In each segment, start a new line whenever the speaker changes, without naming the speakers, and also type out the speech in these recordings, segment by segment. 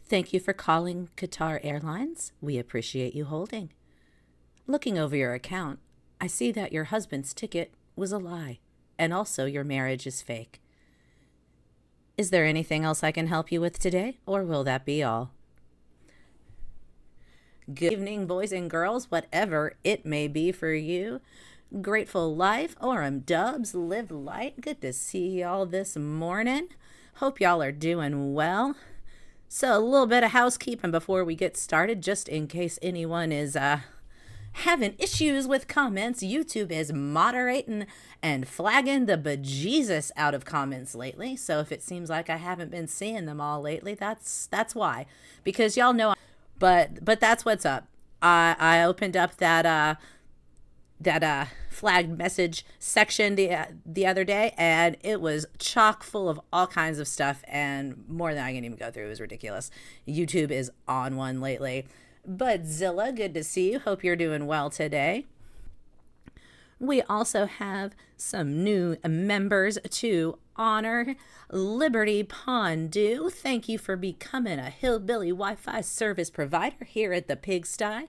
Thank you for calling Qatar Airlines. We appreciate you holding. Looking over your account, I see that your husband's ticket was a lie, and also your marriage is fake. Is there anything else I can help you with today, or will that be all? Good evening, boys and girls, whatever it may be for you. Grateful life, Orem Dubs, live light. Good to see y'all this morning. Hope y'all are doing well. So a little bit of housekeeping before we get started, just in case anyone is having issues with comments. YouTube is moderating and flagging the bejesus out of comments lately. So if it seems like I haven't been seeing them all lately, that's why. Because y'all know, but that's what's up. I opened up that flagged message section the other day, and it was chock full of all kinds of stuff and more than I can even go through. It was ridiculous. YouTube is on one lately. But Zilla, good to see you. Hope you're doing well today. We also have some new members to honor. Liberty Pondu, thank you for becoming a Hillbilly Wi-Fi service provider here at the Pigsty.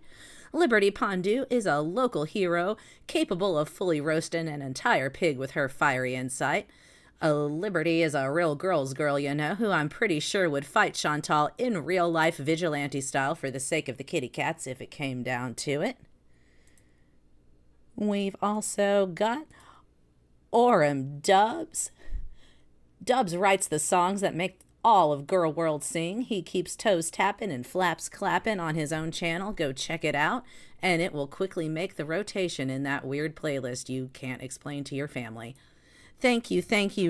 Liberty Pondu is a local hero capable of fully roasting an entire pig with her fiery insight. Liberty is a real girl's girl, you know, who I'm pretty sure would fight Chantal in real life vigilante style for the sake of the kitty cats if it came down to it. We've also got Orem Dubs. Dubs writes the songs that make all of Girl World sing. He keeps toes tapping and flaps clapping on his own channel. Go check it out, and it will quickly make the rotation in that weird playlist you can't explain to your family. Thank you,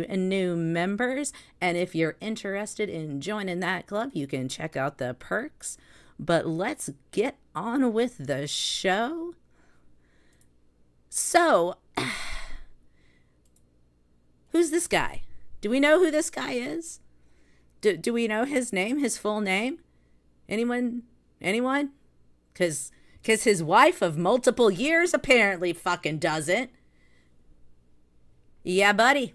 new members. And if you're interested in joining that club, you can check out the perks. But let's get on with the show. So, who's this guy? Do we know who this guy is? Do we know his name, his full name? Anyone? Because his wife of multiple years apparently fucking doesn't. Yeah, buddy.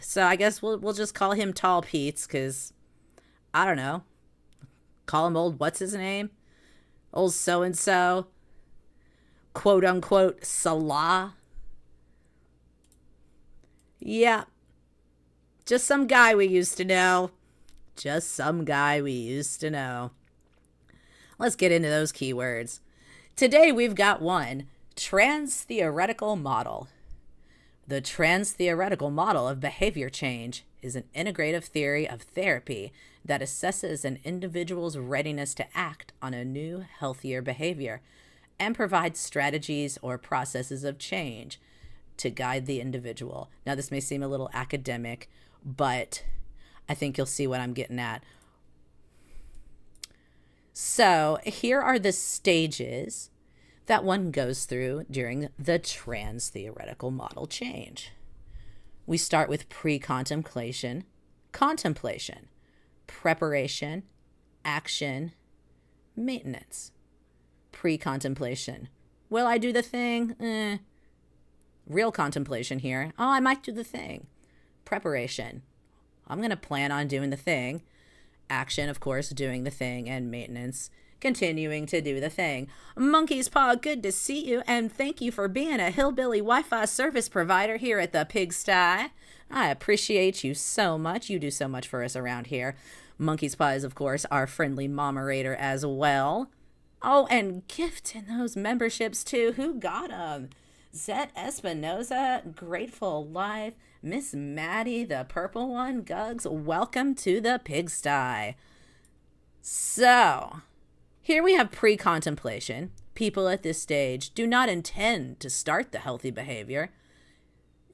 So I guess we'll just call him Tall Pete's, because, I don't know. Call him old what's his name? Old so-and-so. Quote unquote Salah. Yeah. Just some guy we used to know. Let's get into those keywords. Today we've got one. Trans-theoretical model. The trans-theoretical model of behavior change is an integrative theory of therapy that assesses an individual's readiness to act on a new, healthier behavior and provides strategies or processes of change to guide the individual. Now, this may seem a little academic, but I think you'll see what I'm getting at. So here are the stages that one goes through during the trans-theoretical model change. We start with pre-contemplation, contemplation, preparation, action, maintenance. Pre-contemplation. Will I do the thing? Real contemplation here. Oh, I might do the thing. Preparation. I'm going to plan on doing the thing. Action, of course, doing the thing. And maintenance, continuing to do the thing. Monkey's Paw, good to see you, and thank you for being a Hillbilly Wi-Fi service provider here at the Pigsty. I appreciate you so much. You do so much for us around here. Monkey's Paw is, of course, our friendly moderator as well. Oh, and gifting those memberships, too. Who got them? Zet Espinoza, Grateful Life, Miss Maddie, the purple one, Gugs, welcome to the Pigsty. So, here we have pre-contemplation. People at this stage do not intend to start the healthy behavior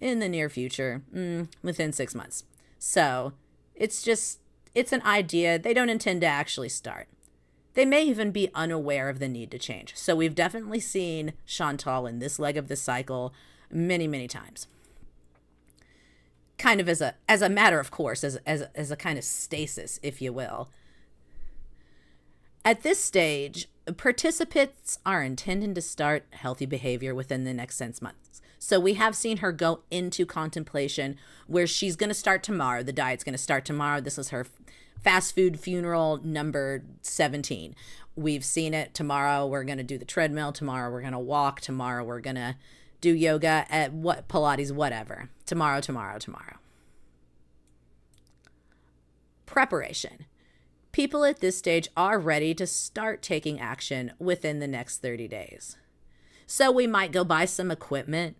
in the near future, within 6 months. So, it's an idea. They don't intend to actually start. They may even be unaware of the need to change. So we've definitely seen Chantal in this leg of the cycle many, many times. Kind of as a matter of course, as a kind of stasis, if you will. At this stage, participants are intending to start healthy behavior within the next 6 months. So we have seen her go into contemplation where she's going to start tomorrow. The diet's going to start tomorrow. This is her fast food funeral number 17. We've seen it. Tomorrow we're going to do the treadmill. Tomorrow we're going to walk. Tomorrow we're going to do yoga at what Pilates, whatever. Tomorrow. Preparation. People at this stage are ready to start taking action within the next 30 days. So we might go buy some equipment.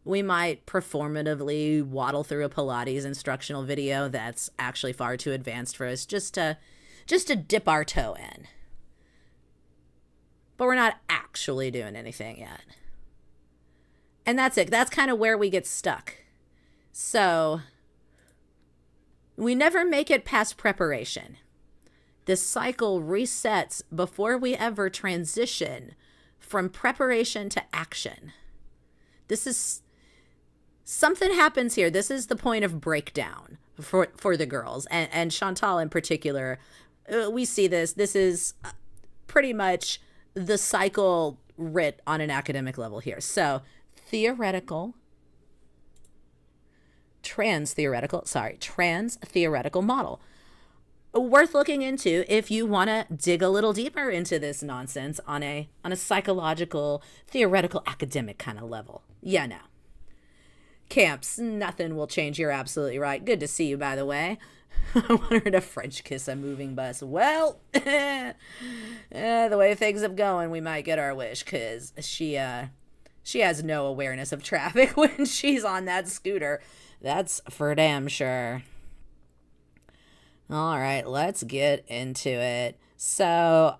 We might performatively waddle through a Pilates instructional video that's actually far too advanced for us just to dip our toe in. But we're not actually doing anything yet. And that's it. That's kind of where we get stuck. So we never make it past preparation. This cycle resets before we ever transition from preparation to action. This is something happens here. This is the point of breakdown for the girls and Chantal in particular. We see this. This is pretty much the cycle writ on an academic level here. So trans theoretical model. Worth looking into if you want to dig a little deeper into this nonsense on a psychological, theoretical, academic kind of level. Yeah, no. Camps, nothing will change. You're absolutely right. Good to see you, by the way. I want her to French kiss a moving bus. Well, the way things have going, we might get our wish, because she has no awareness of traffic when she's on that scooter. That's for damn sure. All right, let's get into it. So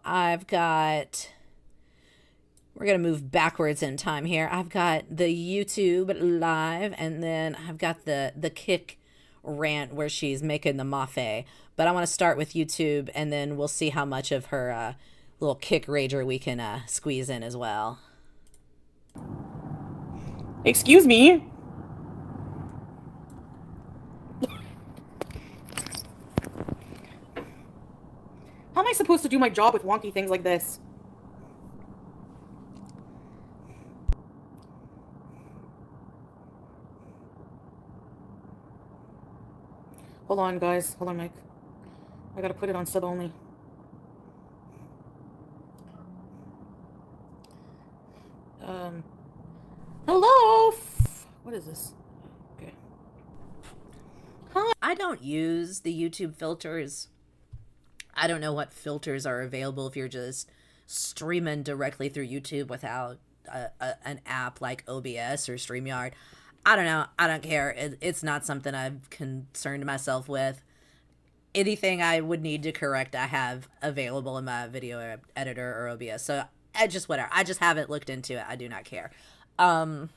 we're going to move backwards in time here. I've got the YouTube live, and then I've got the kick rant where she's making the mafe. But I want to start with YouTube, and then we'll see how much of her little kick rager we can squeeze in as well.
Excuse me? How am I supposed to do my job with wonky things like this? Hold on, guys. Hold on, Mike. I gotta put it on sub only. Hello? What is this? Okay.
Hi. I don't use the YouTube filters. I don't know what filters are available if you're just streaming directly through YouTube without an app like OBS or StreamYard. I don't know. I don't care. It's not something I've concerned myself with. Anything I would need to correct, I have available in my video editor or OBS. So whatever. I just haven't looked into it. I do not care. But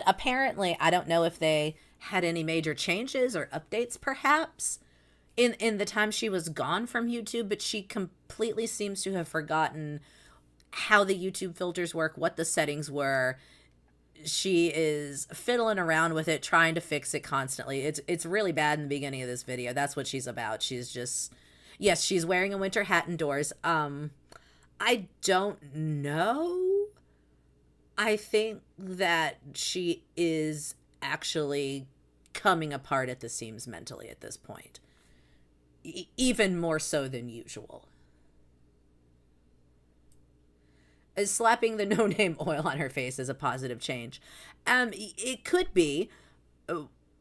apparently, I don't know if they had any major changes or updates, perhaps, in the time she was gone from YouTube, but she completely seems to have forgotten how the YouTube filters work, what the settings were. She is fiddling around with it, trying to fix it constantly. It's really bad in the beginning of this video. That's what she's about. She's just, yes, she's wearing a winter hat indoors. I don't know. I think that she is actually coming apart at the seams mentally at this point. Even more so than usual. Slapping the no-name oil on her face is a positive change. It could be.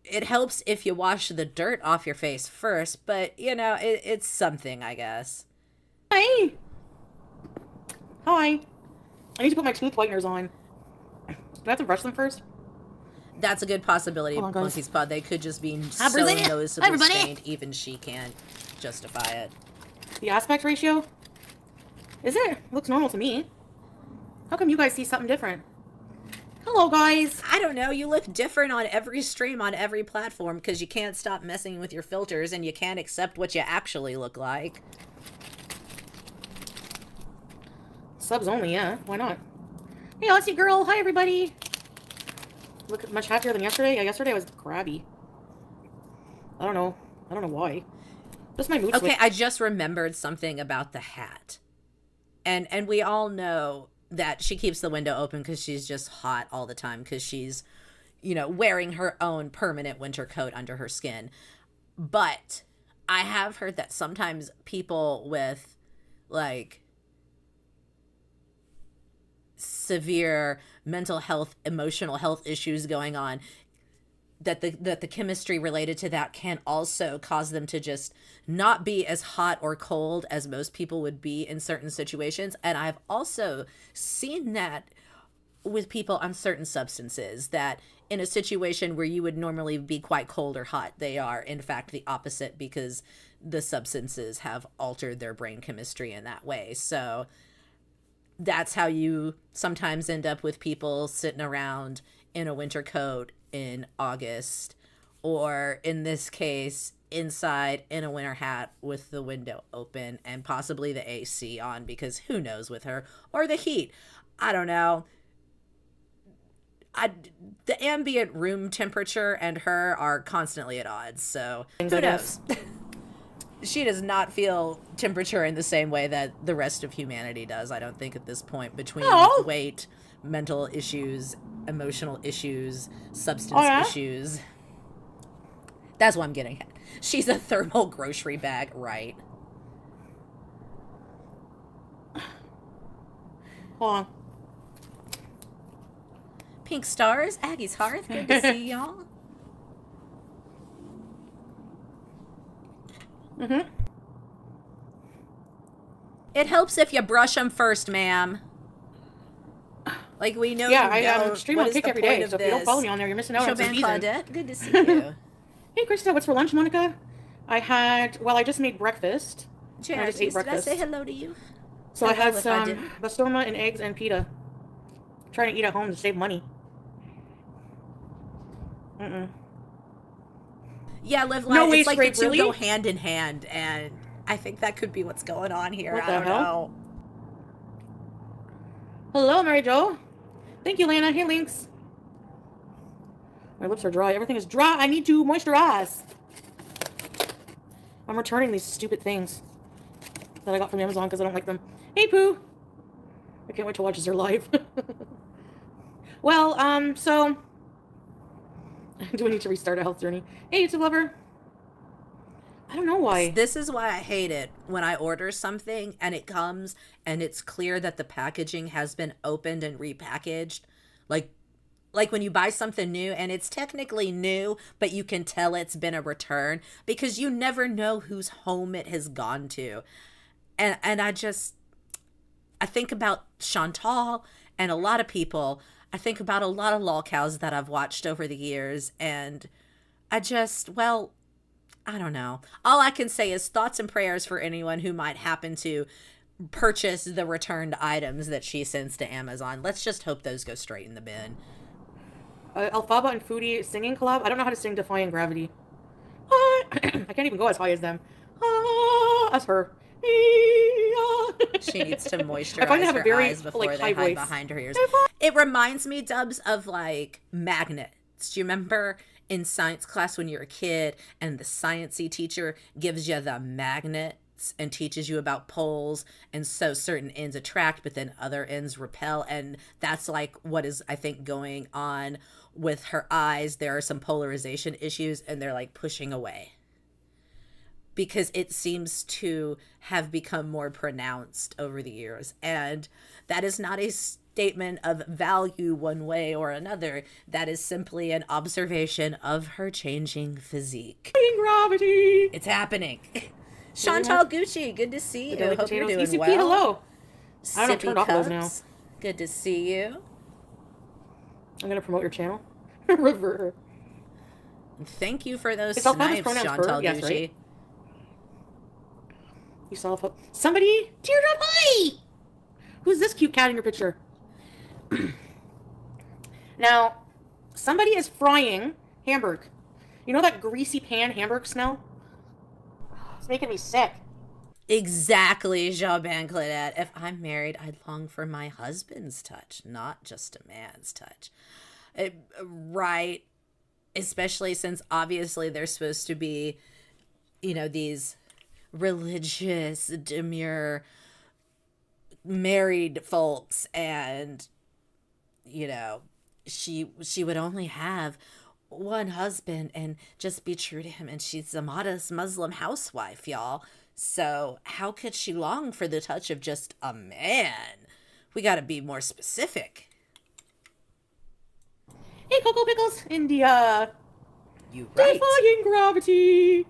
It helps if you wash the dirt off your face first, but, it's something, I guess.
Hi. I need to put my tooth whiteners on. Do I have to brush them first?
That's a good possibility. Monkey's Paw. They could just be so noticeably stained, even she can't justify it.
The aspect ratio? Is it? Looks normal to me. How come you guys see something different? Hello, guys.
I don't know. You look different on every stream, on every platform, because you can't stop messing with your filters and you can't accept what you actually look like.
Subs only, yeah. Why not? Hey, Aussie girl. Hi, everybody. Look much happier than yesterday. Yeah, yesterday I was crabby. I don't know why. Just my mood switch.
Okay, I just remembered something about the hat. And we all know that she keeps the window open because she's just hot all the time because she's, wearing her own permanent winter coat under her skin. But I have heard that sometimes people with like severe mental health, emotional health issues going on, that the chemistry related to that can also cause them to just not be as hot or cold as most people would be in certain situations. And I've also seen that with people on certain substances, that in a situation where you would normally be quite cold or hot, they are in fact the opposite because the substances have altered their brain chemistry in that way. So that's how you sometimes end up with people sitting around in a winter coat in August, or in this case, inside in a winter hat with the window open and possibly the AC on, because who knows with her, or the heat. I don't know. The ambient room temperature and her are constantly at odds, so who knows? She does not feel temperature in the same way that the rest of humanity does, I don't think, at this point, between weight, mental issues, emotional issues, substance issues. That's what I'm getting at. She's a thermal grocery bag, right?
Hold on.
Pink Stars, Aggie's Hearth, good to see y'all.
Mm-hmm.
It helps if you brush them first, ma'am. Like, we know.
Yeah, I stream on Kick every day, so if you don't follow me on there, you're missing out on some
Claudette, good to see you.
Hey, Krista, what's for lunch, Monica? I just made breakfast.
I just ate breakfast. Did I say hello to you?
So I had some bastoma and eggs and pita. Trying to eat at home to save money.
Yeah, live life. No, it's like the two go hand in hand, and I think that could be what's going on here. I don't know.
Hello, Mary Jo. Thank you, Lana. Hey, Lynx. My lips are dry. Everything is dry. I need to moisturize. I'm returning these stupid things that I got from Amazon because I don't like them. Hey, Pooh. I can't wait to watch this live. Well, so do I need to restart a health journey? Hey, YouTube lover. I don't know why.
This is why I hate it when I order something and it comes and it's clear that the packaging has been opened and repackaged. Like when you buy something new and it's technically new, but you can tell it's been a return because you never know whose home it has gone to. And I think about Chantal and a lot of people. I think about a lot of lolcows that I've watched over the years, and I don't know. All I can say is thoughts and prayers for anyone who might happen to purchase the returned items that she sends to Amazon. Let's just hope those go straight in the bin.
Alphaba and Foodie singing collab. I don't know how to sing Defying Gravity. I can't even go as high as them. That's her.
She needs to moisturize her eyes before they hide behind her ears. It reminds me, Dubs, of like magnets. Do you remember in science class when you're a kid and the sciencey teacher gives you the magnets and teaches you about poles, and so certain ends attract but then other ends repel, and that's like what is, I think, going on with her eyes. There are some polarization issues and they're like pushing away because it seems to have become more pronounced over the years, and that is not a statement of value one way or another. That is simply an observation of her changing physique.
Gravity.
It's happening. Chantal Gucci, good to see you. Hope you're doing
ECP,
well.
Hello. I don't
Sippy
turn off those now.
Good to see you.
I'm gonna promote your channel. Revert her.
Thank you for those snipes, Chantal Gucci. Right?
You saw somebody teardrop eye. Who's this cute cat in your picture? Now, somebody is frying hamburg. You know that greasy pan hamburg smell? It's making me sick.
Exactly, Jabin Claudette. If I'm married, I'd long for my husband's touch, not just a man's touch. Right. Especially since obviously there's supposed to be, these religious, demure married folks, and she would only have one husband and just be true to him, and she's a modest Muslim housewife, y'all. So how could she long for the touch of just a man? We got to be more specific.
Hey, Cocoa Pickles, India.
You right.
Defying gravity.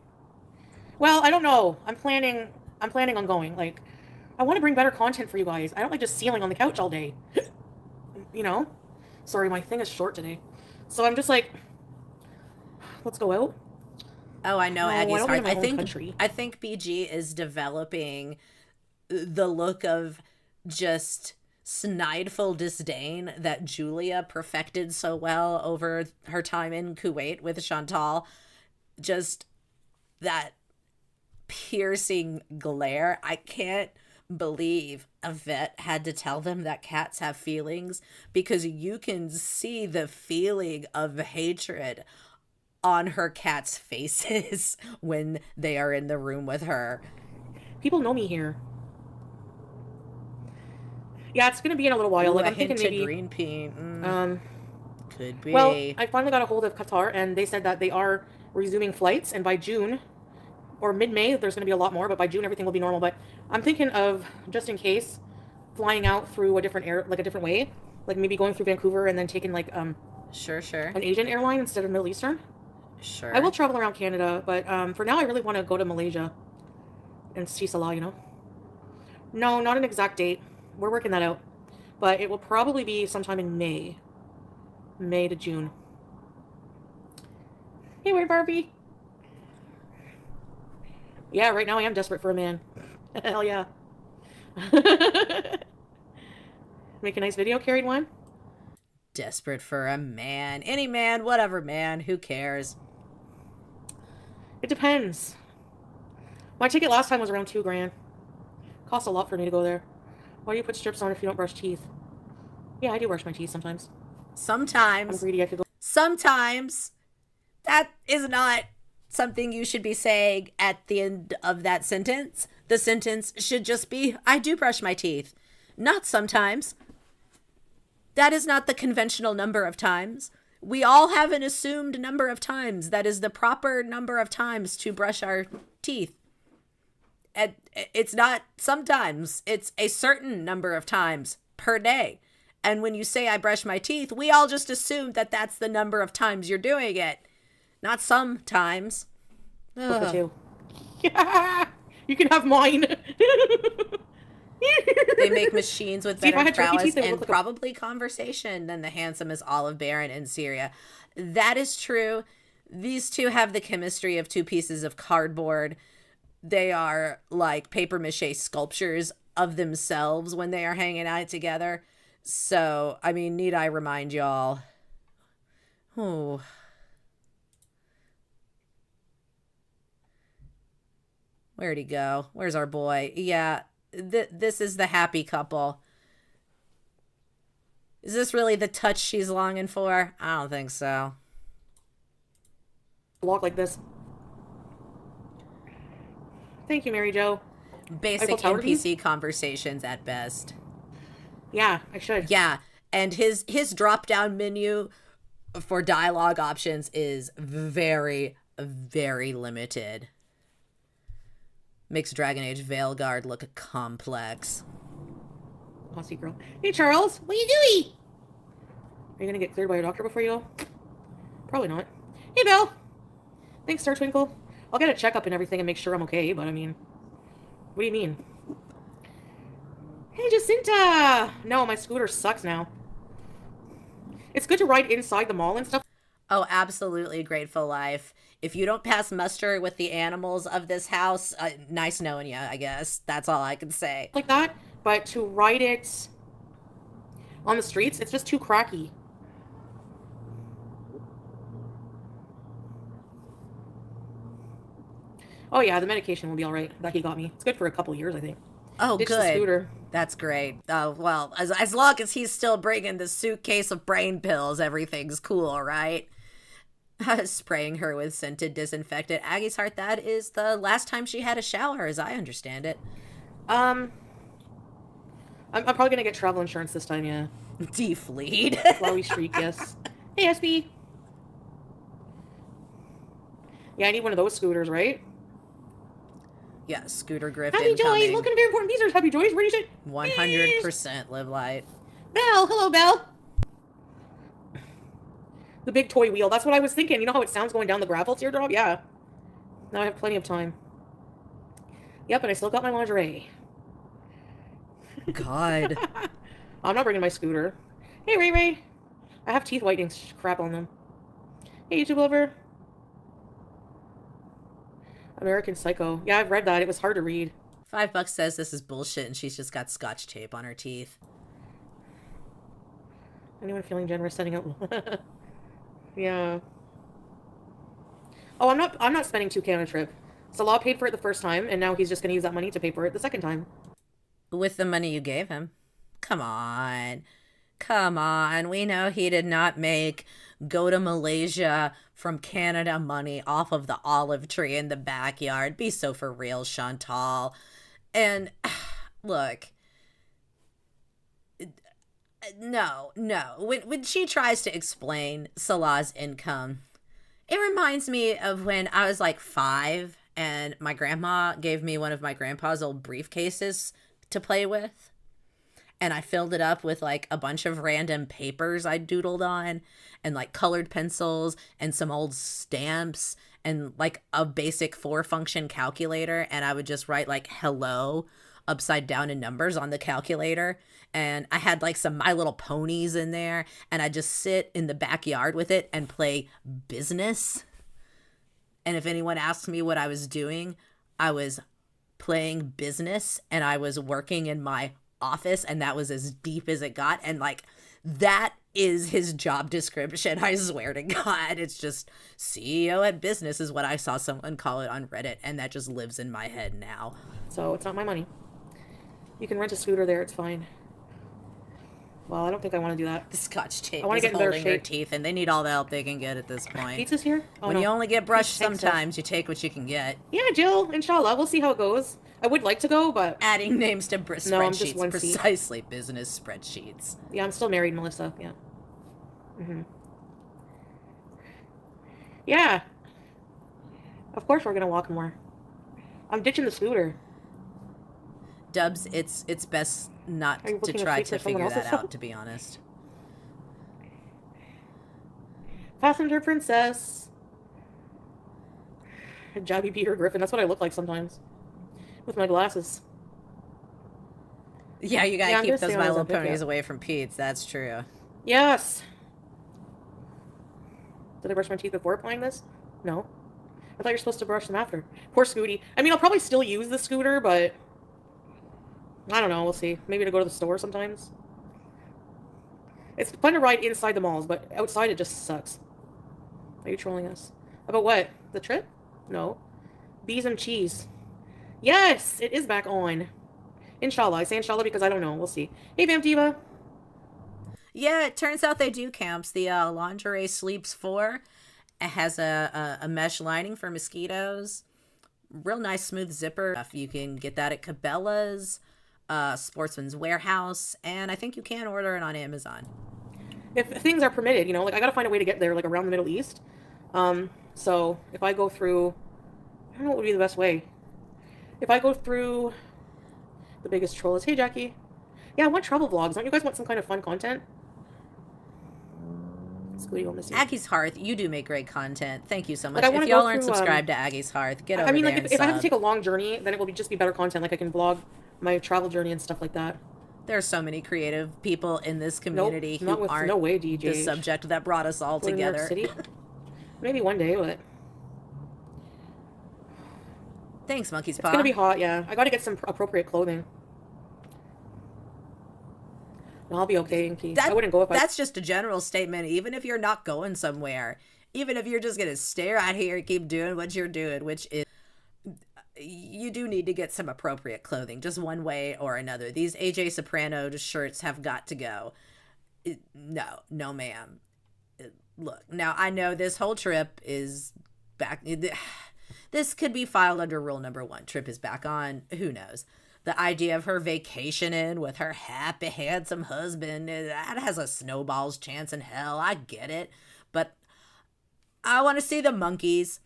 Well, I don't know. I'm planning on going. Like, I want to bring better content for you guys. I don't like just sealing on the couch all day. Sorry, my thing is short today. So I'm just like, let's go out.
Oh, I know, Aggie's heart.
Country.
I think BG is developing the look of just snideful disdain that Julia perfected so well over her time in Kuwait with Chantal. Just that piercing glare. I can't believe a vet had to tell them that cats have feelings, because you can see the feeling of hatred on her cat's faces when they are in the room with her.
People know me here. Yeah, it's gonna be in a little while.
Ooh,
like I'm thinking maybe
green pea. Could be.
Well, I finally got a hold of Qatar, and they said that they are resuming flights, and by June or mid-May, there's going to be a lot more, but by June everything will be normal. But I'm thinking of, just in case, flying out through a different way, like maybe going through Vancouver and then taking like
sure
an Asian airline instead of Middle Eastern.
Sure.
I will travel around Canada, but for now I really want to go to Malaysia and see Salah. No, not an exact date. We're working that out, but it will probably be sometime in May to June. Hey, weird Barbie. Yeah, right now I am desperate for a man. Hell yeah. Make a nice video, carried one.
Desperate for a man. Any man, whatever man, who cares?
It depends. My ticket last time was around $2,000. Cost a lot for me to go there. Why do you put strips on if you don't brush teeth? Yeah, I do brush my teeth sometimes.
Sometimes.
I'm greedy, I could go.
Sometimes. That is not something you should be saying at the end of that sentence. The sentence should just be, I do brush my teeth. Not sometimes. That is not the conventional number of times. We all have an assumed number of times. That is the proper number of times to brush our teeth. And it's not sometimes. It's a certain number of times per day. And when you say I brush my teeth, we all just assume that that's the number of times you're doing it. Not sometimes.
For two. You can have mine.
They make machines with better prowess
teeth,
and probably conversation than the handsomest Olive Baron in Syria. That is true. These two have the chemistry of two pieces of cardboard. They are like paper mache sculptures of themselves when they are hanging out together. So, I mean, need I remind y'all? Oh. Where'd he go? Where's our boy? Yeah, this is the happy couple. Is this really the touch she's longing for? I don't think so.
Walk like this. Thank you, Mary Jo.
Basic NPC conversations at best.
Yeah, I should.
Yeah, and his drop-down menu for dialogue options is very, very limited. Makes Dragon Age Veilguard look complex.
Aussie girl. Hey, Charles. What are you doing? Are you going to get cleared by your doctor before you go? Probably not. Hey, Bill. Thanks, Star Twinkle. I'll get a checkup and everything and make sure I'm okay, but I mean... What do you mean? Hey, Jacinta! No, my scooter sucks now. It's good to ride inside the mall and stuff.
Oh, absolutely grateful life. If you don't pass muster with the animals of this house, nice knowing you, I guess. That's all I can say.
Like that, but to ride it on the streets, it's just too cracky. Oh yeah, the medication will be all right that he got me. It's good for a couple years, I think.
Oh,
Ditch
good.
The scooter.
That's great. Well, as long as he's still bringing the suitcase of brain pills, everything's cool, right? Spraying her with scented disinfectant. Aggie's heart, that is the last time she had a shower, as I understand it.
I I'm probably gonna get travel insurance this time, yeah.
Defleet.
Flowy streak, yes. Hey, SB. Yeah, I need one of those scooters, right?
Yeah, Scooter Grift
Happy
incoming.
Joys! Welcome to Very Important Beezers. Happy Joys, where do you sit?
100% live light.
Belle! Hello, Belle! The big toy wheel. That's what I was thinking. You know how it sounds going down the gravel teardrop? Yeah. Now I have plenty of time. Yep, and I still got my lingerie.
God.
I'm not bringing my scooter. Hey, Ray Ray. I have teeth whitening crap on them. Hey, YouTube lover. American Psycho. Yeah, I've read that. It was hard to read.
$5 says this is bullshit and she's just got scotch tape on her teeth.
Anyone feeling generous setting up? Yeah. Oh, I'm not spending 2K on a trip. Salah paid for it the first time, and now he's just going to use that money to pay for it the second time.
With the money you gave him. Come on. Come on. We know he did not make go to Malaysia from Canada money off of the olive tree in the backyard. Be so for real, Chantal. And look, no. When she tries to explain Salah's income, it reminds me of when I was like 5 and my grandma gave me one of my grandpa's old briefcases to play with. And I filled it up with like a bunch of random papers I doodled on and like colored pencils and some old stamps and like a basic 4-function calculator. And I would just write like hello upside down in numbers on the calculator. And I had like some My Little Ponies in there. And I just sit in the backyard with it and play business. And if anyone asks me what I was doing, I was playing business and I was working in my office, and that was as deep as it got. And like that is his job description. I swear to God, it's just CEO at business is what I saw someone call it on Reddit, and that just lives in my head now.
So it's not my money. You can rent a scooter there, it's fine. Well, I don't think I want to do that.
The scotch tape
I want
is
to get in better
holding their
shape.
teeth, and they need all the help they can get at this point.
Pizza's here? Oh,
when
no.
you only get brushed
Thanks,
sometimes, you take what you can get.
Yeah, Jill, inshallah. We'll see how it goes. I would like to go, but...
Adding names to
No, I'm just
spreadsheets.
one seat.
Precisely, business spreadsheets.
Yeah, I'm still married, Melissa. Yeah. Yeah. Of course we're going to walk more. I'm ditching the scooter.
Dubs, it's best not
Are you
to
booking a
try
seat
to
for someone
figure that
else's
out, to be honest.
Passenger princess. Jabby Peter Griffin. That's what I look like sometimes. With my glasses.
Yeah, you gotta
Yeah, I'm
keep
gonna
those
stay on
My
those
Little
Epic,
Ponies
yeah.
away from Pete's. That's true.
Yes. Did I brush my teeth before applying this? No. I thought you were supposed to brush them after. Poor Scooty. I mean, I'll probably still use the scooter, but... I don't know. We'll see. Maybe to go to the store sometimes. It's fun to ride inside the malls, but outside it just sucks. Are you trolling us? About what? The trip? No. Bees and cheese. Yes! It is back on. Inshallah. I say inshallah because I don't know. We'll see. Hey, Vamp Diva.
Yeah, it turns out they do camps. The Lingerie Sleeps 4 has a mesh lining for mosquitoes. Real nice smooth zipper. You can get that at Cabela's, Sportsman's Warehouse, and I think you can order it on Amazon.
If things are permitted, you know, like I gotta find a way to get there, like around the Middle East. So if I go through, I don't know what would be the best way. If I go through the biggest troll is, hey Jackie. Yeah, I want travel vlogs. Don't you guys want some kind of fun content? Scooty will miss you.
Aggie's Hearth, you do make great content. Thank you so much.
Like, I wanna
if y'all
go
aren't
through,
subscribed to Aggie's Hearth, get over
I mean,
there
like
and
if I have to
sub.
take a long journey, then it will just be better content. Like I can vlog my travel journey and stuff like that.
There are so many creative people in this community
not
who
with
aren't
no way, DJ.
the subject that brought us all
Go to New York
together.
City? Maybe one day, but
Thanks, Monkey's
it's
Paw.
gonna be hot. Yeah, I gotta get some appropriate clothing. No, I'll be okay in peace. I wouldn't go if I...
That's just a general statement. Even if you're not going somewhere, even if you're just going to stare out here and keep doing what you're doing, which is, you do need to get some appropriate clothing, just one way or another. These AJ Soprano shirts have got to go. No, ma'am. Look, now I know this whole trip is back. This could be filed under rule number 1. Trip is back on. Who knows? The idea of her vacationing with her happy, handsome husband, that has a snowball's chance in hell. I get it. But I want to see the monkeys.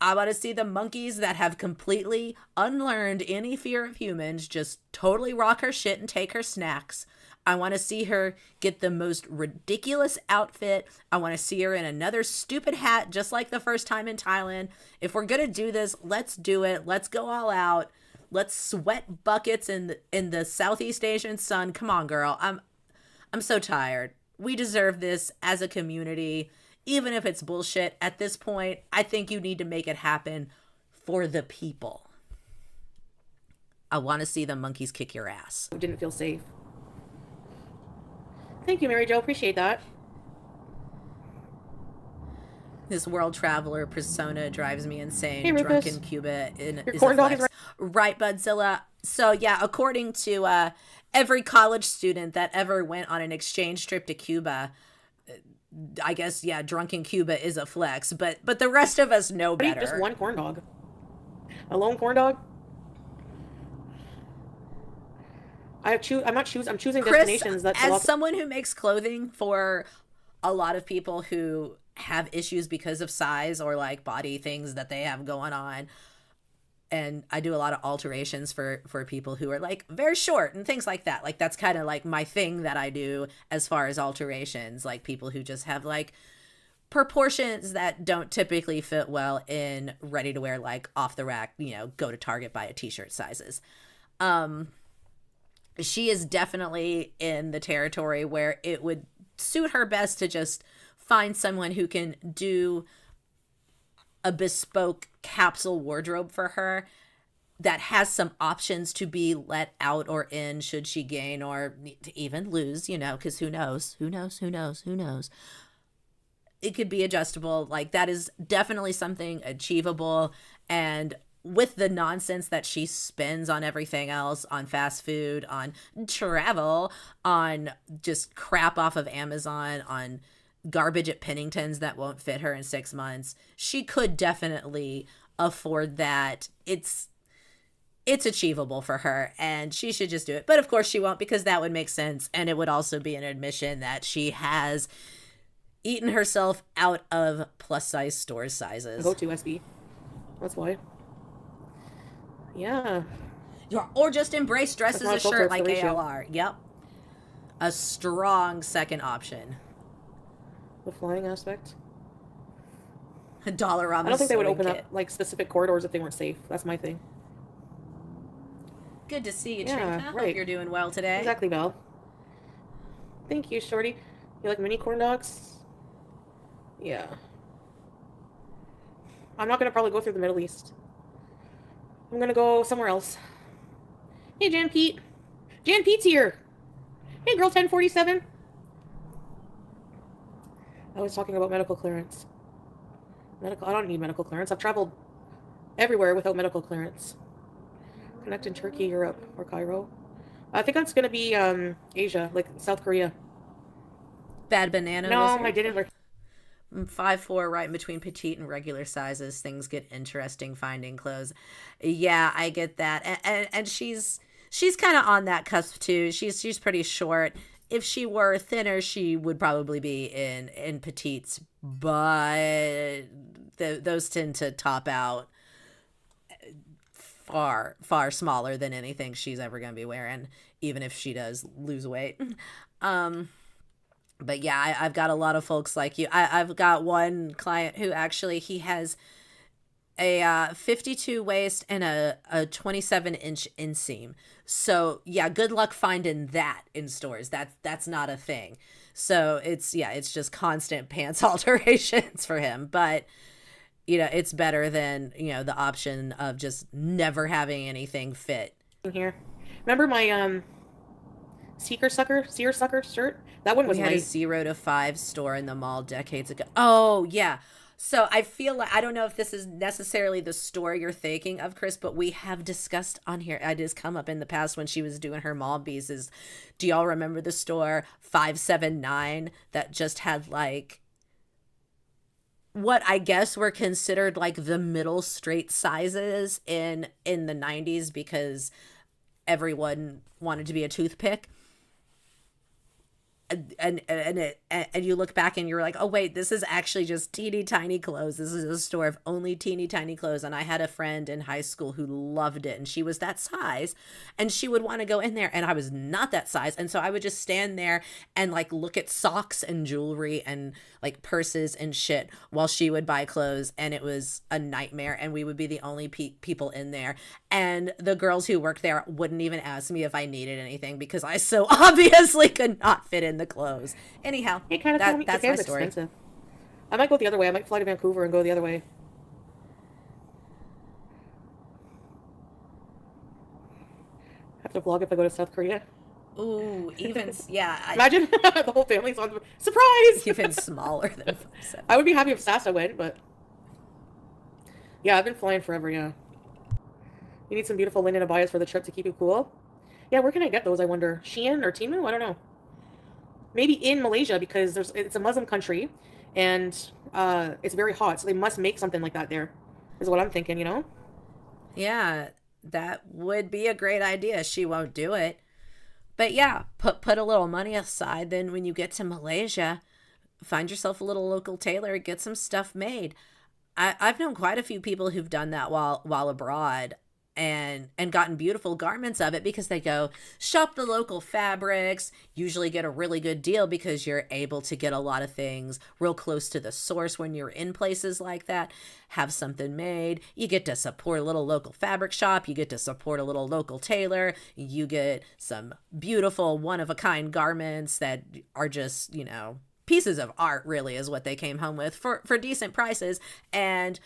I want to see the monkeys that have completely unlearned any fear of humans just totally rock her shit and take her snacks. I want to see her get the most ridiculous outfit. I want to see her in another stupid hat just like the first time in Thailand. If we're going to do this, let's do it. Let's go all out. Let's sweat buckets in the Southeast Asian sun. Come on, girl. I'm so tired. We deserve this as a community. Even if it's bullshit, at this point, I think you need to make it happen for the people. I want to see the monkeys kick your ass.
Didn't feel safe. Thank you, Mary Jo. Appreciate that.
This world traveler persona drives me insane.
Hey, Rufus.
Drunken Cuba
Your
is
corn
a
dog
flex.
is
Right, Budzilla. So yeah, according to every college student that ever went on an exchange trip to Cuba, I guess, yeah, drunken Cuba is a flex, but the rest of us know better.
Just one corn dog. A lone corn dog? I'm choosing
Chris,
destinations that
as someone who makes clothing for a lot of people who have issues because of size or like body things that they have going on, and I do a lot of alterations for people who are like very short and things like that. Like that's kind of like my thing that I do as far as alterations, like people who just have like proportions that don't typically fit well in ready to wear, like off the rack, go to Target, buy a t-shirt sizes. She is definitely in the territory where it would suit her best to just find someone who can do a bespoke capsule wardrobe for her that has some options to be let out or in should she gain or to even lose, because who knows. It could be adjustable. Like that is definitely something achievable. And with the nonsense that she spends on everything else, on fast food, on travel, on just crap off of Amazon, on garbage at Pennington's that won't fit her in 6 months, she could definitely afford that. It's achievable for her and she should just do it. But of course she won't, because that would make sense. And it would also be an admission that she has eaten herself out of plus size store sizes.
Go to SB. That's why. Yeah.
Or just embrace dress as a shirt like
ratio.
ALR. Yep. A strong second option.
The flying aspect.
Dollarama.
I don't think they would open
kit.
up like specific corridors if they weren't safe. That's my thing.
Good to see you,
Yeah,
Trina.
right.
Hope you're doing well today.
Exactly, Belle. Thank you, Shorty. You like mini corn dogs? Yeah. I'm not gonna probably go through the Middle East. I'm gonna go somewhere else. Hey, Jan Pete. Jan Pete's here. Hey, girl 1047. I was talking about medical clearance. I don't need medical clearance. I've traveled everywhere without medical clearance. Connect in Turkey, Europe, or Cairo. I think that's gonna be Asia, like South Korea.
Bad banana.
No,
wizard.
I didn't.
5'4", right in between petite and regular sizes. Things get interesting finding clothes. Yeah, I get that. And she's kind of on that cusp too. She's pretty short. If she were thinner, she would probably be in petites, but those tend to top out far, far smaller than anything she's ever going to be wearing, even if she does lose weight. But yeah, I've got a lot of folks like you. I've got one client who actually, he has a 52 waist and a 27-inch inseam. So yeah, good luck finding that in stores. That's not a thing. So it's just constant pants alterations for him. But it's better than, the option of just never having anything fit.
Here. Remember my seersucker shirt? That one was
We had
nice.
a 0 to 5 store in the mall decades ago. Oh, yeah. So I feel like, I don't know if this is necessarily the store you're thinking of, Chris, but we have discussed on here, it has come up in the past when she was doing her mall pieces. Do y'all remember the store 579 that just had like what I guess were considered like the middle straight sizes in the 90s, because everyone wanted to be a toothpick. And you look back and you're like, oh wait, this is actually just teeny tiny clothes. This is a store of only teeny tiny clothes. And I had a friend in high school who loved it, and she was that size, and she would want to go in there, and I was not that size. And so I would just stand there and like look at socks and jewelry and like purses and shit while she would buy clothes, and it was a nightmare. And we would be the only people in there, and the girls who worked there wouldn't even ask me if I needed anything because I so obviously could not fit in the clothes. Anyhow, that's my story.
Expensive. I might go the other way. I might fly to Vancouver and go the other way. Have to vlog if I go to South Korea.
Ooh, even yeah.
Imagine the whole family's on surprise.
Even smaller than 5'7".
I would be happy if Sasa went, but yeah, I've been flying forever. Yeah, you need some beautiful linen abayas for the trip to keep you cool. Yeah, where can I get those? I wonder. Shein or Temu? I don't know. Maybe in Malaysia, because it's a Muslim country, and it's very hot, so they must make something like that there, is what I'm thinking, you know?
Yeah, that would be a great idea. She won't do it. But yeah, put a little money aside, then when you get to Malaysia, find yourself a little local tailor, get some stuff made. I've known quite a few people who've done that while abroad, and gotten beautiful garments of it, because they go shop the local fabrics, usually get a really good deal because you're able to get a lot of things real close to the source when you're in places like that, have something made. You get to support a little local fabric shop, you get to support a little local tailor, you get some beautiful one-of-a-kind garments that are just, you know, pieces of art, really, is what they came home with for decent prices, and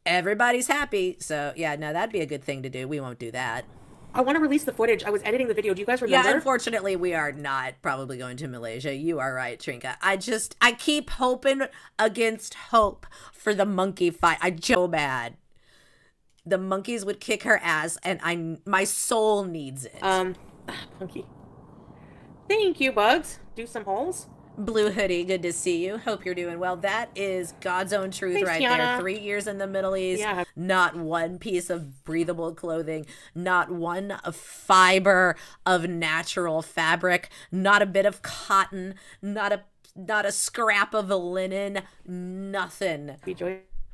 everybody's happy. So yeah, no, that'd be a good thing to do. We won't do that.
I want to release the footage. I was editing the video. Do you guys remember?
Yeah, unfortunately, we are not probably going to Malaysia. You are right, Trinka. I keep hoping against hope for the monkey fight. I so bad. The monkeys would kick her ass, and my soul needs it.
Monkey. Thank you, Bugs. Do some holes.
Blue Hoodie, good to see you. Hope you're doing well. That is God's own truth. Thanks, right Tiana. There. 3 years in the Middle East. Yeah. Not one piece of breathable clothing. Not one fiber of natural fabric. Not a bit of cotton. Not a scrap of linen. Nothing.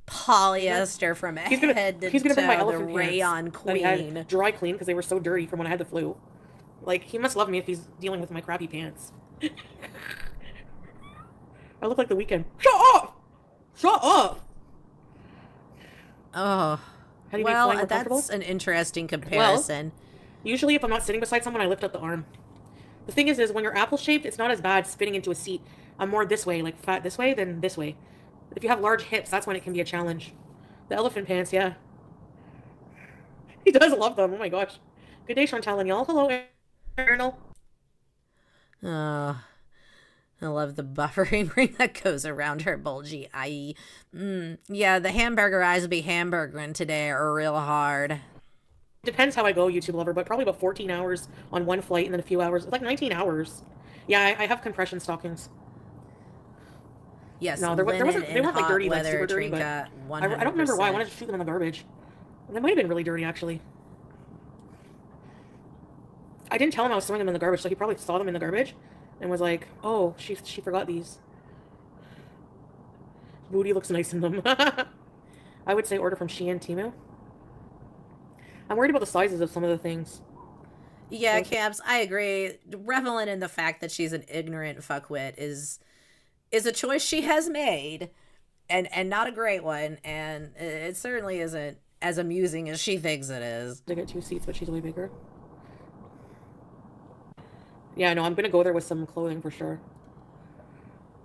Polyester from head to toe.
My
the rayon queen.
Dry clean because they were so dirty from when I had the flu. Like, he must love me if he's dealing with my crappy pants. I look like The Weeknd. Shut up! Shut up!
Oh. Well, that's an interesting comparison.
Well, usually if I'm not sitting beside someone, I lift up the arm. The thing is when you're apple-shaped, it's not as bad spinning into a seat. I'm more this way, like fat this way than this way. If you have large hips, that's when it can be a challenge. The elephant pants, yeah. He does love them. Oh my gosh. Good day, Chantal and y'all. Hello, Arnold.
I love the buffering ring that goes around her bulgy eye. Yeah, the hamburger eyes will be hamburgering today are real hard.
Depends how I go, YouTube lover, but probably about 14 hours on one flight and then a few hours. Like 19 hours. Yeah, I have compression stockings.
Yes,
no, they weren't like dirty, like super dirty, but I don't remember why. I wanted to shoot them in the garbage. They might have been really dirty, actually. I didn't tell him I was throwing them in the garbage, so he probably saw them in the garbage and was like, oh, she forgot these. Booty looks nice in them. I would say order from Shein, Temu. I'm worried about the sizes of some of the things.
Yeah, Cabs, I agree. Reveling in the fact that she's an ignorant fuckwit is a choice she has made, and not a great one, and it certainly isn't as amusing as she thinks it is.
I get 2 seats, but she's way bigger. Yeah, no, I'm gonna go there with some clothing for sure.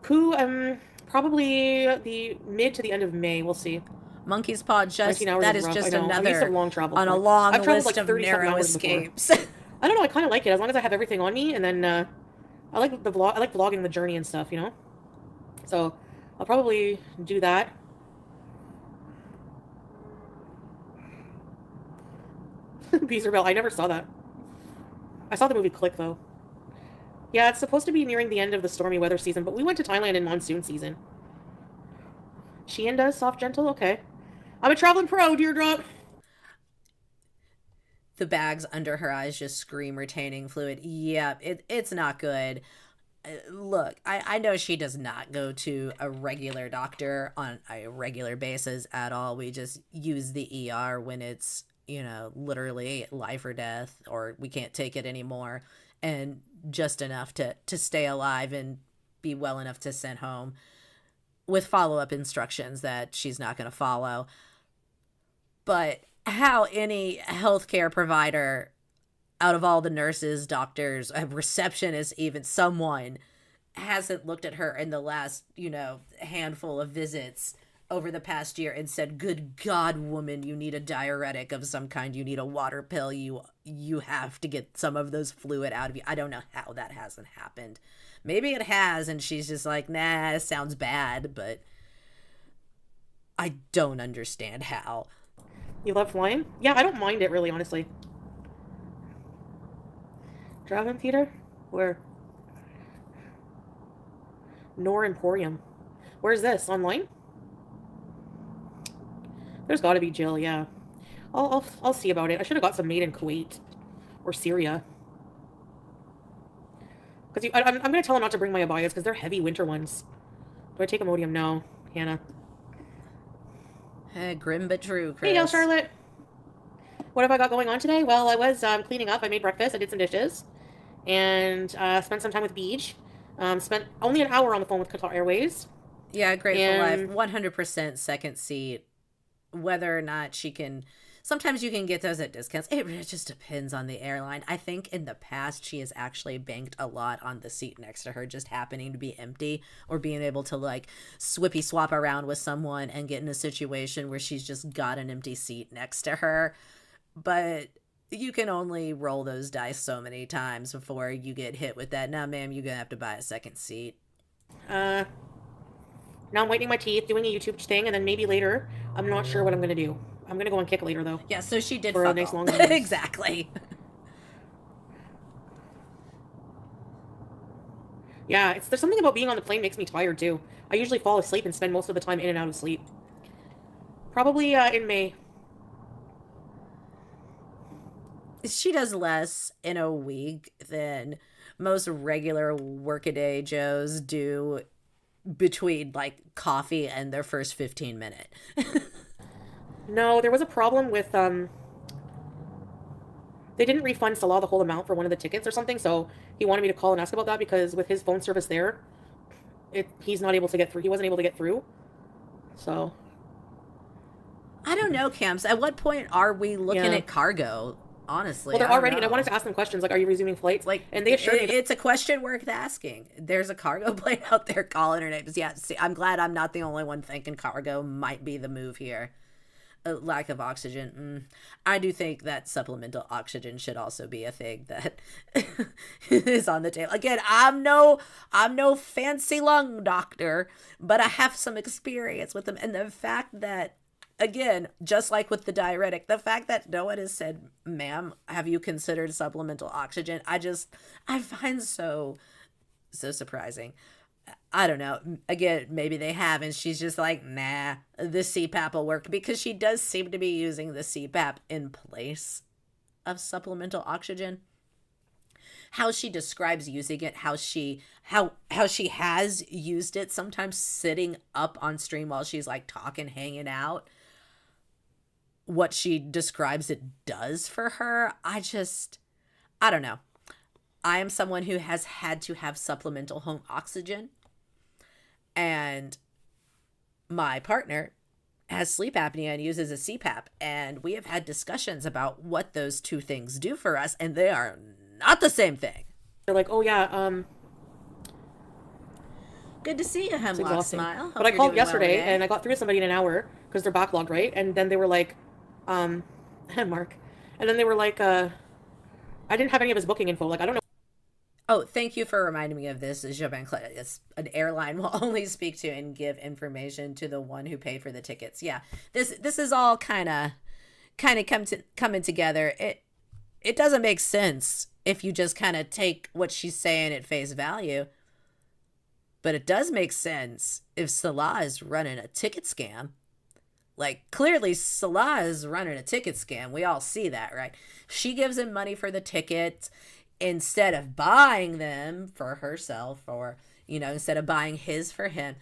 Probably the mid to the end of May. We'll see.
Monkey's Paw, that is just another
long travel
on a long list of narrow escapes.
I don't know. I kind of like it as long as I have everything on me, and then I like the vlog. I like vlogging the journey and stuff, you know. So I'll probably do that. Beezer Bell. I never saw that. I saw the movie Click though. Yeah, it's supposed to be nearing the end of the stormy weather season, but we went to Thailand in monsoon season. Shein does soft gentle. Okay. I'm a traveling pro, Deirdre.
The bags under her eyes just scream retaining fluid. Yeah, it's not good. Look, I know she does not go to a regular doctor on a regular basis at all. We just use the ER when it's, literally life or death, or we can't take it anymore, and just enough to stay alive and be well enough to send home with follow-up instructions that she's not going to follow. But how any healthcare provider, out of all the nurses, doctors, a receptionist, even someone, hasn't looked at her in the last, handful of visits over the past year and said, good God, woman, you need a diuretic of some kind. You need a water pill. You have to get some of those fluid out of you. I don't know how that hasn't happened. Maybe it has, and she's just like, nah, it sounds bad, but I don't understand how.
You love flying? Yeah, I don't mind it really, honestly. Dragon Theater? Where? Nor Emporium. Where's this? Online? There's got to be Jill, yeah. I'll see about it. I should have got some made in Kuwait or Syria. Because I'm going to tell them not to bring my abayas because they're heavy winter ones. Do I take Imodium? No. Hannah.
Grim but true, Chris.
Hey, Charlotte. What have I got going on today? Well, I was cleaning up. I made breakfast. I did some dishes. And spent some time with Beej. Spent only an hour on the phone with Qatar Airways.
Yeah, Grateful Life. 100% second seat. Whether or not she can... Sometimes you can get those at discounts. It just depends on the airline. I think in the past she has actually banked a lot on the seat next to her just happening to be empty, or being able to like swippy swap around with someone and get in a situation where she's just got an empty seat next to her. But you can only roll those dice so many times before you get hit with that. Nah, ma'am, you're going to have to buy a second seat.
Now I'm whitening my teeth, doing a YouTube thing, and then maybe later, I'm not sure what I'm going to do. I'm going to go on Kick later, though.
Yeah, so she did
for a nice long news.
Exactly.
Yeah, there's something about being on the plane makes me tired, too. I usually fall asleep and spend most of the time in and out of sleep. Probably in May.
She does less in a week than most regular workaday Joes do between, like, coffee and their first 15 minute.
No, there was a problem with, they didn't refund Salah the whole amount for one of the tickets or something, so he wanted me to call and ask about that because with his phone service there, he's not able to get through. He wasn't able to get through, so...
I don't know, Camps. At what point are we looking at cargo? Honestly,
well, they're already, and I wanted to ask them questions like, "Are you resuming flights?"
Like,
and they assured me
it's a question worth asking. There's a cargo plane out there calling her names. Yeah, see, I'm glad I'm not the only one thinking cargo might be the move here. Lack of oxygen. I do think that supplemental oxygen should also be a thing that is on the table. Again, I'm no fancy lung doctor, but I have some experience with them, and the fact that, again, just like with the diuretic, the fact that no one has said, ma'am, have you considered supplemental oxygen? I find so surprising. I don't know. Again, maybe they have, and she's just like, nah, the CPAP will work, because she does seem to be using the CPAP in place of supplemental oxygen. How she describes using it, how she has used it, sometimes sitting up on stream while she's like talking, hanging out. What she describes it does for her, I don't know. I am someone who has had to have supplemental home oxygen, and my partner has sleep apnea and uses a CPAP, and we have had discussions about what those two things do for us, and they are not the same thing.
They're like, "Oh yeah,
good to see you, Hemlock Smile."
But I called yesterday and I got through to somebody in an hour because they're backlogged, right? And then they were like, Mark, and then they were like, I didn't have any of his booking info. Like, I don't know.
Oh, thank you for reminding me of this. It's an airline will only speak to and give information to the one who paid for the tickets. Yeah, this is all kind of coming together. It doesn't make sense if you just kind of take what she's saying at face value, but it does make sense if Salah is running a ticket scam. Like, clearly Salah is running a ticket scam. We all see that, right? She gives him money for the tickets instead of buying them for herself, or, instead of buying his for him.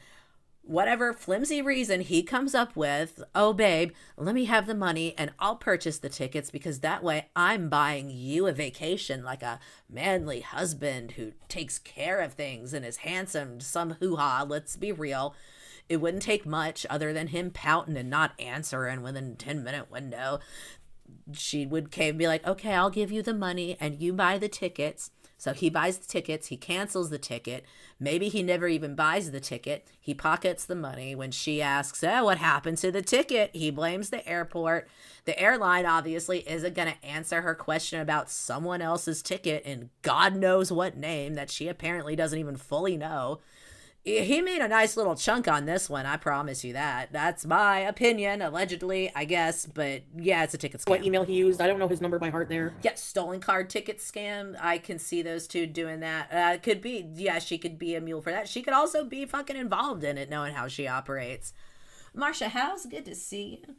Whatever flimsy reason he comes up with, oh, babe, let me have the money and I'll purchase the tickets because that way I'm buying you a vacation like a manly husband who takes care of things and is handsome, some hoo-ha, let's be real. It wouldn't take much other than him pouting and not answering within a 10-minute window. She would be like, okay, I'll give you the money and you buy the tickets. So he buys the tickets, he cancels the ticket. Maybe he never even buys the ticket. He pockets the money. When she asks, what happened to the ticket? He blames the airport. The airline obviously isn't going to answer her question about someone else's ticket in God knows what name that she apparently doesn't even fully know. He made a nice little chunk on this one, I promise you that. That's my opinion, allegedly, I guess. But yeah, it's a ticket scam.
What email he used, I don't know his number by heart there.
Yeah, stolen card ticket scam. I can see those two doing that. Could be, yeah, she could be a mule for that. She could also be fucking involved in it, knowing how she operates. Marsha House, good to see you.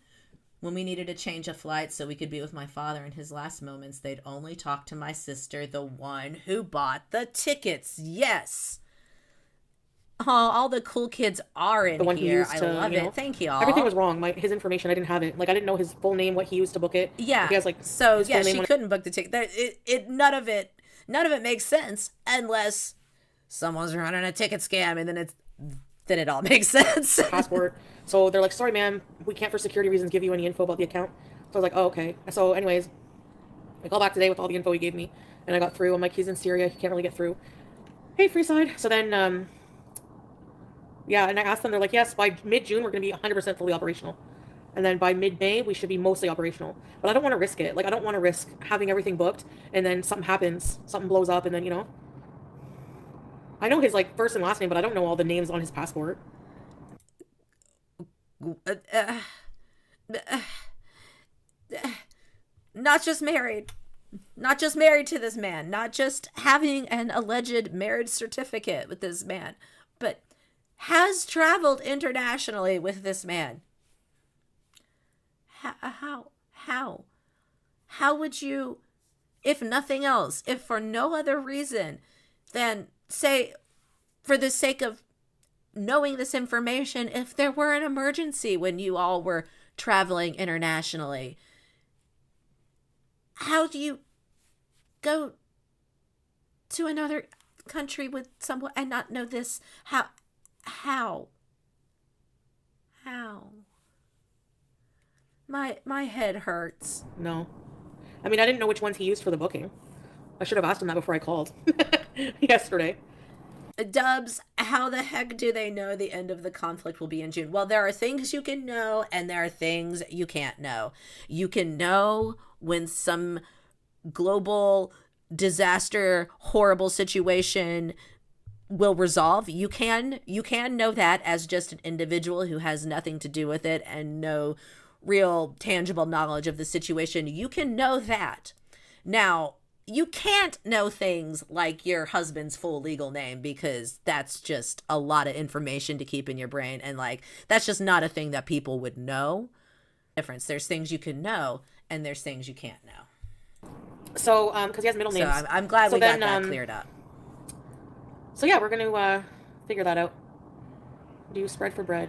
When we needed to change a flight so we could be with my father in his last moments, they'd only talk to my sister, the one who bought the tickets. Yes. Oh, all the cool kids are in here. I love it. Thank you all.
Everything was wrong. His information, I didn't have it. Like, I didn't know his full name, what he used to book it.
Yeah.
He has, like,
so yeah, she couldn't book the ticket. None of it makes sense unless someone's running a ticket scam, and then it all makes sense.
Passport. So they're like, sorry, ma'am, we can't for security reasons give you any info about the account. So I was like, oh, okay. So anyways, I called back today with all the info he gave me, and I got through. I'm like, he's in Syria. He can't really get through. Hey, Freeside. So then, yeah, and I asked them, they're like, yes, by mid-June, we're going to be 100% fully operational. And then by mid-May, we should be mostly operational. But I don't want to risk it. Like, I don't want to risk having everything booked, and then something happens, something blows up, and then, I know his, like, first and last name, but I don't know all the names on his passport.
Not just married. Not just married to this man. Not just having an alleged marriage certificate with this man. But has traveled internationally with this man. How would you, if nothing else, if for no other reason than, say, for the sake of knowing this information, if there were an emergency when you all were traveling internationally, how do you go to another country with someone and not know this? How? My head hurts.
No. I mean, I didn't know which ones he used for the booking. I should have asked him that before I called yesterday.
Dubs, how the heck do they know the end of the conflict will be in June? Well, there are things you can know and there are things you can't know. You can know when some global disaster, horrible situation will resolve. You can know that as just an individual who has nothing to do with it and no real tangible knowledge of the situation. You can know that. Now, you can't know things like your husband's full legal name because that's just a lot of information to keep in your brain, and like that's just not a thing that people would know. Difference. There's things you can know and there's things you can't know.
So, because he has middle names.
So I'm glad we got that cleared up.
So yeah, we're going to figure that out. Do you spread for bread?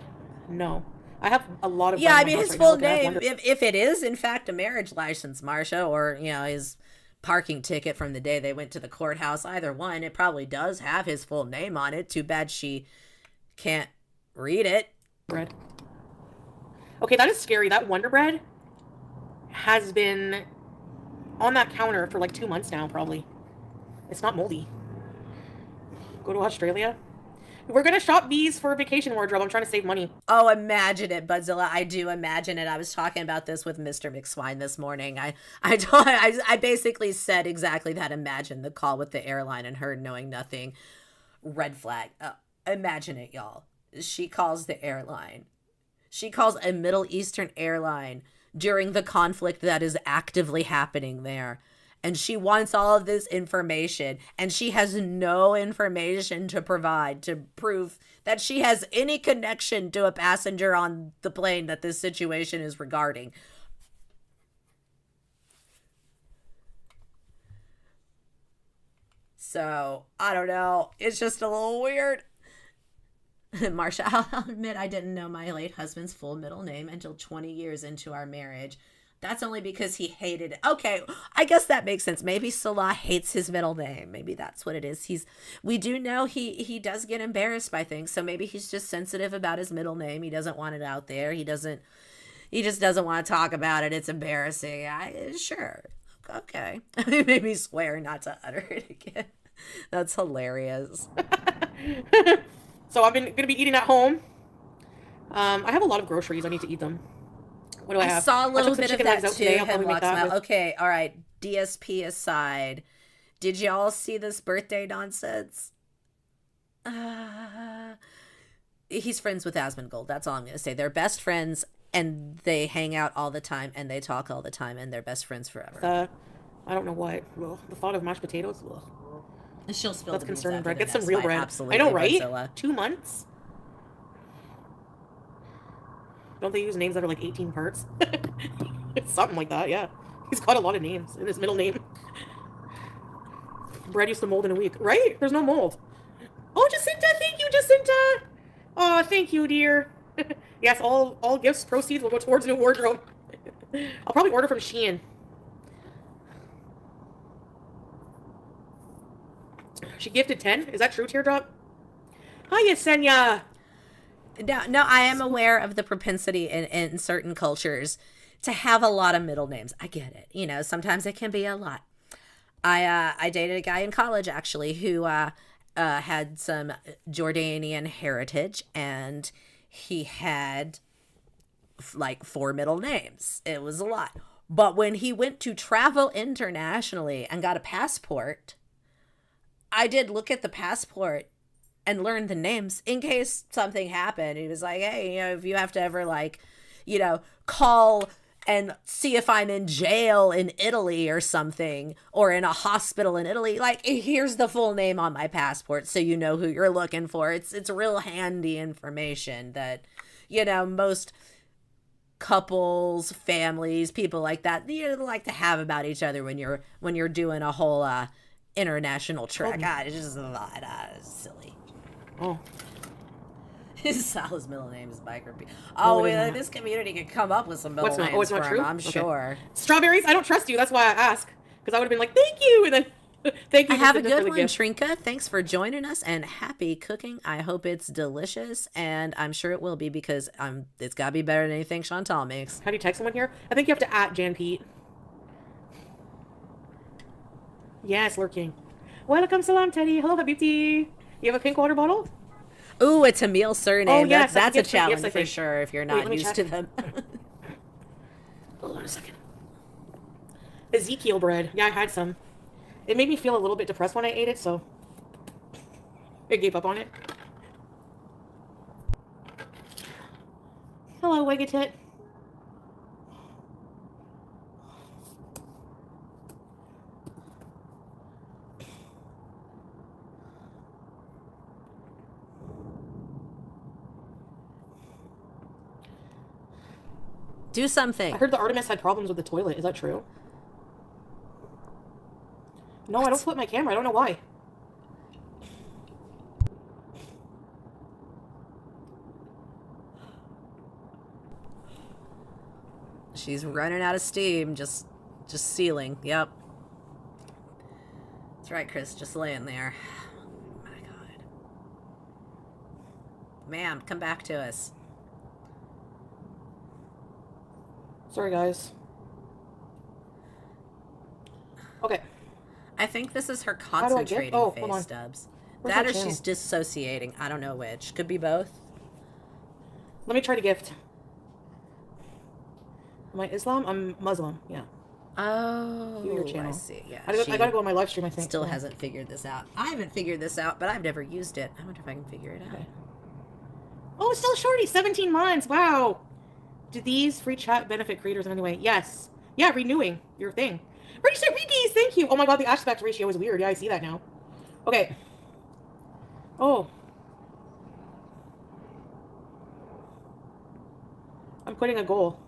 No. I have a lot of...
Yeah, I mean, his full name, if it is, in fact, a marriage license, Marsha, or, his parking ticket from the day they went to the courthouse, either one, it probably does have his full name on it. Too bad she can't read it.
Bread. Okay, that is scary. That Wonder Bread has been on that counter for like 2 months now, probably. It's not moldy. Go to Australia. We're going to shop these for a vacation wardrobe. I'm trying to save money.
Oh, imagine it, Budzilla. I do imagine it. I was talking about this with Mr. McSwine this morning. I basically said exactly that. Imagine the call with the airline and her knowing nothing. Red flag. Imagine it, y'all. She calls the airline. She calls a Middle Eastern airline during the conflict that is actively happening there and she wants all of this information, and she has no information to provide to prove that she has any connection to a passenger on the plane that this situation is regarding. So, I don't know. It's just a little weird. Marsha, I'll admit I didn't know my late husband's full middle name until 20 years into our marriage. That's only because he hated it. Okay, I guess that makes sense. Maybe Salah hates his middle name. Maybe that's what it is. We do know he does get embarrassed by things, so maybe he's just sensitive about his middle name. He doesn't want it out there. He just doesn't want to talk about it. It's embarrassing. Sure. Okay. Maybe swear not to utter it again. That's hilarious.
So I'm gonna be eating at home. I have a lot of groceries. I need to eat them. What do I have?
I saw a little bit of that too.
With...
Okay, all right. DSP aside, did y'all see this birthday nonsense? He's friends with Asmongold. That's all I'm gonna say. They're best friends, and they hang out all the time, and they talk all the time, and they're best friends forever.
I don't know what. Well, the thought of mashed potatoes.
She'll spill.
That's concerning bread. Get some real bread. Absolutely. I know, right? Godzilla. 2 months. Don't they use names that are like 18 parts? It's something like that, yeah. He's got a lot of names in his middle name. Bread used to mold in a week, right? There's no mold. Oh, Jacinta, thank you, Jacinta. Oh, thank you, dear. Yes, all gifts proceeds will go towards a new wardrobe. I'll probably order from Shein. She gifted 10? Is that true, Teardrop? Hi, Yesenia.
No, I am aware of the propensity in certain cultures to have a lot of middle names. I get it. You know, sometimes it can be a lot. I dated a guy in college, actually, who had some Jordanian heritage, and he had like 4 middle names. It was a lot. But when he went to travel internationally and got a passport, I did look at the passport and learn the names in case something happened. He was like, hey, you know, if you have to ever like, you know, call and see if I'm in jail in Italy or something, or in a hospital in Italy, like, here's the full name on my passport so you know who you're looking for. It's real handy information that, you know, most couples, families, people like that, you know, like to have about each other when you're doing a whole international trip. God, it's just a lot silly.
Oh.
Sal's middle name is Biker B. Oh, wait, this community could come up with some middle names.
Oh, it's not true?
I'm sure.
Strawberries? I don't trust you. That's why I ask. Because I would have been like, thank you. And then, thank you.
I have a good one, Trinka. Thanks for joining us, and happy cooking. I hope it's delicious, and I'm sure it will be, because it's got to be better than anything Chantal makes.
How do you text someone here? I think you have to @ Jan Pete. Yes, lurking. Welcome, Salam Teddy. Hello, Habibti. You have a pink water bottle?
Ooh, it's a meal surname.
Oh, yes,
that's a challenge for sure if you're not used to them.
Hold on a second. Ezekiel bread. Yeah, I had some. It made me feel a little bit depressed when I ate it, so I gave up on it. Hello, Wegatit.
Do something.
I heard the Artemis had problems with the toilet. Is that true? No, what? I don't flip my camera. I don't know why.
She's running out of steam. Just sealing. Yep. That's right, Chris. Just laying there. Oh my God. Ma'am, come back to us.
Sorry, guys. Okay.
I think this is her concentrating face, Dubs.
Where's
that or
channel?
she's dissociating. I don't know which. Could be both.
Let me try to gift. Am I Islam? I'm Muslim. Yeah.
Oh,
your channel.
I see. Yeah.
I gotta go on my live stream, I think.
Still hasn't figured this out. I haven't figured this out, but I've never used it. I wonder if I can figure it out.
Okay. Oh, it's still shorty. 17 months. Wow. Do these free chat benefit creators in any way? Yes. Yeah, renewing your thing. Ready, set, repeat. Thank you. Oh my god, the aspect ratio is weird. Yeah, I see that now. Okay. Oh. I'm putting a goal.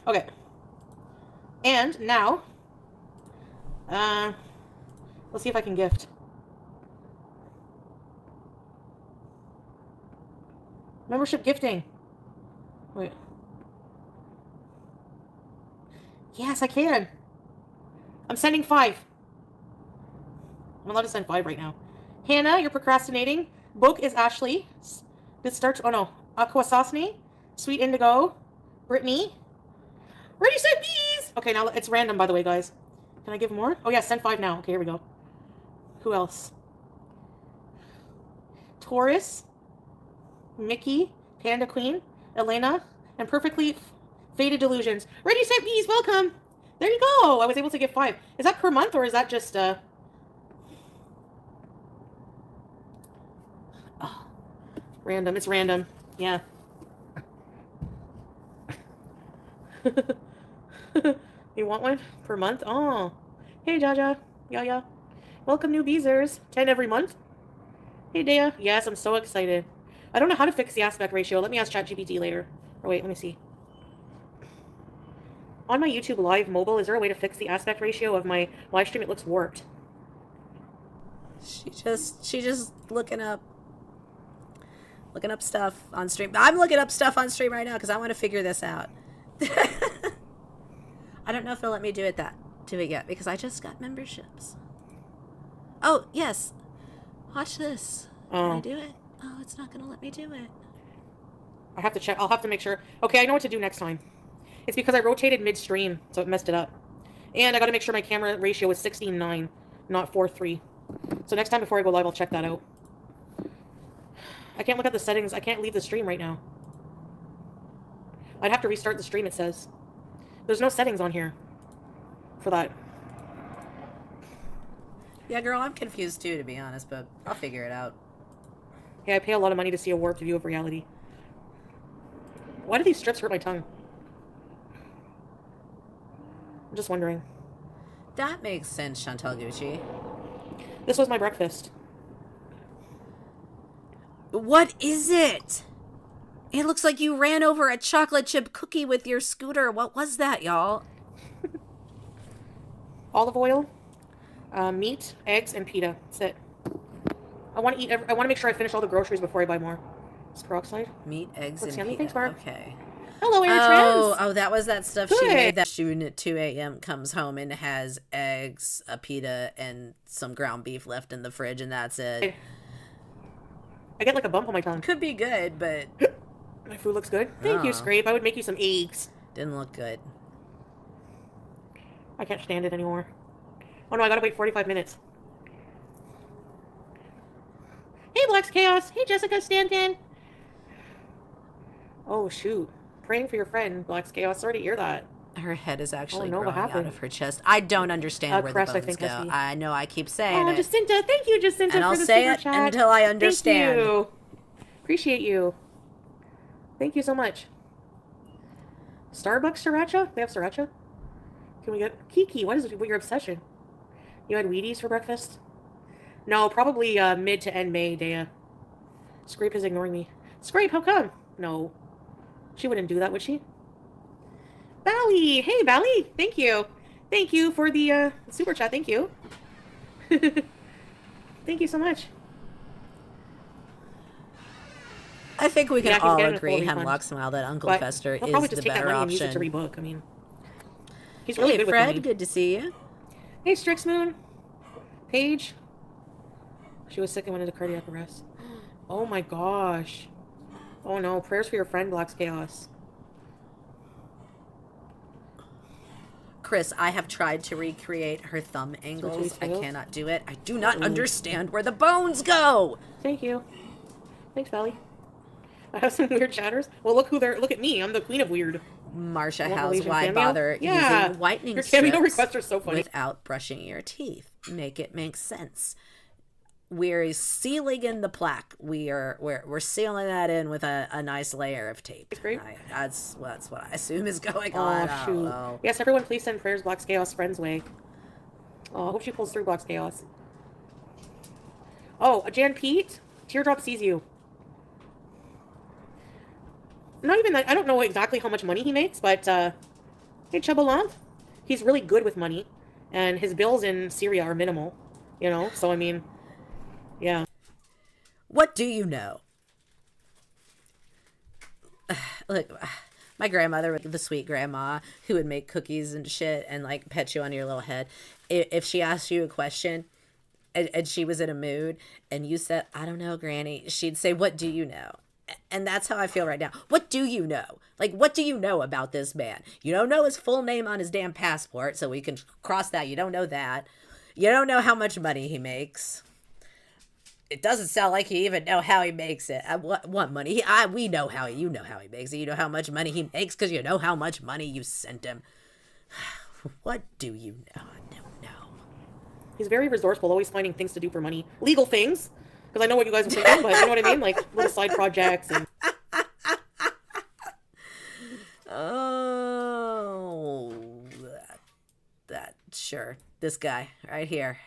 Okay. And now, let's see if I can gift. Membership gifting. Wait. Yes, I can. I'm sending 5. I'm allowed to send 5 right now. Hannah, you're procrastinating. Book is Ashley. This starts. Oh no. Aquasasne. Sweet Indigo. Brittany. Ready, set, bees! Okay, now it's random, by the way, guys. Can I give more? Oh, yeah, send 5 now. Okay, here we go. Who else? Taurus. Mickey. Panda Queen. Elena. And Perfectly Faded Delusions. Ready, set, bees! Welcome! There you go! I was able to give 5. Is that per month, or is that just, Oh. Random. It's random. Yeah. You want one per month? Oh. Hey, Jaja. Yeah. Welcome, new Beezers. 10 every month. Hey, Dea. Yes, I'm so excited. I don't know how to fix the aspect ratio. Let me ask ChatGPT later. Or wait, let me see. On my YouTube Live mobile, is there a way to fix the aspect ratio of my live stream? It looks warped.
She just looking up stuff on stream. I'm looking up stuff on stream right now because I want to figure this out. I don't know if they'll let me do it yet because I just got memberships. Oh, yes. Watch this. Can I do it? Oh, it's not going to let me do it.
I have to check. I'll have to make sure. Okay, I know what to do next time. It's because I rotated midstream, so it messed it up. And I got to make sure my camera ratio is 16:9, not 4:3. So next time before I go live, I'll check that out. I can't look at the settings. I can't leave the stream right now. I'd have to restart the stream, it says. There's no settings on here for that.
Yeah, girl, I'm confused too, to be honest, but I'll figure it out.
Yeah, I pay a lot of money to see a warped view of reality. Why do these strips hurt my tongue? I'm just wondering.
That makes sense, Chantal Gucci.
This was my breakfast.
What is it? It looks like you ran over a chocolate chip cookie with your scooter. What was that, y'all?
Olive oil, meat, eggs, and pita. That's it. I want to make sure I finish all the groceries before I buy more. It's peroxide.
Meat, eggs,
and
pita.
Thanks, Barb.
Okay.
Hello, Air Trends.
Oh, that was that stuff she made. That student at 2 a.m. comes home and has eggs, a pita, and some ground beef left in the fridge, and that's it.
I get like a bump on my tongue.
Could be good, but...
My food looks good. Thank you, Scrape. I would make you some eggs.
Didn't look good.
I can't stand it anymore. Oh no, I gotta wait 45 minutes. Hey, Black's Chaos. Hey, Jessica Stanton. Oh, shoot. Praying for your friend, Black's Chaos. Sorry to hear that.
Her head is actually growing out of her chest. I don't understand where
Crest,
the bones go. I know I keep saying it.
Jacinta. Thank you, Jacinta,
and
for
I'll
the
say
super
it
chat.
until I understand.
Thank you. Appreciate you. Thank you so much. Starbucks sriracha? They have sriracha? Can we get... Kiki, what is your obsession? You had Wheaties for breakfast? No, probably mid to end May, Dea. Scrape is ignoring me. Scrape, how come? No. She wouldn't do that, would she? Bally! Hey, Bally! Thank you. Thank you for the super chat. Thank you. Thank you so much.
I think we can all agree, Hemlock Smile, that Uncle Fester is the better option.
Use it to rebook. I mean, he's really good
Fred,
with money.
good to see you.
Hey, Strixmoon. Paige. She was sick and went into cardiac arrest. Oh my gosh. Oh no, prayers for your friend, Black's Chaos.
Chris, I have tried to recreate her thumb angles. I cannot do it. I do not understand where the bones go.
Thank you. Thanks, Valley. I have some weird chatters. Well, look at me. I'm the queen of weird.
Marsha House, why bother using whitening
strips requests are so funny.
Without brushing your teeth? Make it make sense. we're sealing in the plaque. We're sealing that in with a nice layer of tape.
Great.
That's what I assume is going
Oh,
on.
shoot.
Oh.
Yes, everyone please send prayers Black's Chaos friend's way. Oh, I hope she pulls through Black's Chaos. Oh, Jan Pete? Teardrop sees you. Not even that. I don't know exactly how much money he makes, but, hey, Chubalant. He's really good with money. And his bills in Syria are minimal. You know? So, I mean, yeah.
What do you know? Look, my grandmother, the sweet grandma, who would make cookies and shit and, like, pet you on your little head. If she asked you a question and she was in a mood and you said, I don't know, Granny, she'd say, what do you know? And that's how I feel right now. What do you know? Like, what do you know about this man? You don't know his full name on his damn passport, so we can cross that. You don't know that. You don't know how much money he makes. It doesn't sound like you even know how he makes it. What money? We know how you know how he makes it. You know how much money he makes because you know how much money you sent him. What do you know? I don't know.
He's very resourceful, always finding things to do for money. Legal things. Because I know what you guys are thinking, but you know what I mean? Like, little side projects and...
Oh, that, sure. This guy, right here.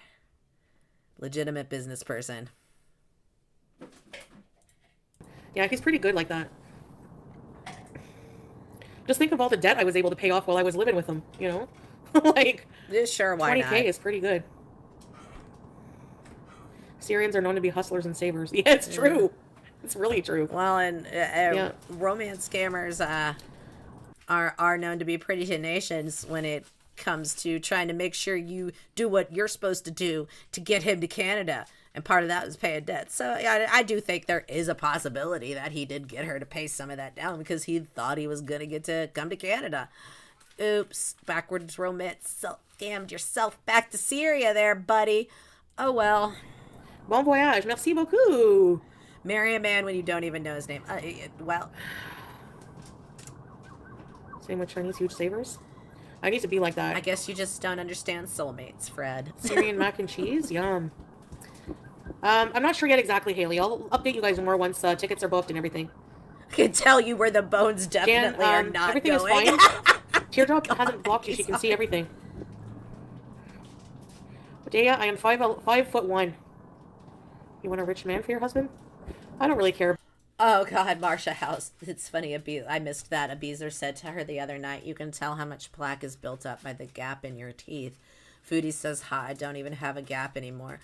Legitimate business person.
Yeah, he's pretty good like that. Just think of all the debt I was able to pay off while I was living with him, you know? Like,
Yeah, sure, why
20K
not?
is pretty good. Syrians are known to be hustlers and savers. Yeah, it's true. It's really true.
Well, and romance scammers are known to be pretty tenacious when it comes to trying to make sure you do what you're supposed to do to get him to Canada. And part of that is paying debt. So yeah, I do think there is a possibility that he did get her to pay some of that down because he thought he was going to get to come to Canada. Oops, backwards romance. Scammed yourself back to Syria there, buddy. Oh well.
Bon voyage. Merci beaucoup.
Marry a man when you don't even know his name. Well.
Same with Chinese huge savers. I need to be like that.
I guess you just don't understand soulmates, Fred.
Syrian mac and cheese? Yum. I'm not sure yet exactly, Haley. I'll update you guys more once tickets are booked and everything.
I can tell you where the bones definitely are not
everything
going.
Is fine. Teardrop hasn't blocked you. She can see everything. Dea, I am 5'1". You want a rich man for your husband? I don't really care.
Oh God, Marsha House. It's funny. I missed that. Abizer said to her the other night, "You can tell how much plaque is built up by the gap in your teeth." Foodie says, "Hi, I don't even have a gap anymore."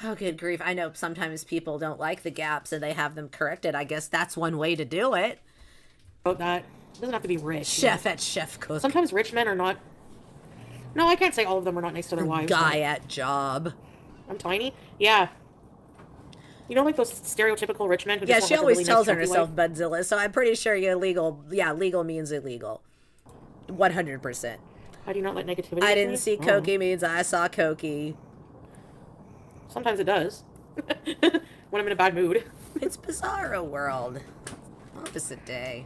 Oh, good grief! I know sometimes people don't like the gaps and they have them corrected. I guess that's one way to do it.
About that, it doesn't have to be rich.
Chef at Chef Cook.
Sometimes rich men are not. No, I can't say all of them are not nice to their wives.
Guy at job.
I'm tiny. Yeah. You know, like those stereotypical rich men who just
she
want, like,
always
a really
tells
nice
herself
wife?
Budzilla, so I'm pretty sure illegal. Yeah, legal means illegal. 100%.
How do you not let negativity?
I didn't see Cokie means I saw Cokie.
Sometimes it does. When I'm in a bad mood.
It's Bizarro World. Opposite day.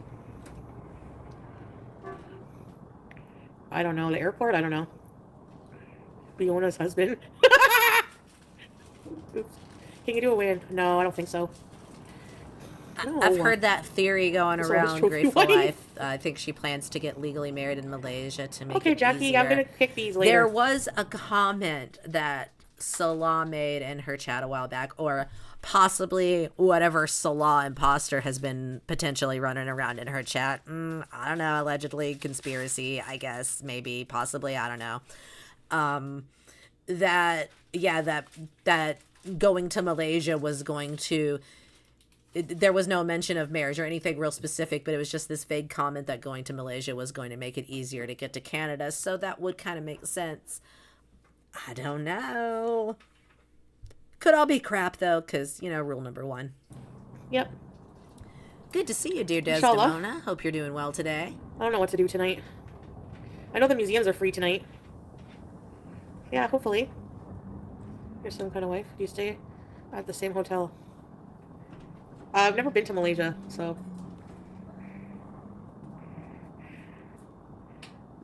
I don't know. The airport? I don't know. Fiona's husband. Oops. Can you do a win? No, I don't think so. No.
I've heard that theory going
This
around
one's trophy
Grateful
wife.
Life. I think she plans to get legally married in Malaysia to make
Okay,
it
Jackie,
easier.
I'm going to kick these later.
There was a comment that Salah made in her chat a while back, or possibly whatever Salah imposter has been potentially running around in her chat. I don't know. Allegedly, conspiracy, I guess. Maybe, possibly. I don't know. That going to Malaysia was going to... there was no mention of marriage or anything real specific, but it was just this vague comment that going to Malaysia was going to make it easier to get to Canada. So that would kind of make sense. I don't know. Could all be crap, though, because, rule number 1.
Yep.
Good to see you, dear
Inshallah.
Desdemona. Hope you're doing well today.
I don't know what to do tonight. I know the museums are free tonight. Yeah, hopefully. You're some kind of wife. Do you stay at the same hotel? I've never been to Malaysia, so...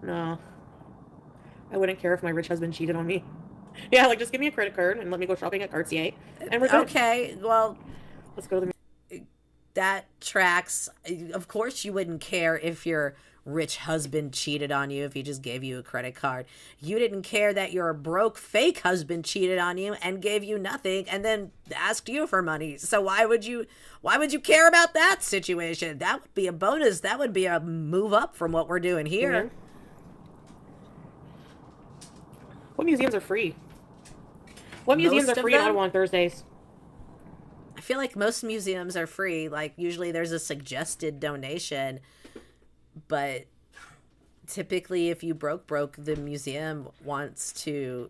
No. I wouldn't care if my rich husband cheated on me. Yeah, like just give me a credit card and let me go shopping at Cartier, and we're good.
Okay, well,
Let's go to the.
that tracks. Of course, you wouldn't care if your rich husband cheated on you if he just gave you a credit card. You didn't care that your broke fake husband cheated on you and gave you nothing and then asked you for money. So why would you care about that situation? That would be a bonus. That would be a move up from what we're doing here.
Yeah. What museums are free? What museums
Most
are
of
free in
them?
Ottawa on Thursdays?
I feel like most museums are free. Like usually there's a suggested donation, but typically if you broke, the museum wants to,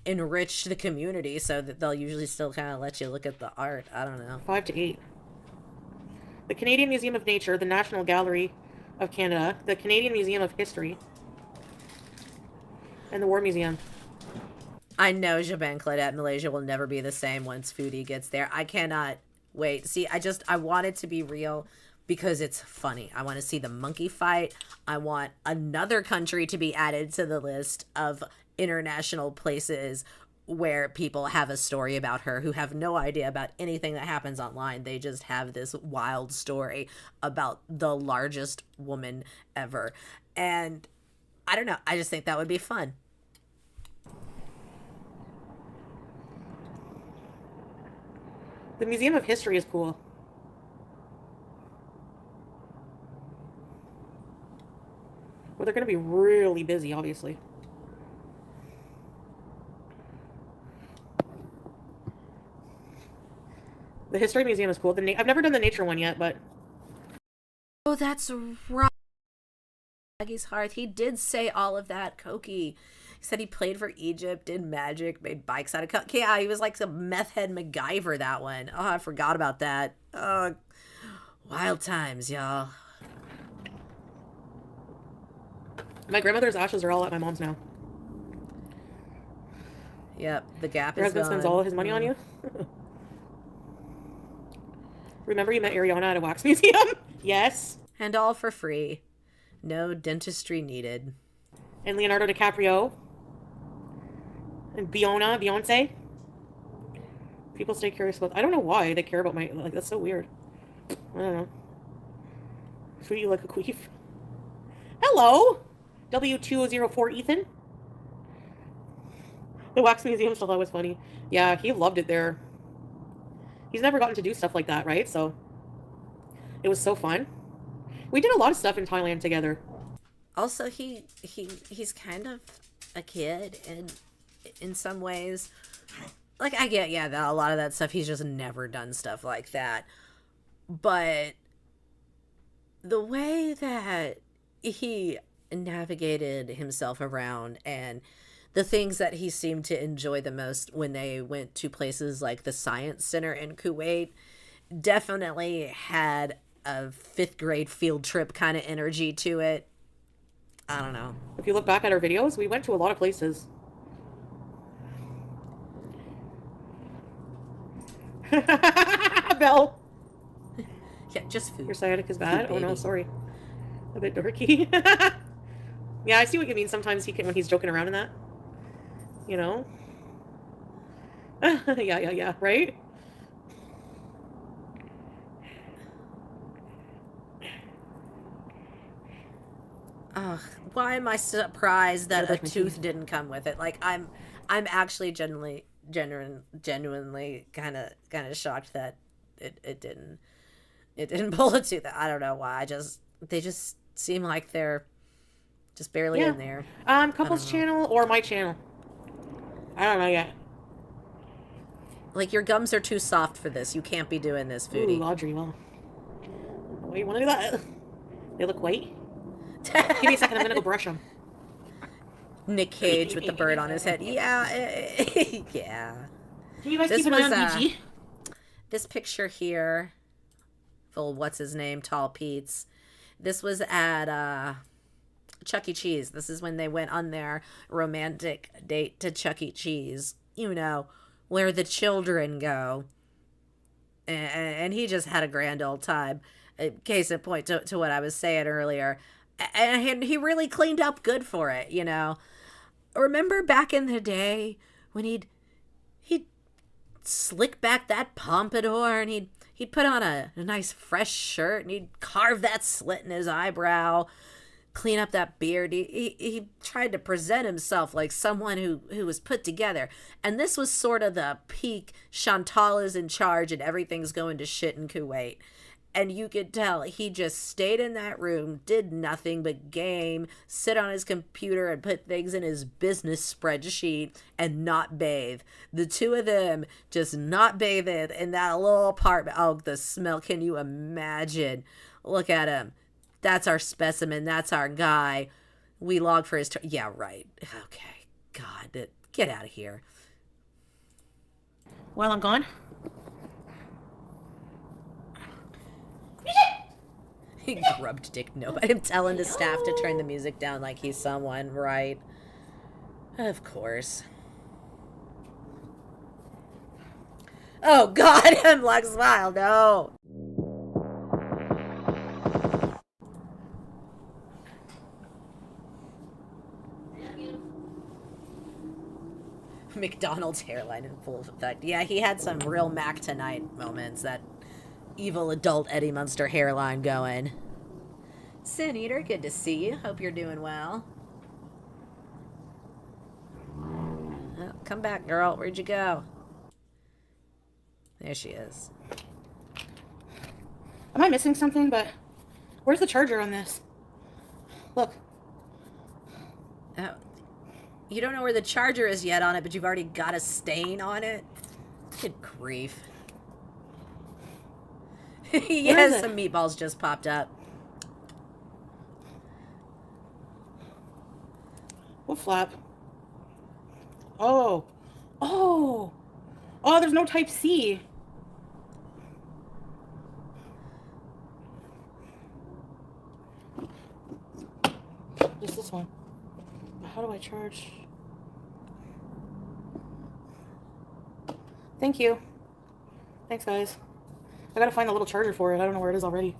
enrich the community, so that they'll usually still kind of let you look at the art. I don't know.
5 to 8. The Canadian Museum of Nature, the National Gallery of Canada, the Canadian Museum of History, and the War Museum.
I know Jabin Claudette Malaysia will never be the same once Foodie gets there. I cannot wait. See, I want it to be real because it's funny. I want to see the monkey fight. I want another country to be added to the list of international places where people have a story about her who have no idea about anything that happens online. They just have this wild story about the largest woman ever. And I don't know. I just think that would be fun.
The Museum of History is cool. Well, they're going to be really busy, obviously. The History Museum is cool. I've never done the nature one yet, but...
Oh, that's right. Maggie's Hearth. He did say all of that. Koki. He said he played for Egypt, did magic, made bikes out of coke. Yeah, he was like some meth head MacGyver, that one. Oh, I forgot about that. Wild times, y'all.
My grandmother's ashes are all at my mom's now.
Yep, the gap
Your
is
husband
gone.
spends all his money on you? Remember you met Ariana at a wax museum? Yes.
And all for free. No dentistry needed.
And Leonardo DiCaprio. And Beyonce. People stay curious about... I don't know why they care about my... Like, that's so weird. I don't know. Treat you like a queef. Hello! W204 Ethan. The wax museum still thought was funny. Yeah, he loved it there. He's never gotten to do stuff like that, right? So it was so fun. We did a lot of stuff in Thailand together.
Also, he's kind of a kid, and in some ways, like I get, yeah, that a lot of that stuff he's just never done stuff like that. But the way that he navigated himself around and the things that he seemed to enjoy the most when they went to places like the Science Center in Kuwait definitely had a fifth grade field trip kind of energy to it. I don't know.
If you look back at our videos, we went to a lot of places. Belle.
Yeah, just food.
Your sciatic is bad?
Food,
Oh no,
baby.
sorry. A bit dorky. Yeah, I see what you mean. Sometimes when he's joking around in that. You know? Yeah, right?
Ugh, why am I surprised that a
Brush my
tooth
teeth.
didn't come with it? Like I'm actually genuinely kind of shocked that it didn't pull a tooth. I don't know why. They just seem like they're just barely
Yeah.
in there.
Couples
know.
channel or my channel? I don't know yet.
Like your gums are too soft for this. You can't be doing this, Foodie.
Ooh, Audrey, well. Why do you want to do that? They look white. Give me a second, I'm gonna go brush them.
Nick Cage with the bird on his head. Yeah, yeah.
Can you guys
This
keep an eye
was,
on BG?
This picture here, full what's his name, Tall Pete's. This was at Chuck E. Cheese. This is when they went on their romantic date to Chuck E. Cheese. You know, where the children go. And he just had a grand old time. Case in point to what I was saying earlier. And he really cleaned up good for it, you know. Remember back in the day when he'd slick back that pompadour, and he'd put on a nice fresh shirt, and he'd carve that slit in his eyebrow, clean up that beard. He tried to present himself like someone who was put together. And this was sort of the peak Chantal is in charge and everything's going to shit in Kuwait. And you could tell he just stayed in that room, did nothing but game, sit on his computer and put things in his business spreadsheet and not bathe. The two of them just not bathing in that little apartment. Oh, the smell. Can you imagine? Look at him. That's our specimen. That's our guy. We log for his turn. Yeah, right. Okay. God, get out of here.
While I'm gone.
He grubbed dick. No, I'm telling the staff to turn the music down like he's someone, right? Of course. Oh, God, hemlock smile. No. McDonald's hairline in full effect. Yeah, he had some real Mac Tonight moments. That evil adult Eddie Munster hairline going. Sin Eater, good to see you. Hope you're doing well. Oh, come back, girl. Where'd you go? There she is.
Am I missing something? But where's the charger on this? Look.
Oh. You don't know where the charger is yet on it, but you've already got a stain on it? Good grief. Yes, some meatballs just popped up.
What flap? Oh. Oh. Oh, there's no type C. Just this one. How do I charge? Thank you. Thanks, guys. I gotta find the little charger for it. I don't know where it is already.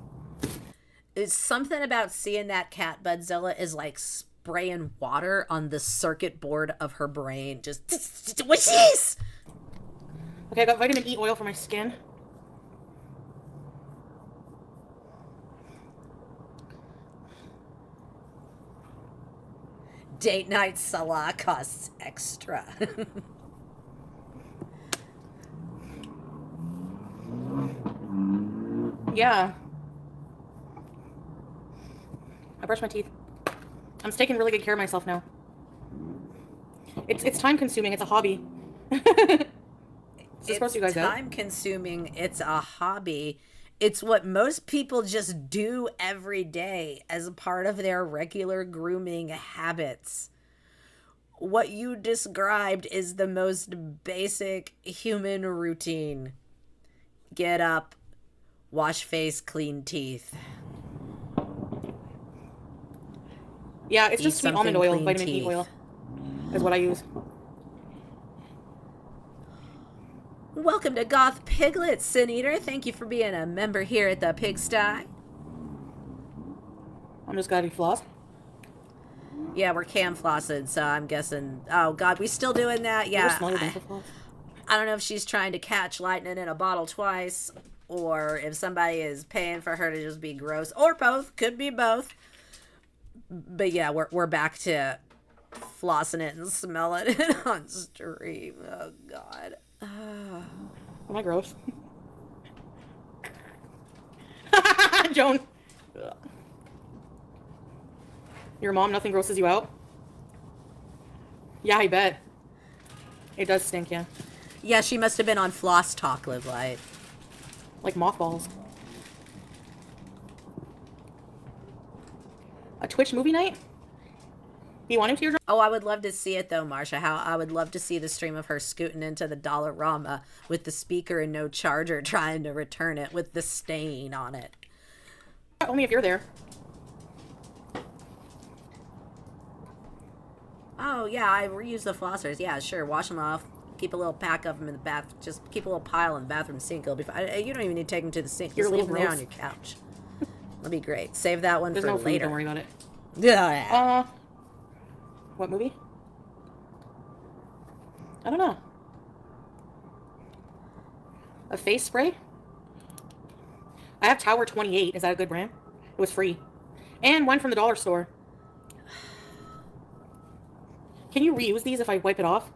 It's something about seeing that cat Budzilla is like spraying water on the circuit board of her brain. Just wishes.
Okay, I got vitamin E oil for my skin.
Date night Salah costs extra.
Yeah. I brush my teeth. I'm taking really good care of myself now. It's time consuming. It's a hobby.
It's time consuming. It's a hobby. It's what most people just do every day as a part of their regular grooming habits. What you described is the most basic human routine. Get up, wash face, clean teeth.
Yeah, it's just sweet almond oil, vitamin E oil is what I use.
Welcome to Goth Piglet, Sin Eater. Thank you for being a member here at the Pigsty.
I'm just gotta floss.
Yeah, we're cam flossing, so I'm guessing. Oh God, we still doing that? Yeah. I don't know if she's trying to catch lightning in a bottle twice, or if somebody is paying for her to just be gross, or both. Could be both. But yeah, we're back to flossing it and smelling it on stream. Oh God.
Am I gross? Joan. Your mom, nothing grosses you out? Yeah, I bet. It does stink, yeah.
Yeah, she must have been on Floss Talk, Live Light.
Like mothballs. A Twitch movie night? You want him to your...
Oh, I would love to see it though, Marsha. How I would love to see the stream of her scooting into the Dollarama with the speaker and no charger, trying to return it with the stain on it.
Only if you're there.
Oh yeah, I reuse the flossers. Yeah, sure. Wash them off. Keep a little pack of them in the bath. Just keep a little pile in the bathroom sink. It'll be fine. You don't even need to take them to the sink. Just leave them there on your couch. That'll be great. Save that one for
no
later.
Food, don't worry about it.
Yeah.
What movie? I don't know. A face spray? I have Tower 28. Is that a good brand? It was free. And one from the dollar store. Can you reuse these if I wipe it off?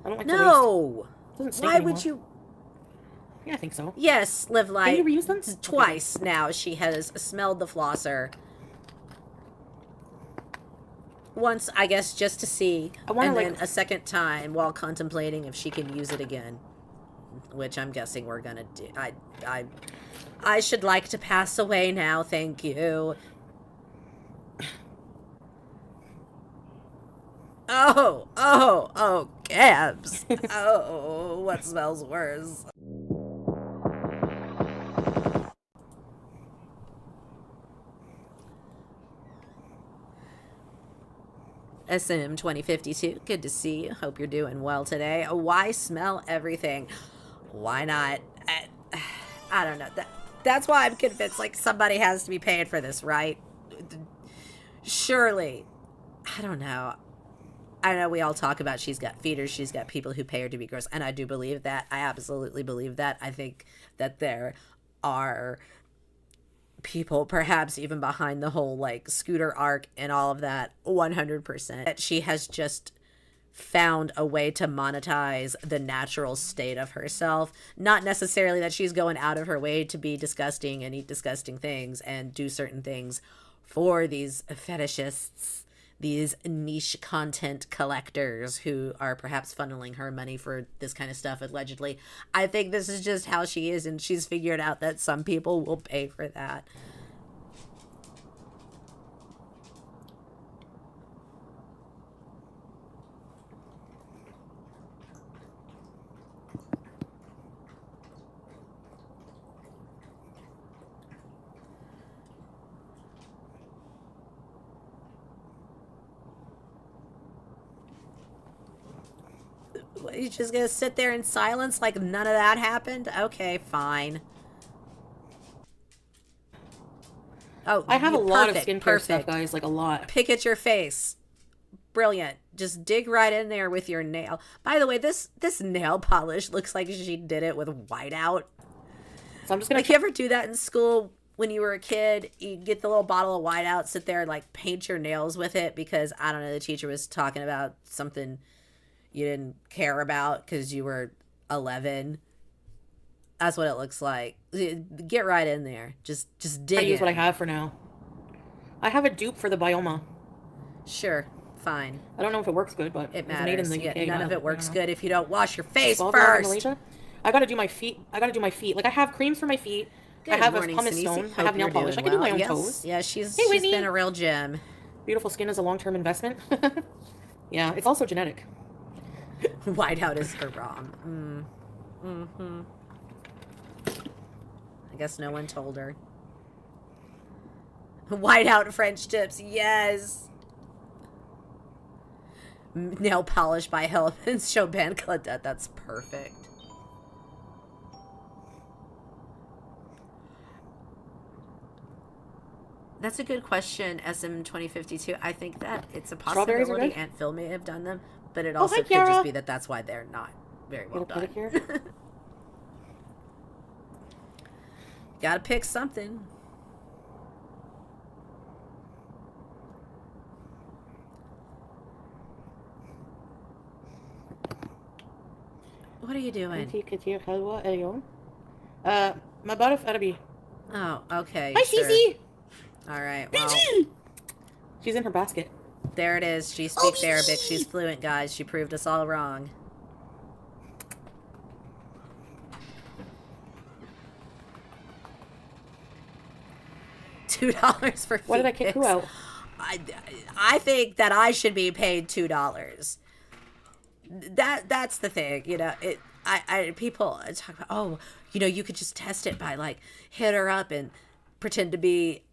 I don't like to waste.
No!
It doesn't stink
Why
anymore.
would you?
Yeah, I think so.
Yes, Live Light.
Can you reuse them?
Twice now she has smelled the flosser. Once, I guess, just to see, and then a second time while contemplating if she can use it again, which I'm guessing we're gonna do. I should like to pass away now, thank you. Oh, Gabs. Oh, what smells worse? SM 2052, good to see you. Hope you're doing well today. Why smell everything? Why not? I don't know. That's why I'm convinced, like, somebody has to be paying for this, right? Surely. I don't know. I know we all talk about she's got feeders, she's got people who pay her to be gross, and I do believe that. I absolutely believe that. I think that there are people perhaps even behind the whole, like, scooter arc and all of that, 100%. That she has just found a way to monetize the natural state of herself. Not necessarily that she's going out of her way to be disgusting and eat disgusting things and do certain things for these fetishists, these niche content collectors who are perhaps funneling her money for this kind of stuff, allegedly. I think this is just how she is, and she's figured out that some people will pay for that. You just gonna sit there in silence like none of that happened? Okay, fine. Oh,
I have a lot of skincare stuff, guys. Like, a lot.
Pick at your face. Brilliant. Just dig right in there with your nail. By the way, this nail polish looks like she did it with whiteout.
So I'm just gonna...
Like, you ever do that in school when you were a kid? You get the little bottle of whiteout, sit there and, like, paint your nails with it because, I don't know, the teacher was talking about something you didn't care about because you were 11. That's what it looks like. Get right in there. Just dig in.
I use what I have for now. I have a dupe for the Bioma.
Sure, fine.
I don't know if it works good, but
it matters.
made in the UK.
None of it works good if you don't wash your face first.
I gotta do my feet. Like, I have creams for my feet.
Good
I have
morning,
a pumice stone. I have nail polish. I can do my own toes.
Yeah, she's
Hey, Whitney.
been a real gem.
Beautiful skin is a long-term investment. Yeah, it's also genetic.
Whiteout is her ROM. Mm-hmm. I guess no one told her. Whiteout French tips, yes. Nail polish by Hellman's Chopin Claudette. That's perfect. That's a good question, SM 2052. I think that it's a possibility Aunt Phil may have done them, but it also could just be that that's why they're not very well done. Gotta pick something. What are you doing?
My bottle Arabi.
Oh, okay.
Hi, Cece.
All right. Well,
she's in her basket.
There it is. She speaks Arabic. She's fluent, guys. She proved us all wrong. $2 for feet
Why did I kick who out?
I think that I should be paid $2. That's the thing, you know. People talk about, oh, you know, you could just test it by, like, hit her up and pretend to be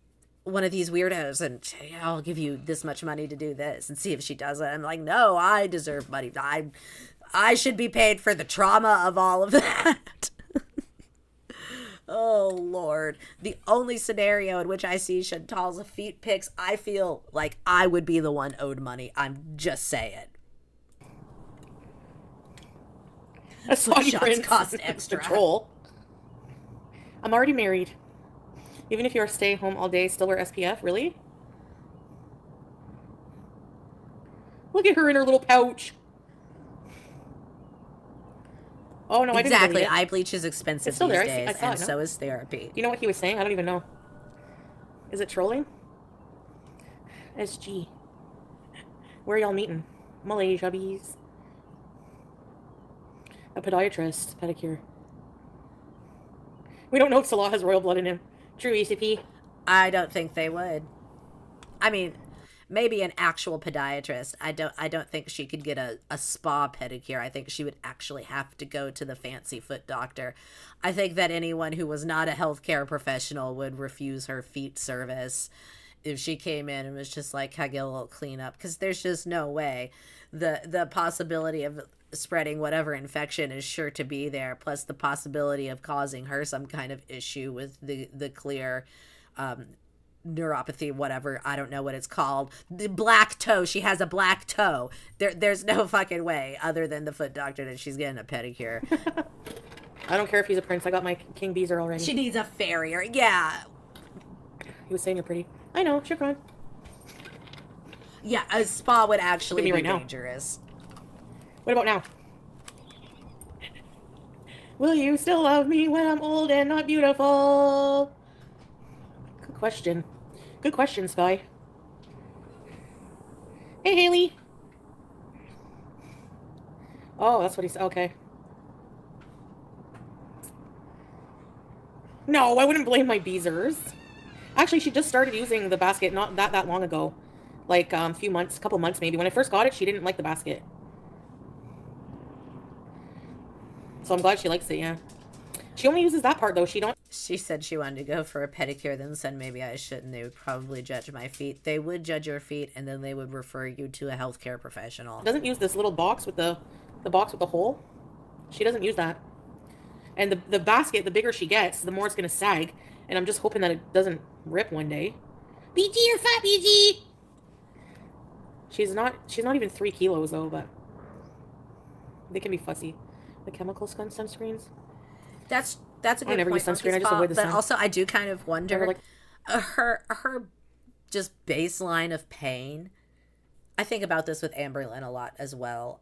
one of these weirdos and say, yeah, I'll give you this much money to do this and see if she does it. I'm like, no, I deserve money. I should be paid for the trauma of all of that. Oh, Lord. The only scenario in which I see Chantal's feet pics, I feel like I would be the one owed money. I'm just saying.
A soggy
shots
prince.
cost extra.
Troll. I'm already married. Even if you are stay home all day, still wear SPF? Really? Look at her in her little pouch. Oh, no, I didn't
Exactly.
delete it.
Eye bleach is expensive
It's still
these
there.
days,
I saw
and
it, no?
so is therapy.
Do you know what he was saying? I don't even know. Is it trolling? SG. Where are y'all meeting? Malaysia, bees. A podiatrist. Pedicure. We don't know if Salah has royal blood in him. True, ECP.
I don't think they would. I mean, maybe an actual podiatrist. I don't think she could get a spa pedicure. I think she would actually have to go to the fancy foot doctor. I think that anyone who was not a healthcare professional would refuse her feet service if she came in and was just like, "Can I get a little cleanup?" Because there's just no way. The possibility of spreading whatever infection is sure to be there, plus the possibility of causing her some kind of issue with the clear neuropathy, whatever, I don't know what it's called. The black toe. She has a black toe. There's no fucking way other than the foot doctor that she's getting a pedicure.
I don't care if he's a prince. I got my king beezer already.
She needs a farrier. Yeah.
He was saying you're pretty. I know. Shukran.
Yeah, a spa would actually be
right now.
dangerous.
What about now? Will you still love me when I'm old and not beautiful? Good question. Good question, Sky. Hey, Haley. Oh, that's what he said. Okay. No, I wouldn't blame my beezers. Actually, she just started using the basket not that long ago. Like a couple months maybe. When I first got it, she didn't like the basket. So I'm glad she likes it, yeah. She only uses that part, though.
She said she wanted to go for a pedicure, then said maybe I shouldn't. They would probably judge my feet. They would judge your feet, and then they would refer you to a healthcare professional.
Doesn't use this little box with the box with the hole. She doesn't use that. And the basket, the bigger she gets, the more it's going to sag. And I'm just hoping that it doesn't rip one day. BG, you're fat, BG! She's not even 3 kilos, though, but they can be fussy. The chemical sunscreens.
That's a good
never
point.
use sunscreen. I just avoid the sun.
But also, I do kind of wonder,
like,
her just baseline of pain. I think about this with Amberlynn a lot as well,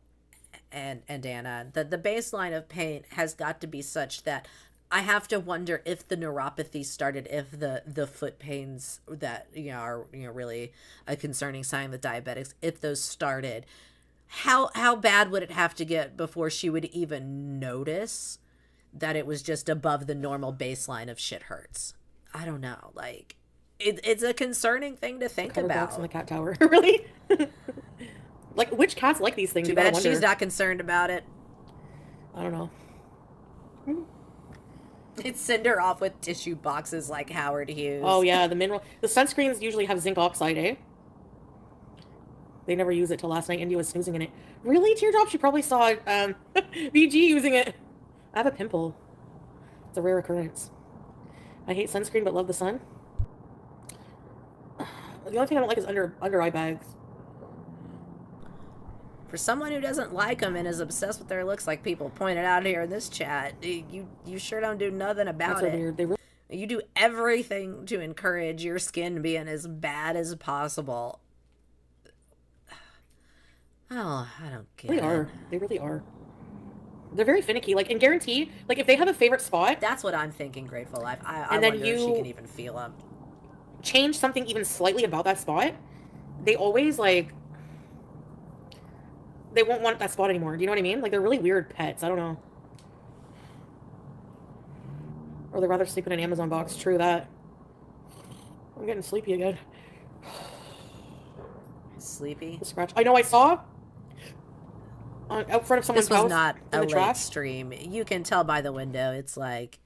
and Anna. The baseline of pain has got to be such that I have to wonder if the neuropathy started, if the foot pains that are really a concerning sign with diabetics, if those started. How bad would it have to get before she would even notice that it was just above the normal baseline of shit hurts? I don't know. Like, it's a concerning thing to think about.
Box in the cat tower. Really? Like, which cats like these things?
Too bad she's not concerned about it.
I don't know.
It's send her off with tissue boxes like Howard Hughes.
Oh, yeah, the sunscreens usually have zinc oxide, eh? They never use it till last night. India was snoozing in it. Really, Teardrop? She probably saw BG using it. I have a pimple. It's a rare occurrence. I hate sunscreen but love the sun. The only thing I don't like is under eye bags.
For someone who doesn't like them and is obsessed with their looks, like people pointed out here in this chat, you sure don't do nothing about it.
Weird. They really...
You do everything to encourage your skin being as bad as possible. Oh, I don't get it.
They really are. They're very finicky. Like, and guarantee, like, if they have a favorite spot...
That's what I'm thinking, Grateful Life. I
and then
wonder if she can even feel them.
Change something even slightly about that spot, they always, like... They won't want that spot anymore. Do you know what I mean? Like, they're really weird pets. I don't know. Or they'd rather sleep in an Amazon box. True that. I'm getting sleepy again.
Sleepy?
The scratch. I know, I saw... out front of someone's house.
This was not a late
trash
stream. You can tell by the window. It's like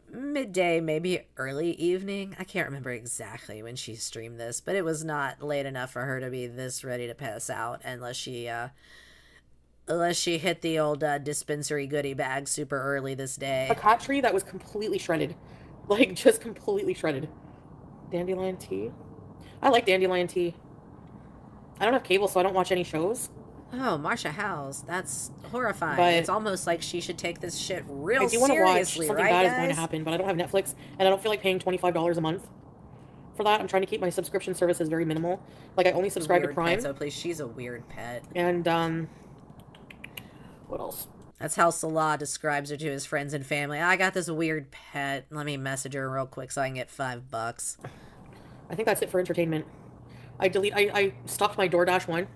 midday, maybe early evening. I can't remember exactly when she streamed this, but it was not late enough for her to be this ready to pass out unless she hit the old dispensary goodie bag super early this day.
A cat tree that was completely shredded. Like, just completely shredded. Dandelion tea? I like dandelion tea. I don't have cable, so I don't watch any shows.
Oh, Marsha Howes. That's horrifying.
But
it's almost like she should take this shit real
I do want to watch
seriously,
something
right,
bad
guys?
is going to happen, but I don't have Netflix, and I don't feel like paying $25 a month for that. I'm trying to keep my subscription services very minimal. Like, I only subscribe to Prime.
Pet, so please, she's a weird pet.
And, what else?
That's how Salah describes her to his friends and family. I got this weird pet. Let me message her real quick so I can get $5.
I think that's it for entertainment. I stopped my DoorDash one.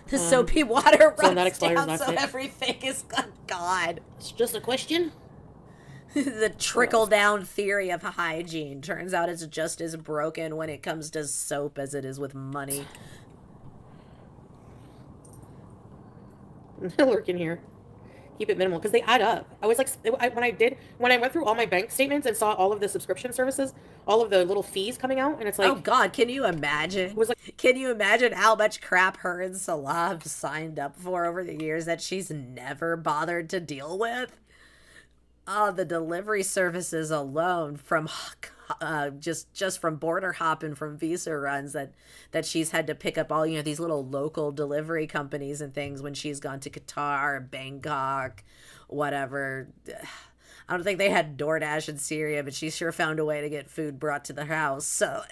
The soapy water runs
that expires,
down,
that's
so
it.
everything is God.
It's just a question.
The trickle-down theory of hygiene. Turns out it's just as broken when it comes to soap as it is with money.
Lurk in here. Keep it minimal, because they add up. I was like, when I went through all my bank statements and saw all of the subscription services, all of the little fees coming out, and it's like,
oh God, can you imagine? Can you imagine how much crap her and Salah have signed up for over the years that she's never bothered to deal with? Oh, the delivery services alone from just from border hopping from visa runs that she's had to pick up all, these little local delivery companies and things when she's gone to Qatar, Bangkok, whatever. I don't think they had DoorDash in Syria, but she sure found a way to get food brought to the house. So,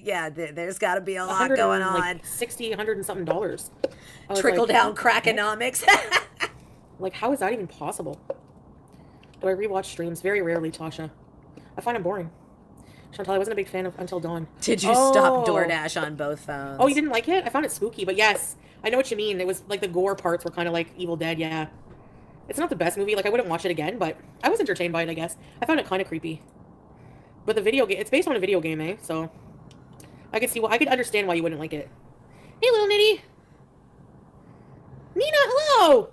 yeah, there's got to be a lot going on.
Like $60, $100 and something dollars.
Trickle-down crackonomics.
Like, how is that even possible? Do I rewatch streams? Very rarely, Tasha. I find them boring. Chantal, I wasn't a big fan of Until Dawn.
Did you stop DoorDash on both phones?
Oh, you didn't like it? I found it spooky, but yes. I know what you mean. It was, like, the gore parts were kind of like Evil Dead, yeah. It's not the best movie. Like, I wouldn't watch it again, but I was entertained by it, I guess. I found it kind of creepy. But the video game, it's based on a video game, eh? So, I could understand why you wouldn't like it. Hey, little nitty. Nina, hello!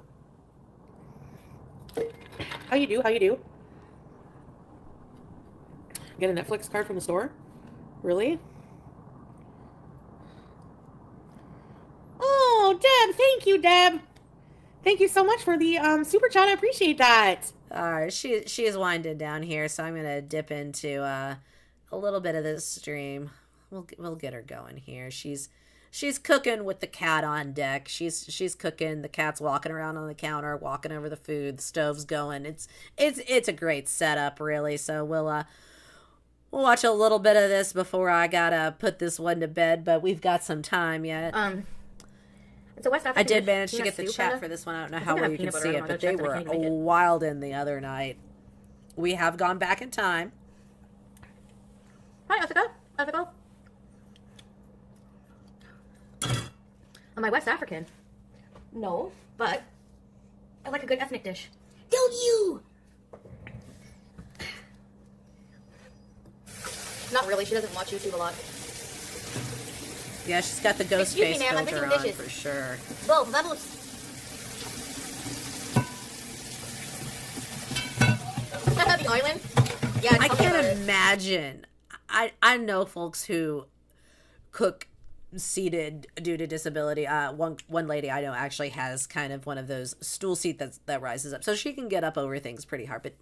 How you do? Get a Netflix card from the store? Really? Oh, Deb! Thank you, Deb! Thank you so much for the super chat. I appreciate that.
She is winding down here, so I'm gonna dip into a little bit of this stream. We'll get her going here. She's cooking with the cat on deck. She's cooking. The cat's walking around on the counter, walking over the food. The stove's going. It's a great setup, really. So we'll watch a little bit of this before I gotta put this one to bed. But we've got some time yet.
It's a West African.
I did manage to get the chat for this one. I don't know how well you can see it, but they were wild in the other night. We have gone back in time.
Hi, Ethica. Am I West African? No, but I like a good ethnic dish. Don't you? Not really. She doesn't watch YouTube a lot.
Yeah, she's got the ghost face filter on for sure.
Well, that looks... The island? Yeah,
I can't imagine. I know folks who cook seated due to disability. One lady I know actually has kind of one of those stool seat that rises up, so she can get up over things pretty hard. But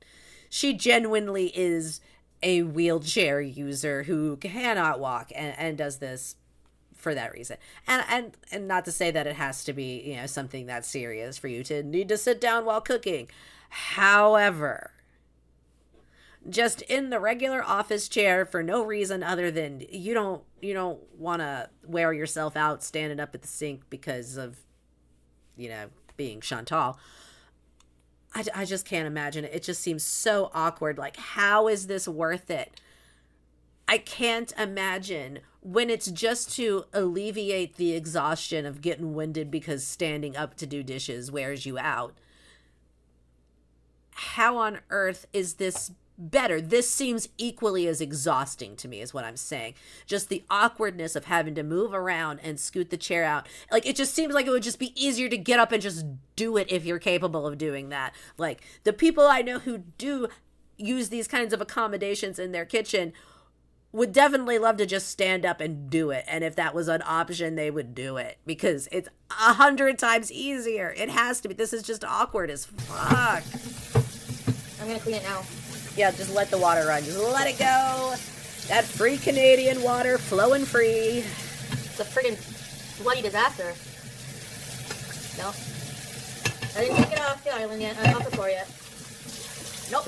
she genuinely is a wheelchair user who cannot walk and does this for that reason. And not to say that it has to be, something that's serious for you to need to sit down while cooking. However, just in the regular office chair for no reason other than you don't want to wear yourself out standing up at the sink because of, being Chantal. I just can't imagine it. It just seems so awkward. Like, how is this worth it? I can't imagine when it's just to alleviate the exhaustion of getting winded because standing up to do dishes wears you out. How on earth is this better? This seems equally as exhausting to me, is what I'm saying. Just the awkwardness of having to move around and scoot the chair out. Like, it just seems like it would just be easier to get up and just do it if you're capable of doing that. Like, the people I know who do use these kinds of accommodations in their kitchen would definitely love to just stand up and do it. And if that was an option, they would do it because it's 100 times easier. It has to be. This is just awkward as fuck.
I'm gonna clean it now.
Yeah, just let the water run. Just let it go. That free Canadian water flowing free.
It's a friggin' bloody disaster. No. I didn't take it off the island yet. Off the floor yet. Nope.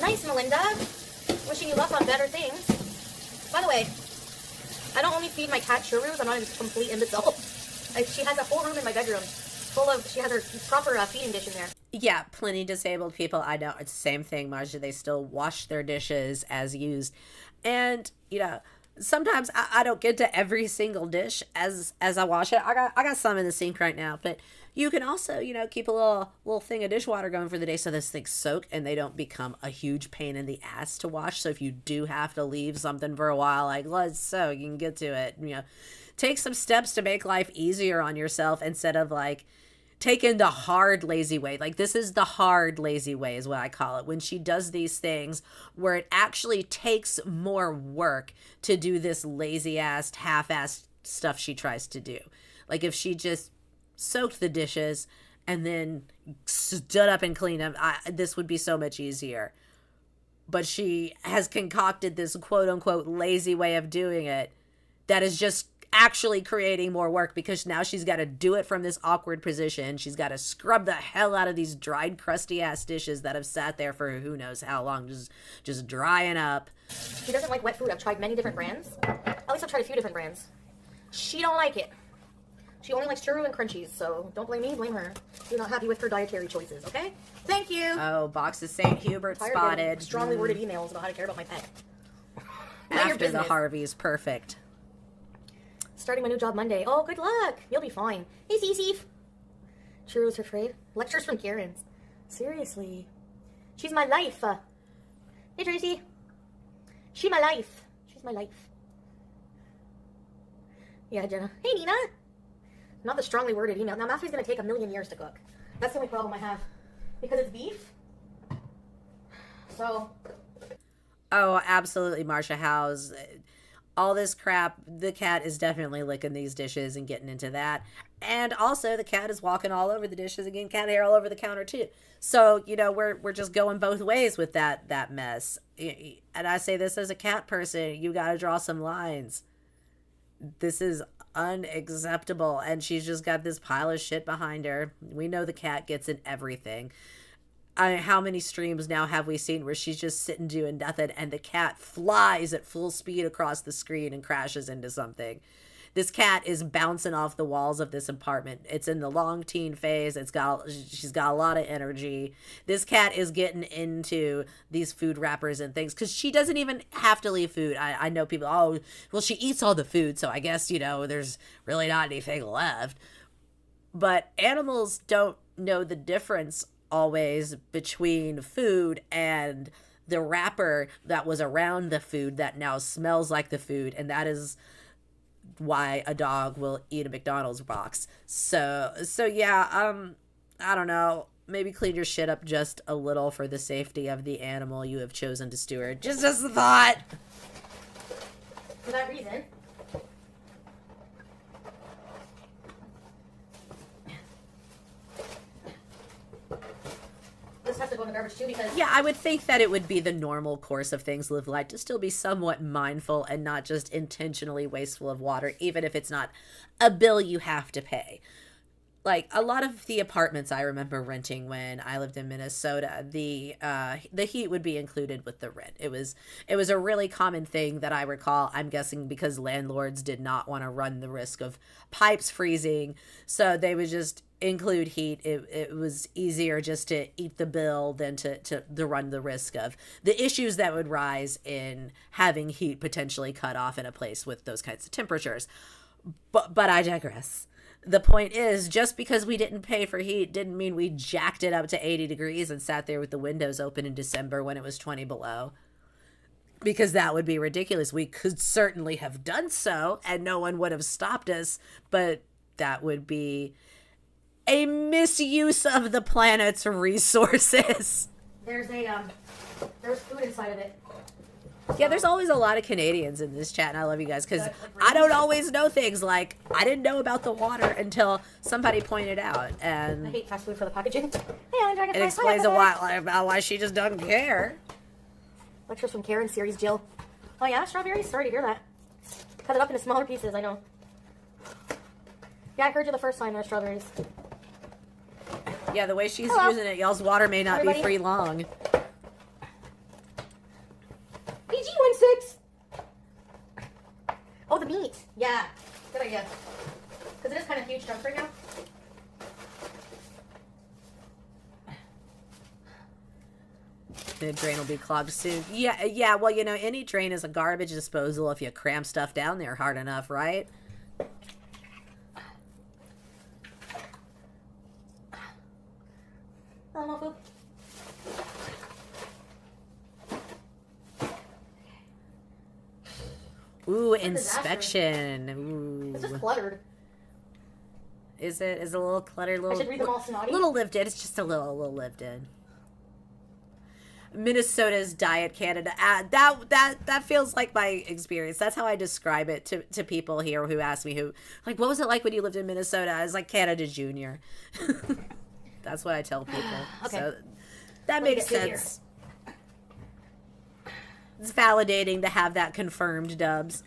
Nice, Melinda. Wishing you luck on better things. By the way, I don't only feed my cat churros. I'm not a complete imbecile. She has a whole room in my bedroom full of, she has her proper feeding dish in there.
Yeah, plenty disabled people. I know it's the same thing, Marcia. They still wash their dishes as used. And, you know, sometimes I don't get to every single dish as I wash it. I got some in the sink right now, but you can also, you know, keep a little thing of dishwater going for the day so those things soak and they don't become a huge pain in the ass to wash. So if you do have to leave something for a while, like let's soak, you can get to it. You know, take some steps to make life easier on yourself instead of like taking the hard lazy way. Like this is the hard lazy way is what I call it. When she does these things where it actually takes more work to do this lazy ass, half-assed stuff she tries to do. Like if she just soaked the dishes and then stood up and cleaned them, this would be so much easier. But she has concocted this quote unquote lazy way of doing it that is just actually creating more work because now she's got to do it from this awkward position. She's got to scrub the hell out of these dried, crusty ass dishes that have sat there for who knows how long, just drying up.
She doesn't like wet food. I've tried many different brands. At least I've tried a few different brands. She don't like it. She only likes churro and crunchies, so don't blame me, blame her. You're not happy with her dietary choices, okay? Thank you.
Oh, box of St. Hubert spotted.
Strongly worded emails about how to care about my pet.
After the Harveys, perfect.
Starting my new job Monday. Oh, good luck. You'll be fine. Hey, Cece. Churros for trade. Lectures from Karen's. Seriously. She's my life. Hey, Tracy. She my life. She's my life. Yeah, Jenna. Hey, Nina. Not the strongly worded email. Now, Matthew's going to take 1,000,000 years to cook. That's the only problem I have. Because it's beef. So.
Oh, absolutely, Marcia House. All this crap, the cat is definitely licking these dishes and getting into that. And also, the cat is walking all over the dishes and getting cat hair all over the counter, too. So, you know, we're just going both ways with that mess. And I say this as a cat person, you got to draw some lines. This is unacceptable. And she's just got this pile of shit behind her. We know the cat gets in everything. How many streams now have we seen where she's just sitting doing nothing and the cat flies at full speed across the screen and crashes into something? This cat is bouncing off the walls of this apartment. It's in the long teen phase. She's got a lot of energy. This cat is getting into these food wrappers and things because she doesn't even have to leave food. I know people, oh, well, she eats all the food, so I guess, you know, there's really not anything left. But animals don't know the difference always between food and the wrapper that was around the food that now smells like the food, and that is why a dog will eat a McDonald's box. So yeah, I don't know, maybe clean your shit up just a little for the safety of the animal you have chosen to steward. Just a thought.
For that reason, this has to go in the garbage too because...
Yeah, I would think that it would be the normal course of things, live life, to still be somewhat mindful and not just intentionally wasteful of water, even if it's not a bill you have to pay. Like, a lot of the apartments I remember renting when I lived in Minnesota, the heat would be included with the rent. It was a really common thing that I recall, I'm guessing because landlords did not want to run the risk of pipes freezing, so they would just include heat. It was easier just to eat the bill than to run the risk of the issues that would rise in having heat potentially cut off in a place with those kinds of temperatures. But I digress. The point is, just because we didn't pay for heat didn't mean we jacked it up to 80 degrees and sat there with the windows open in December when it was 20 below. Because that would be ridiculous. We could certainly have done so and no one would have stopped us, but that would be a misuse of the planet's resources.
There's food inside of it.
Yeah, there's always a lot of Canadians in this chat, and I love you guys, because I don't always know things. Like, I didn't know about the water until somebody pointed out, and
I hate fast food for the packaging.
It explains about why she just doesn't care.
Lectures from Karen series, Jill. Oh yeah, strawberries? Sorry to hear that. Cut it up into smaller pieces, I know. Yeah, I heard you the first time there, strawberries.
Yeah, the way she's
Hello.
using it, y'all's water may not
Everybody.
be free long.
PG-16! Oh, the meat. Yeah, good idea. Because it is kind of huge chunks right now.
The drain will be clogged soon. Yeah. Well, you know, any drain is a garbage disposal if you cram stuff down there hard enough, right?
Food.
Ooh, inspection. Ooh.
It's just cluttered.
Is it? Is it a little cluttered?
I should read them all snotty.
Little lived in. It's just a little lived in. Minnesota's Diet Canada. That feels like my experience. That's how I describe it to people here who ask me what was it like when you lived in Minnesota? I was like Canada Junior. That's what I tell people.
Okay.
So that makes sense. It's validating to have that confirmed, Dubs.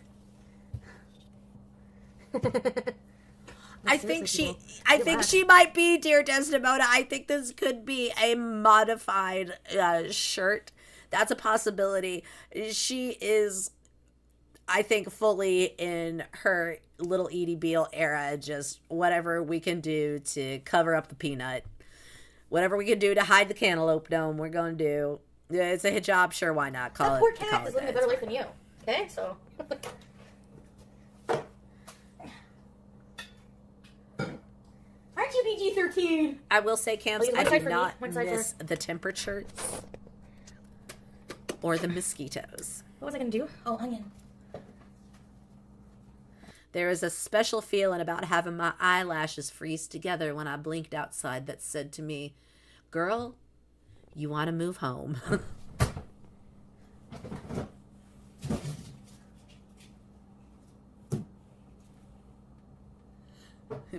I think she might be, dear Desdemona. I think this could be a modified shirt. That's a possibility. She is, I think, fully in her little Edie Beale era. Just whatever we can do to cover up the peanut, whatever we can do to hide the cantaloupe dome, we're going to do. It's a hijab, sure, why not?
That poor cat is living a better life than you. Okay, so. Aren't you PG-13?
I will say, Cams, I do not miss
for...
the temperatures or the mosquitoes.
What was I going to do? Oh, onion.
There is a special feeling about having my eyelashes freeze together when I blinked outside that said to me, girl, you want to move home.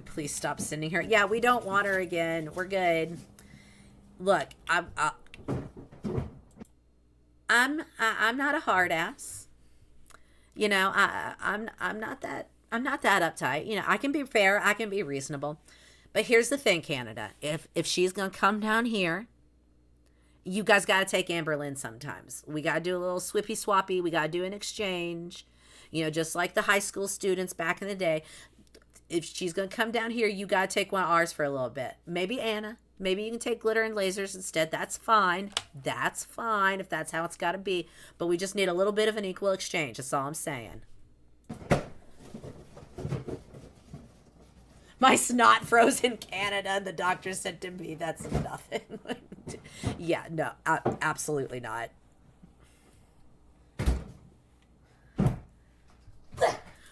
Please stop sending her. Yeah, we don't want her again. We're good. Look, I'm not a hard ass. You know, I'm not that uptight. You know, I can be fair, I can be reasonable. But here's the thing, Canada. If she's gonna come down here, you guys got to take Amberlynn sometimes. We got to do a little swippy swappy. We got to do an exchange. You know, just like the high school students back in the day. If she's going to come down here, you got to take one of ours for a little bit. Maybe Anna. Maybe you can take glitter and lasers instead. That's fine. That's fine if that's how it's got to be. But we just need a little bit of an equal exchange. That's all I'm saying. My snot froze in Canada, and the doctor said to me, that's nothing. Yeah, no, absolutely not.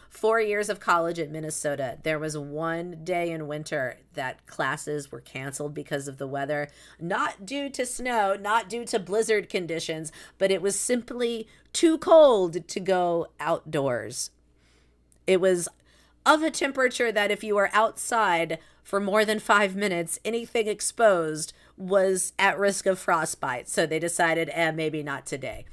Four years of college at Minnesota. There was one day in winter that classes were canceled because of the weather. Not due to snow, not due to blizzard conditions, but it was simply too cold to go outdoors. It was of a temperature that if you were outside for more than 5 minutes, anything exposed was at risk of frostbite. So they decided, maybe not today.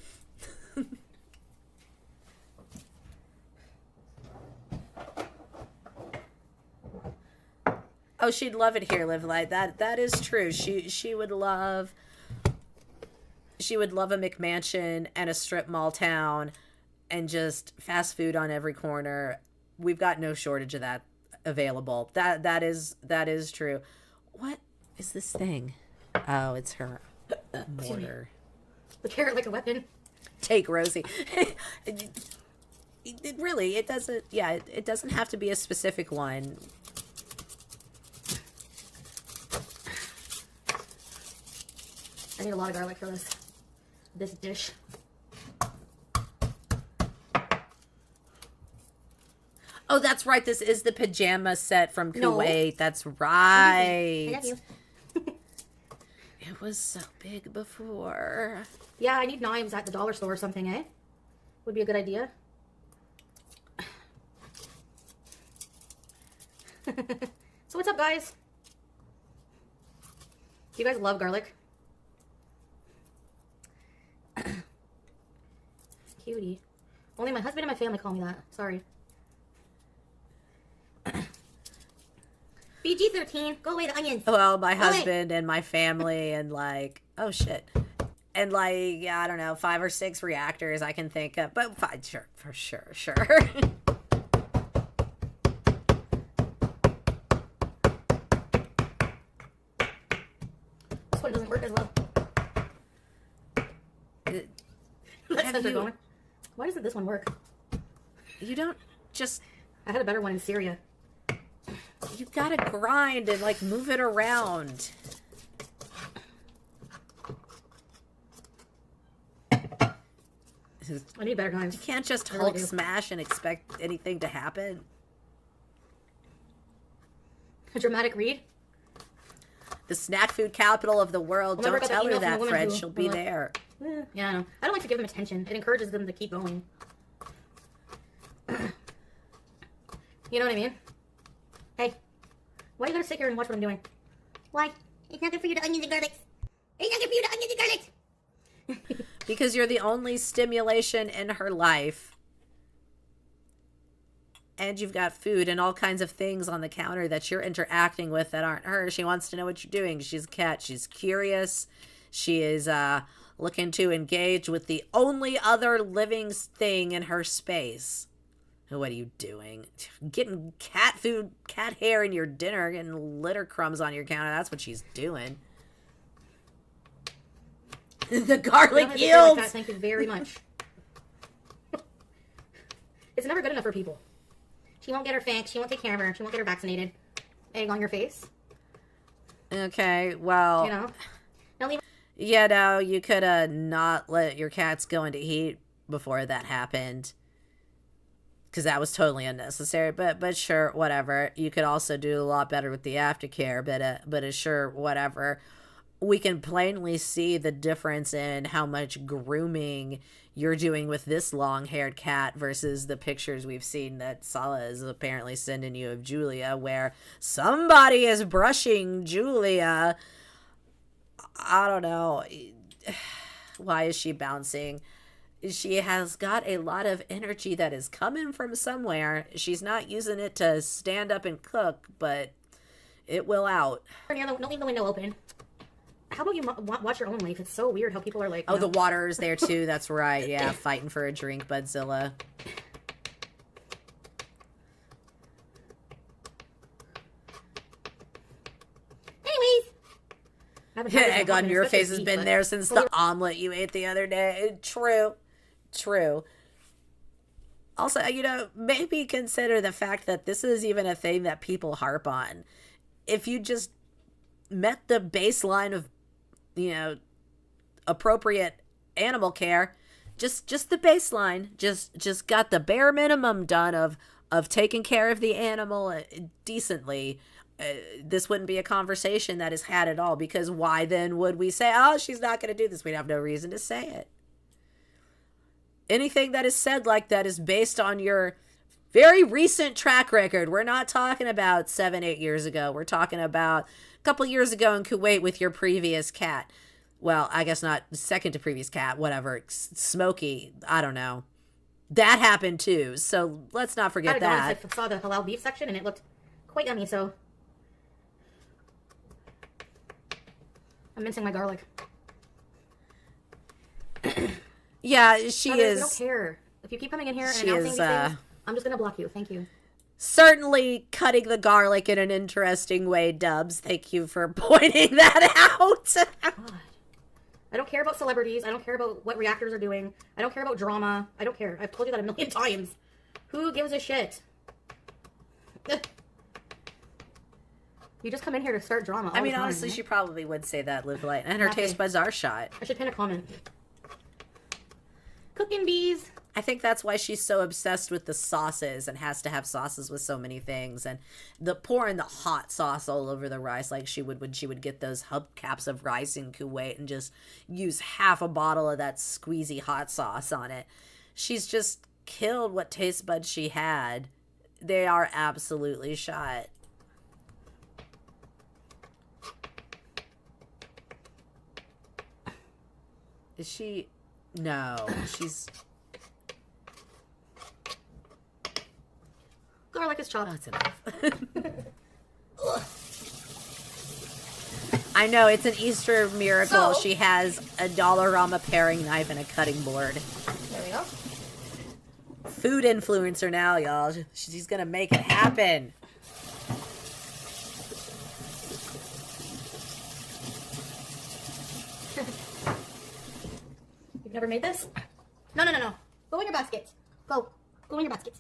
Oh, she'd love it here, Live Light. That is true. She would love a McMansion and a strip mall town and just fast food on every corner. We've got no shortage of that available. That is true. What is this thing? Oh, it's her mortar.
The carrot like a weapon.
Take Rosie. It doesn't. Yeah, it doesn't have to be a specific one.
I need a lot of garlic for this dish.
Oh, that's right. This is the pajama set from Kuwait. No. That's right.
I love you.
It was so big before.
Yeah, I need knives at the dollar store or something, eh? Would be a good idea. So what's up, guys? Do you guys love garlic? Cutie. Only my husband and my family call me that. Sorry. PG-13. Go away, the onions.
Well, my
Go away.
husband and my family and like, oh shit. And like, yeah, I don't know, 5 or 6 reactors I can think of. But fine, sure, for sure.
This one doesn't work as well. Going. Why doesn't this one work?
You don't just...
I had a better one in Syria.
You gotta grind and like move it around.
I need better knives.
You can't just
really
Hulk
do.
smash and expect anything to happen.
A dramatic read?
The snack food capital of the world.
Well,
Don't tell her that, Fred.
who,
She'll be
like,
there.
Yeah, I know. I don't like to give them attention. It encourages them to keep going. You know what I mean? Hey, why you gotta sit here and watch what I'm doing? Why? It's not good for you to onions and garlic. It's not good for you to onions and garlic.
Because you're the only stimulation in her life. And you've got food and all kinds of things on the counter that you're interacting with that aren't her. She wants to know what you're doing. She's a cat. She's curious. She is looking to engage with the only other living thing in her space. What are you doing? Getting cat food, cat hair in your dinner, getting litter crumbs on your counter. That's what she's doing. The garlic yields.
Thank you very much. It's never good enough for people. She won't get her fixed. She won't take care of her. She won't get her vaccinated. Egg on your face.
Okay, well...
You know? Now leave.
Yeah, no, you could not let your cats go into heat before that happened. Because that was totally unnecessary. But sure, whatever. You could also do a lot better with the aftercare. But sure, whatever. We can plainly see the difference in how much grooming you're doing with this long-haired cat versus the pictures we've seen that Sala is apparently sending you of Julia, where somebody is brushing Julia. I don't know. Why is she bouncing? She has got a lot of energy that is coming from somewhere. She's not using it to stand up and cook, but it will out.
Don't leave the window open. How about you watch your own life? It's so weird how people are like...
Oh, the water is there too. That's right. Yeah, fighting for a drink, Budzilla.
Anyways.
Egg on your face has been there since the omelet you ate the other day. True. Also, you know, maybe consider the fact that this is even a thing that people harp on. If you just met the baseline of, you know, appropriate animal care, just the baseline, just got the bare minimum done of taking care of the animal decently, this wouldn't be a conversation that is had at all. Because why then would we say, oh, she's not going to do this? We'd have no reason to say it. Anything that is said like that is based on your very recent track record. We're not talking about 7-8 years ago. We're talking about a couple years ago in Kuwait with your previous cat. Well, I guess not second to previous cat, whatever. Smokey, I don't know. That happened too. So let's not forget that.
I saw the halal beef section and it looked quite yummy, so I'm mincing my garlic.
Yeah, she is.
I don't care. If you keep coming in here and announcing these things, I'm just going to block you. Thank you.
Certainly cutting the garlic in an interesting way, Dubs. Thank you for pointing that out.
God. I don't care about celebrities. I don't care about what reactors are doing. I don't care about drama. I don't care. I've told you that a million times. Who gives a shit? You just come in here to start drama.
I mean, honestly, she probably would say that, Live Light. And her taste buds are shot.
I should pin a comment. Cooking bees.
I think that's why she's so obsessed with the sauces and has to have sauces with so many things. And the pouring the hot sauce all over the rice like she would when she would get those hubcaps of rice in Kuwait and just use half a bottle of that squeezy hot sauce on it. She's just killed what taste buds she had. They are absolutely shot. Is she... No, she's...
Garlic is chopped.
That's enough. I know, it's an Easter miracle.
So-
She has a Dollarama paring knife and a cutting board.
There we go.
Food influencer now, y'all. She's gonna make it happen.
You've never made this? No. Go in your basket. Go in your basket.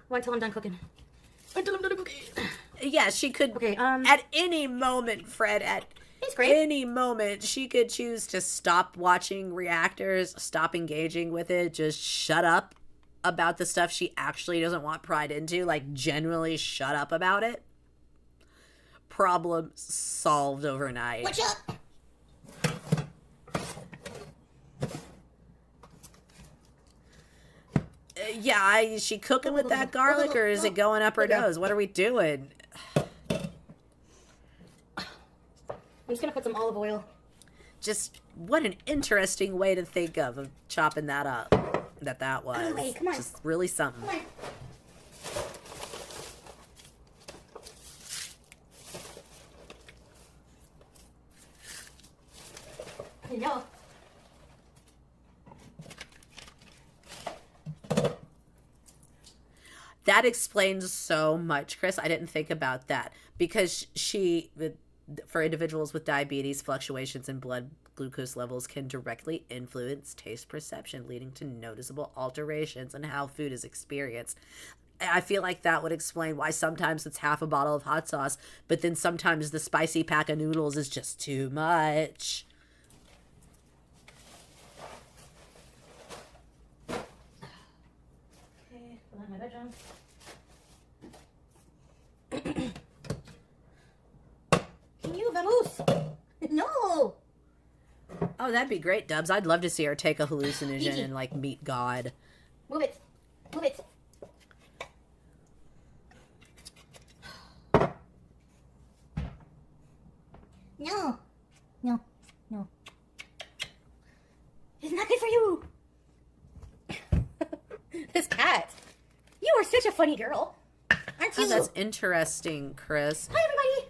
Wait until I'm done cooking.
Yeah, she could.
Okay,
at any moment, Fred, at
It's great.
any moment, she could choose to stop watching reactors, stop engaging with it, just shut up about the stuff she actually doesn't want pried into, like genuinely shut up about it. Problem solved overnight.
What's up?
Yeah, is she cooking with that garlic or is it going up her nose? What are we doing?
I'm just gonna put some olive oil.
Just what an interesting way to think of chopping that up. That was.
Oh, wait, come on.
Just really something.
Come on. Hello.
That explains so much, Chris. I didn't think about that because for individuals with diabetes, fluctuations in blood glucose levels can directly influence taste perception, leading to noticeable alterations in how food is experienced. I feel like that would explain why sometimes it's half a bottle of hot sauce, but then sometimes the spicy pack of noodles is just too much.
Okay, put that in my bedroom. Can you vamoose? No.
Oh, that'd be great, Dubs. I'd love to see her take a hallucinogen and like meet God.
Move it. Move it. No. No. No. It's not good for you. This cat. You are such a funny girl. Aren't you?
Oh, that's interesting, Chris.
Hi, everybody.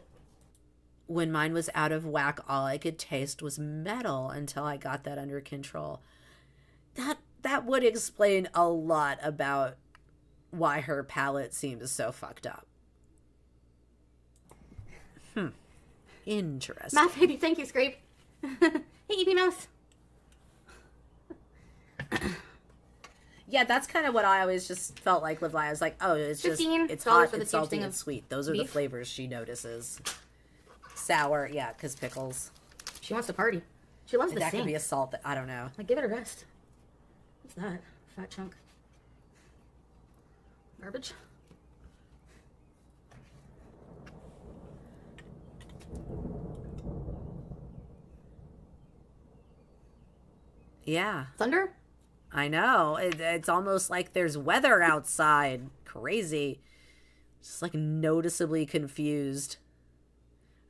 When mine was out of whack, all I could taste was metal until I got that under control. That would explain a lot about why her palate seems so fucked up. Interesting.
Math baby, thank you, Scrape. Hey, EP Mouse.
Yeah, that's kind of what I always just felt like with life. I was like, oh, it's just, it's
$15
hot,
for the
it's salty,
thing
and
of
sweet. Those are the
beef.
flavors she notices. Sour, yeah, because pickles.
She wants to party. She loves the
That could
sink.
be a salt that, I don't know.
Like, give it a rest. What's that? Fat chunk. Garbage?
Yeah,
Thunder?
I know. It's almost like there's weather outside. Crazy. Just like noticeably confused.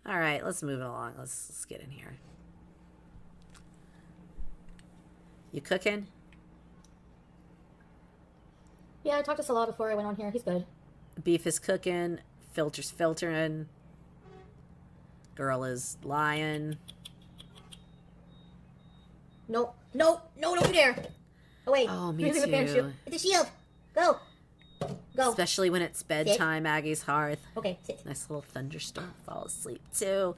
All right, let's move it along. Let's get in here. You cooking?
Yeah, I talked to Salah before I went on here. He's good.
Beef is cooking. Filter's filtering. Girl is lying.
No, don't you dare. Oh, wait.
Oh, me
Here's the fan
too.
shield. It's a shield. Go. Go.
Especially when it's bedtime, Aggie's hearth.
Okay, sit.
Nice little thunderstorm. Fall asleep too.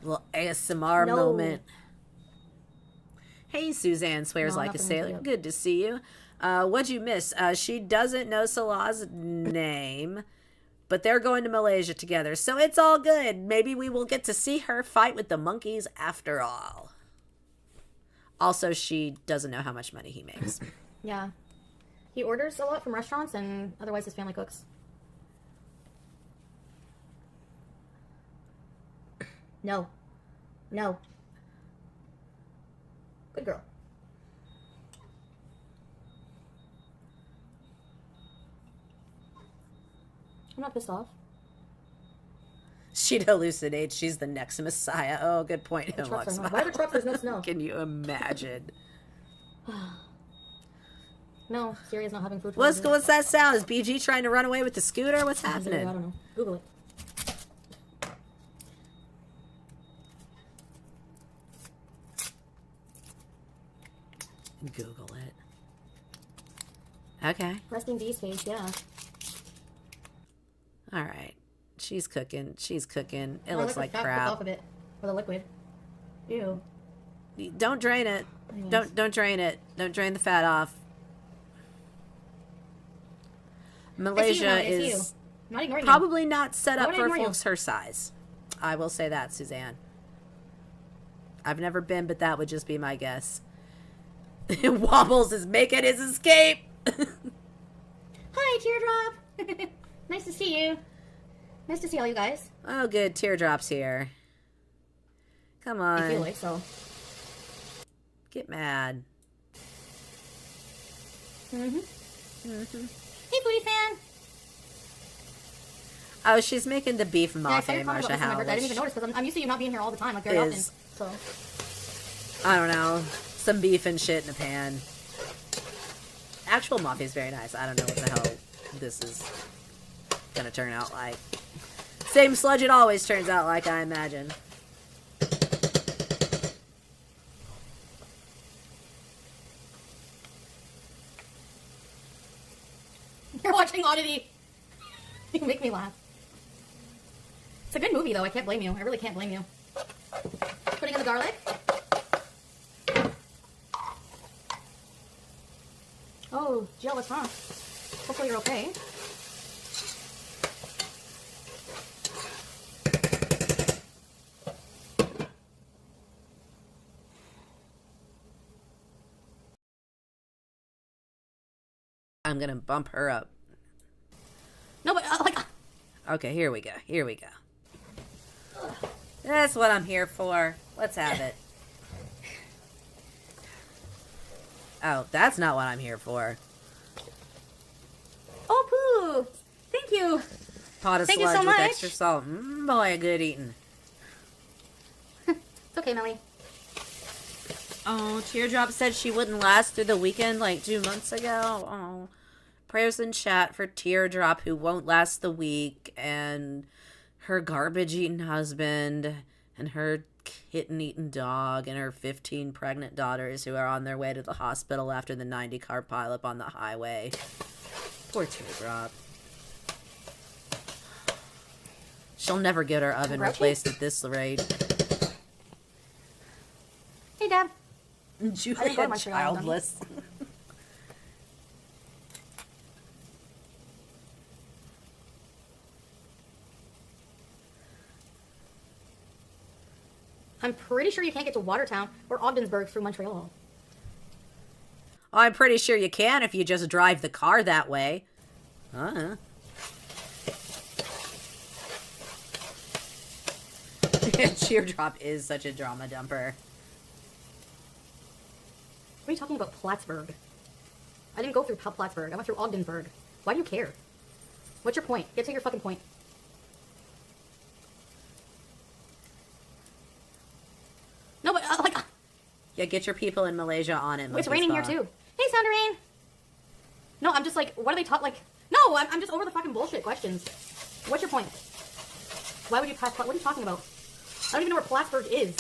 A little ASMR
No.
moment. Hey, Suzanne swears
No,
like a
nothing
sailor.
to do.
Good to see you. What'd you miss? She doesn't know Salah's name, but they're going to Malaysia together, so it's all good. Maybe we will get to see her fight with the monkeys after all. Also, she doesn't know how much money he makes.
Yeah. He orders a lot from restaurants, and otherwise his family cooks. No. No. Good girl. I'm not pissed off.
She'd hallucinate. She's the next Messiah. Oh, good point.
The trucks are not. Why are the trucks? There's no snow.
Can you imagine?
No, Syria's not having food. For
What's that sound? Is BG trying to run away with the scooter? What's
I don't
happening?
know. Google it.
Google it. Okay.
Resting B's face, yeah.
All right. She's cooking. She's cooking. It
Oh,
looks like
fat
crap.
off of it. Or the liquid. Ew.
Don't drain it.
Anyways.
Don't drain it. Don't drain the fat off. Malaysia is
I'm not ignoring
probably not set up
would I
for
ignore you?
folks her size. I will say that, Suzanne. I've never been, but that would just be my guess. Wobbles is making his escape.
Hi, Teardrop. Nice to see you. Nice to see all you guys.
Oh, good. Teardrop's here. Come on.
I feel like so.
Get mad.
Hey, Foodie fan.
Oh, she's making the beef
Yeah, I saw
mafe,
your comment
Marsha
about this on my
Howell.
birthday. I didn't even notice because I'm used to you not being here all the time, like very
Is-
often. So.
I don't know. Some beef and shit in a pan. Actual mafe is very nice. I don't know what the hell this is gonna turn out like. Same sludge it always turns out like, I imagine.
You're watching Oddity. You make me laugh. It's a good movie, though. I can't blame you. I really can't blame you. Putting in the garlic. Oh, jealous, huh? Hopefully you're okay.
I'm gonna bump her up.
No, but like.
Okay, here we go. Here we go. That's what I'm here for. Let's have it. Oh, that's not what I'm here for.
Oh, poo! Thank you.
Pot of
Thank you
sludge
so
with
much.
extra salt. Boy, good eating.
It's okay, Melly.
Oh, Teardrop said she wouldn't last through the weekend like 2 months ago. Oh, prayers in chat for Teardrop, who won't last the week, and her garbage-eating husband, and her kitten-eating dog, and her 15 pregnant daughters who are on their way to the hospital after the 90-car pileup on the highway. Poor Teardrop. She'll never get her oven
Grouchy?
replaced at this rate.
Hey, Dad.
Julia
go to Montreal,
childless.
I'm pretty sure you can't get to Watertown or Ogdensburg through Montreal.
I'm pretty sure you can if you just drive the car that way. Uh-huh. Teardrop is such a drama dumper.
What are you talking about, Plattsburgh? I didn't go through Plattsburgh. I went through Ogdensburg. Why do you care? What's your point? Get to your fucking point. No, but like,
Yeah, get your people in Malaysia on it.
it's
Monkey
raining here
Spa.
too. Hey, Sounderain. No, I'm just like, what are they talking? Like, no, I'm just over the fucking bullshit questions. What's your point? Why would you pass? What are you talking about? I don't even know where Plattsburgh is.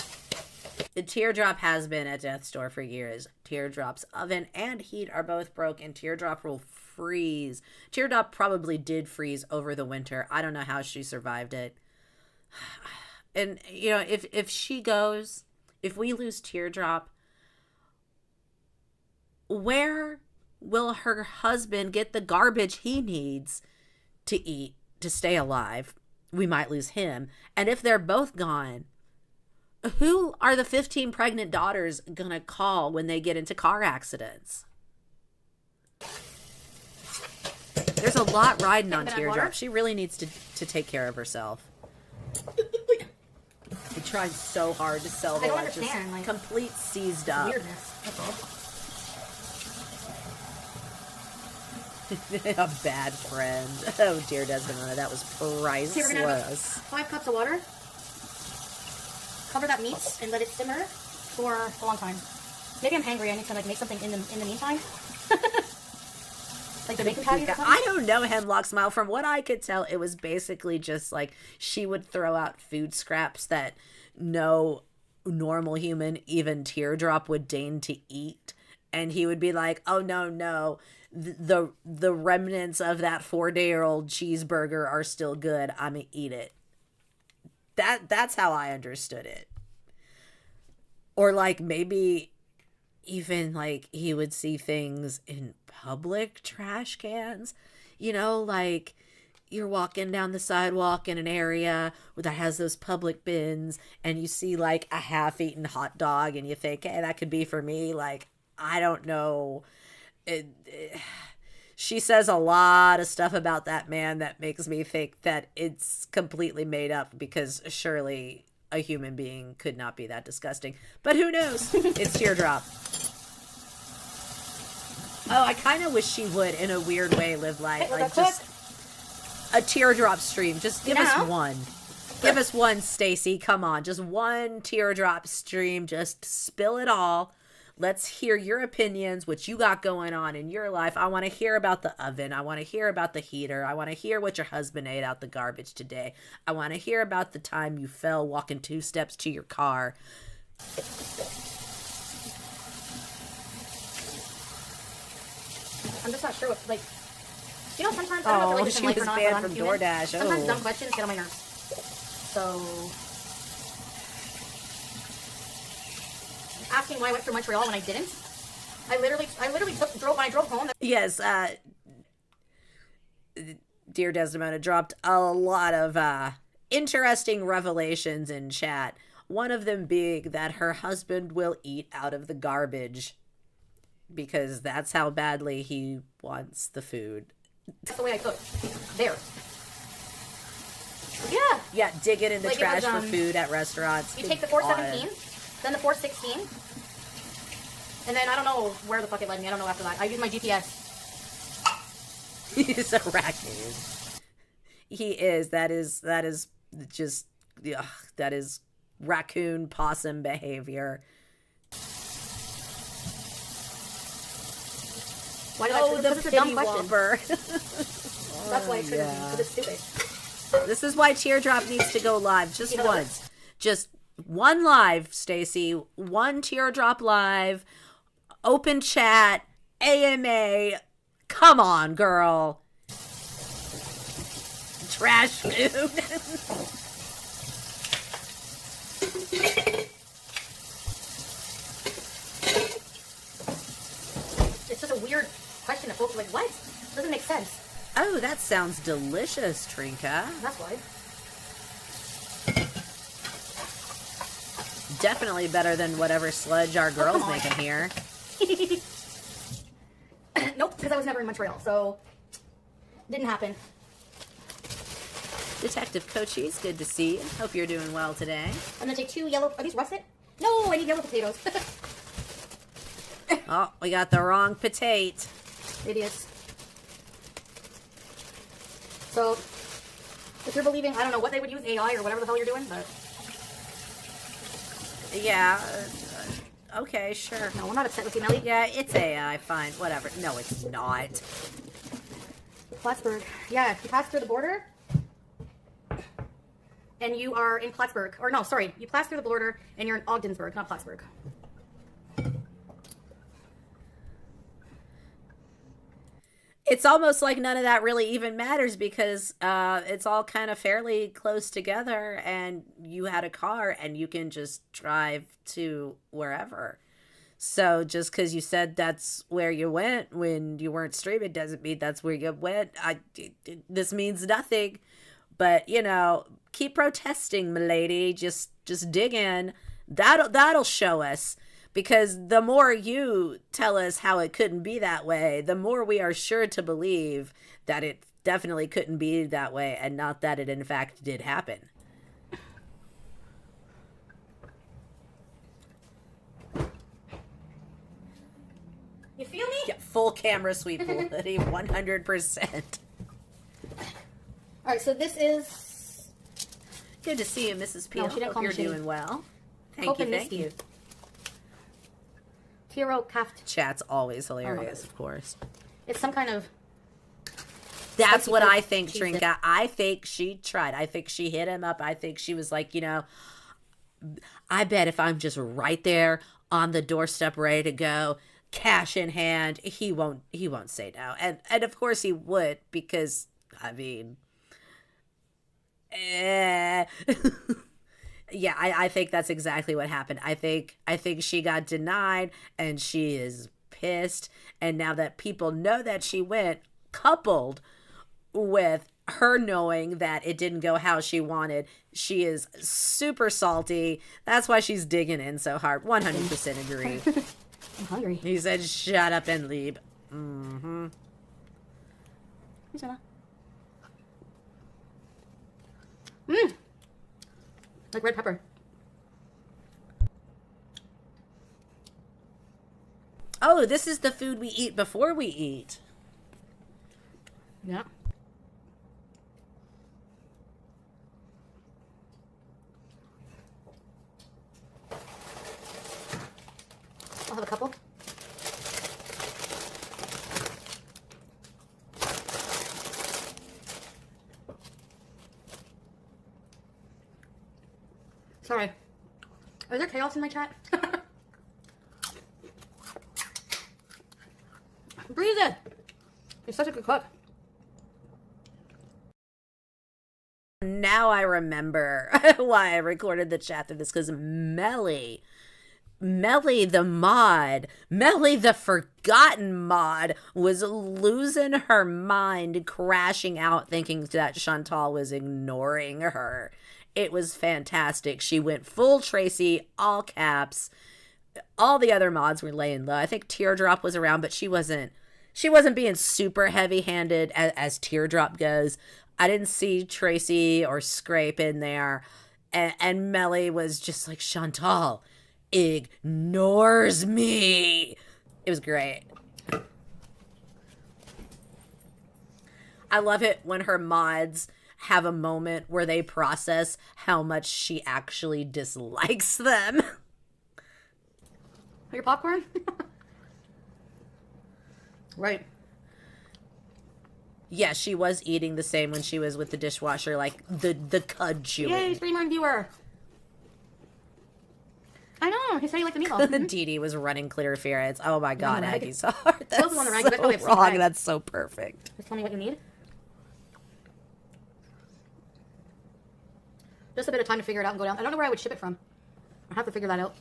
The Teardrop has been at death's door for years. Teardrop's oven and heat are both broke, and Teardrop will freeze. Teardrop probably did freeze over the winter. I don't know how she survived it. And, you know, if she goes, if we lose Teardrop, where will her husband get the garbage he needs to eat to stay alive? We might lose him. And if they're both gone, who are the 15 pregnant daughters gonna call when they get into car accidents? There's a lot riding on Teardrop. She really needs to take care of herself. He tried so hard to sell the
I don't
like, just
understand, like,
complete seized up.
Weirdness. That's all.
A bad friend. Oh dear, Desmond, that was
See, we're gonna have
priceless.
5 cups of water. Cover that meat and let it simmer for a long time. Maybe I'm hangry. I need to like make something in the meantime. Like the bacon patties or something.
I don't know, Hemlock Smile. From what I could tell, it was basically just like she would throw out food scraps that no normal human, even Teardrop, would deign to eat. And he would be like, oh, no. The remnants of that 4-day-old cheeseburger are still good. I'm going to eat it. That's how I understood it. Or like maybe even like he would see things in public trash cans, like you're walking down the sidewalk in an area that has those public bins and you see like a half-eaten hot dog and you think, hey, that could be for me. Like, I don't know. She says a lot of stuff about that man that makes me think that it's completely made up, because surely a human being could not be that disgusting. But who knows? It's Teardrop. Oh, I kind of wish she would, in a weird way, live life. Like, just a teardrop stream. Just give us one. Give us one, Stacy. Come on. Just one teardrop stream. Just spill it all. Let's hear your opinions, what you got going on in your life. I want to hear about the oven. I want to hear about the heater. I want to hear what your husband ate out the garbage today. I want to hear about the time you fell walking 2 steps to your car.
I'm just not sure what, like, sometimes I don't know if
she was banned from DoorDash.
Sometimes dumb questions get on my nerves. So, asking why I went through Montreal when I didn't. I literally when I drove home.
Yes, dear Desdemona dropped a lot of interesting revelations in chat. One of them being that her husband will eat out of the garbage because that's how badly he wants the food.
That's the way I cook. There. Yeah.
Yeah, dig it in the trash for food at restaurants.
You take the 417, then the 416, and then I don't know where the fuck it led me. I don't know after that. I use my GPS.
He's a raccoon. He is. That is just, ugh, that is raccoon possum behavior.
Why did this is a dumb question. That's why it triggers me, because it's stupid.
This is why Teardrop needs to go live just once. Just one live, Stacy. One Teardrop live. Open chat. AMA. Come on, girl. Trash food.
It's just a weird question that folks are like, what? Doesn't make sense.
Oh, that sounds delicious, Trinka.
That's why.
Definitely better than whatever sludge our girl's making here.
Nope, because I was never in Montreal, so didn't happen.
Detective Cochise, good to see you. Hope you're doing well today.
I'm gonna take 2 yellow. Are these russet? No, I need yellow potatoes.
Oh, we got the wrong potato.
Idiots. So, if you're believing, I don't know what they would use, AI or whatever the hell you're doing, but...
Yeah, okay, sure.
No, we're not upset with you, Melly.
Yeah, it's AI, fine, whatever. No, it's not.
Plattsburgh. Yeah, you pass through the border, and you are in Plattsburgh. Or no, sorry, you pass through the border, and you're in Ogdensburg, not Plattsburgh.
It's almost like none of that really even matters, because it's all kind of fairly close together, and you had a car and you can just drive to wherever. So just because you said that's where you went when you weren't streaming doesn't mean that's where you went. This means nothing. But, keep protesting, milady. Just dig in. That'll show us. Because the more you tell us how it couldn't be that way, the more we are sure to believe that it definitely couldn't be that way, and not that it in fact did happen.
You feel me?
Yeah, full camera sweep, 100%.
Alright, so this is...
Good to see you, Mrs. Peel.
No, she didn't call
Hope
me
you're
shitty.
doing well. Thank you.
Tiro Kaft.
Chat's always hilarious, of course.
It's some kind of...
That's what I think, Trinka. I think she tried. I think she hit him up. I think she was like, I bet if I'm just right there on the doorstep ready to go, cash in hand, he won't say no. And of course he would, because I mean, yeah, I think that's exactly what happened. I think she got denied and she is pissed, and now that people know that she went, coupled with her knowing that it didn't go how she wanted, she is super salty. That's why she's digging in so hard. 100% agree.
I'm hungry.
He said, shut up and leave. Mm-hmm.
Like red pepper.
Oh, this is the food we eat before we eat.
Yeah. I'll have a couple. Sorry. Is there chaos in my chat? Breathe it. You're such a good cook.
Now I remember why I recorded the chat through this, because Melly the mod, Melly the forgotten mod, was losing her mind, crashing out, thinking that Chantal was ignoring her. It was fantastic. She went full Tracy, all caps. All the other mods were laying low. I think Teardrop was around, but she wasn't being super heavy-handed as Teardrop goes. I didn't see Tracy or Scrape in there. And Melly was just like, Chantal ignores me. It was great. I love it when her mods have a moment where they process how much she actually dislikes them.
Your popcorn? Right.
Yeah, she was eating the same when she was with the dishwasher, like the cud chewing.
Yay, streamer viewer. I know. He said he liked the meatball.
Dee Dee was running clear ferrets. Oh my god, Aggie's heart. That's
Those on the rag.
so
You guys probably have seen
wrong.
rags.
That's so perfect.
Just tell me what you need. Just a bit of time to figure it out and go down. I don't know where I would ship it from. I have to figure that out.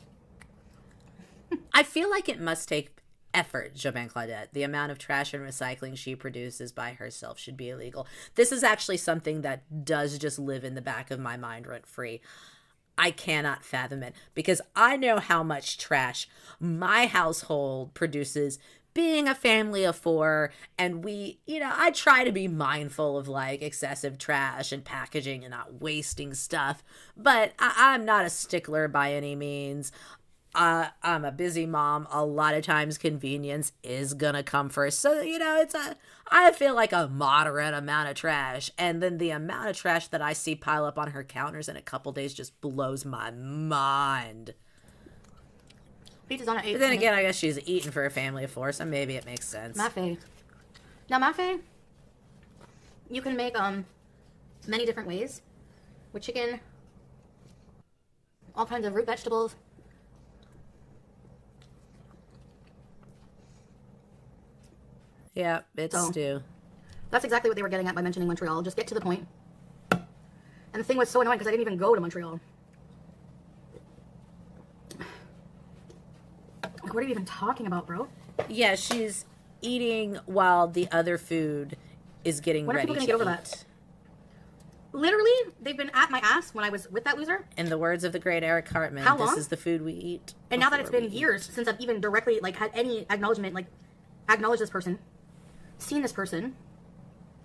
I feel like it must take effort, Jobin Claudette. The amount of trash and recycling she produces by herself should be illegal. This is actually something that does just live in the back of my mind rent-free. I cannot fathom it, because I know how much trash my household produces, being a family of 4, and we, I try to be mindful of like excessive trash and packaging and not wasting stuff, but I'm not a stickler by any means. I'm a busy mom. A lot of times convenience is gonna come first. So, I feel like a moderate amount of trash. And then the amount of trash that I see pile up on her counters in a couple days just blows my mind.
Pizza's on at 8.
But then again, I guess she's eating for a family of 4, so maybe it makes sense.
Mafe. Now, mafe, you can make many different ways. With chicken, all kinds of root vegetables.
Yeah, it's stew.
That's exactly what they were getting at by mentioning Montreal. Just get to the point. And the thing was so annoying because I didn't even go to Montreal. Like, what are you even talking about, bro?
Yeah, she's eating while the other food is getting
When are
ready
people
to
gonna get over that? Literally, they've been at my ass when I was with that loser.
In the words of the great Eric Cartman,
How long?
this is the food we eat.
And now that it's been years since I've even directly had any acknowledgement, acknowledge this person, seen this person.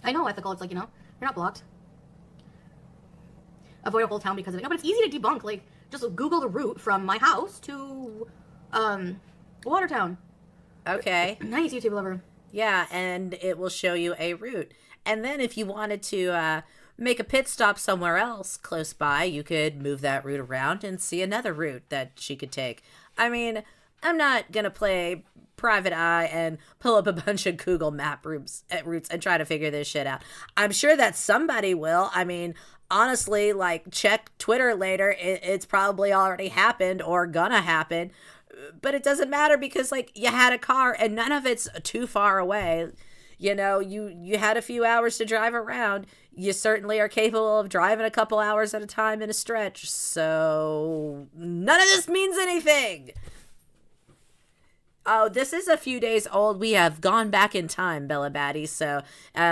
I know ethical. It's you're not blocked. Avoid a whole town because of it. No, but it's easy to debunk. Just Google the route from my house to Watertown.
Okay.
Nice YouTube lover.
Yeah, and it will show you a route. And then if you wanted to make a pit stop somewhere else close by, you could move that route around and see another route that she could take. I mean, I'm not going to play private eye and pull up a bunch of Google map routes and try to figure this shit out. I'm sure that somebody will. I mean, honestly, check Twitter later. It's probably already happened or gonna happen. But it doesn't matter because, like, you had a car and none of it's too far away. You know, you had a few hours to drive around. You certainly are capable of driving a couple hours at a time in a stretch. So none of this means anything. Oh, this is a few days old. We have gone back in time, Bella Batty. So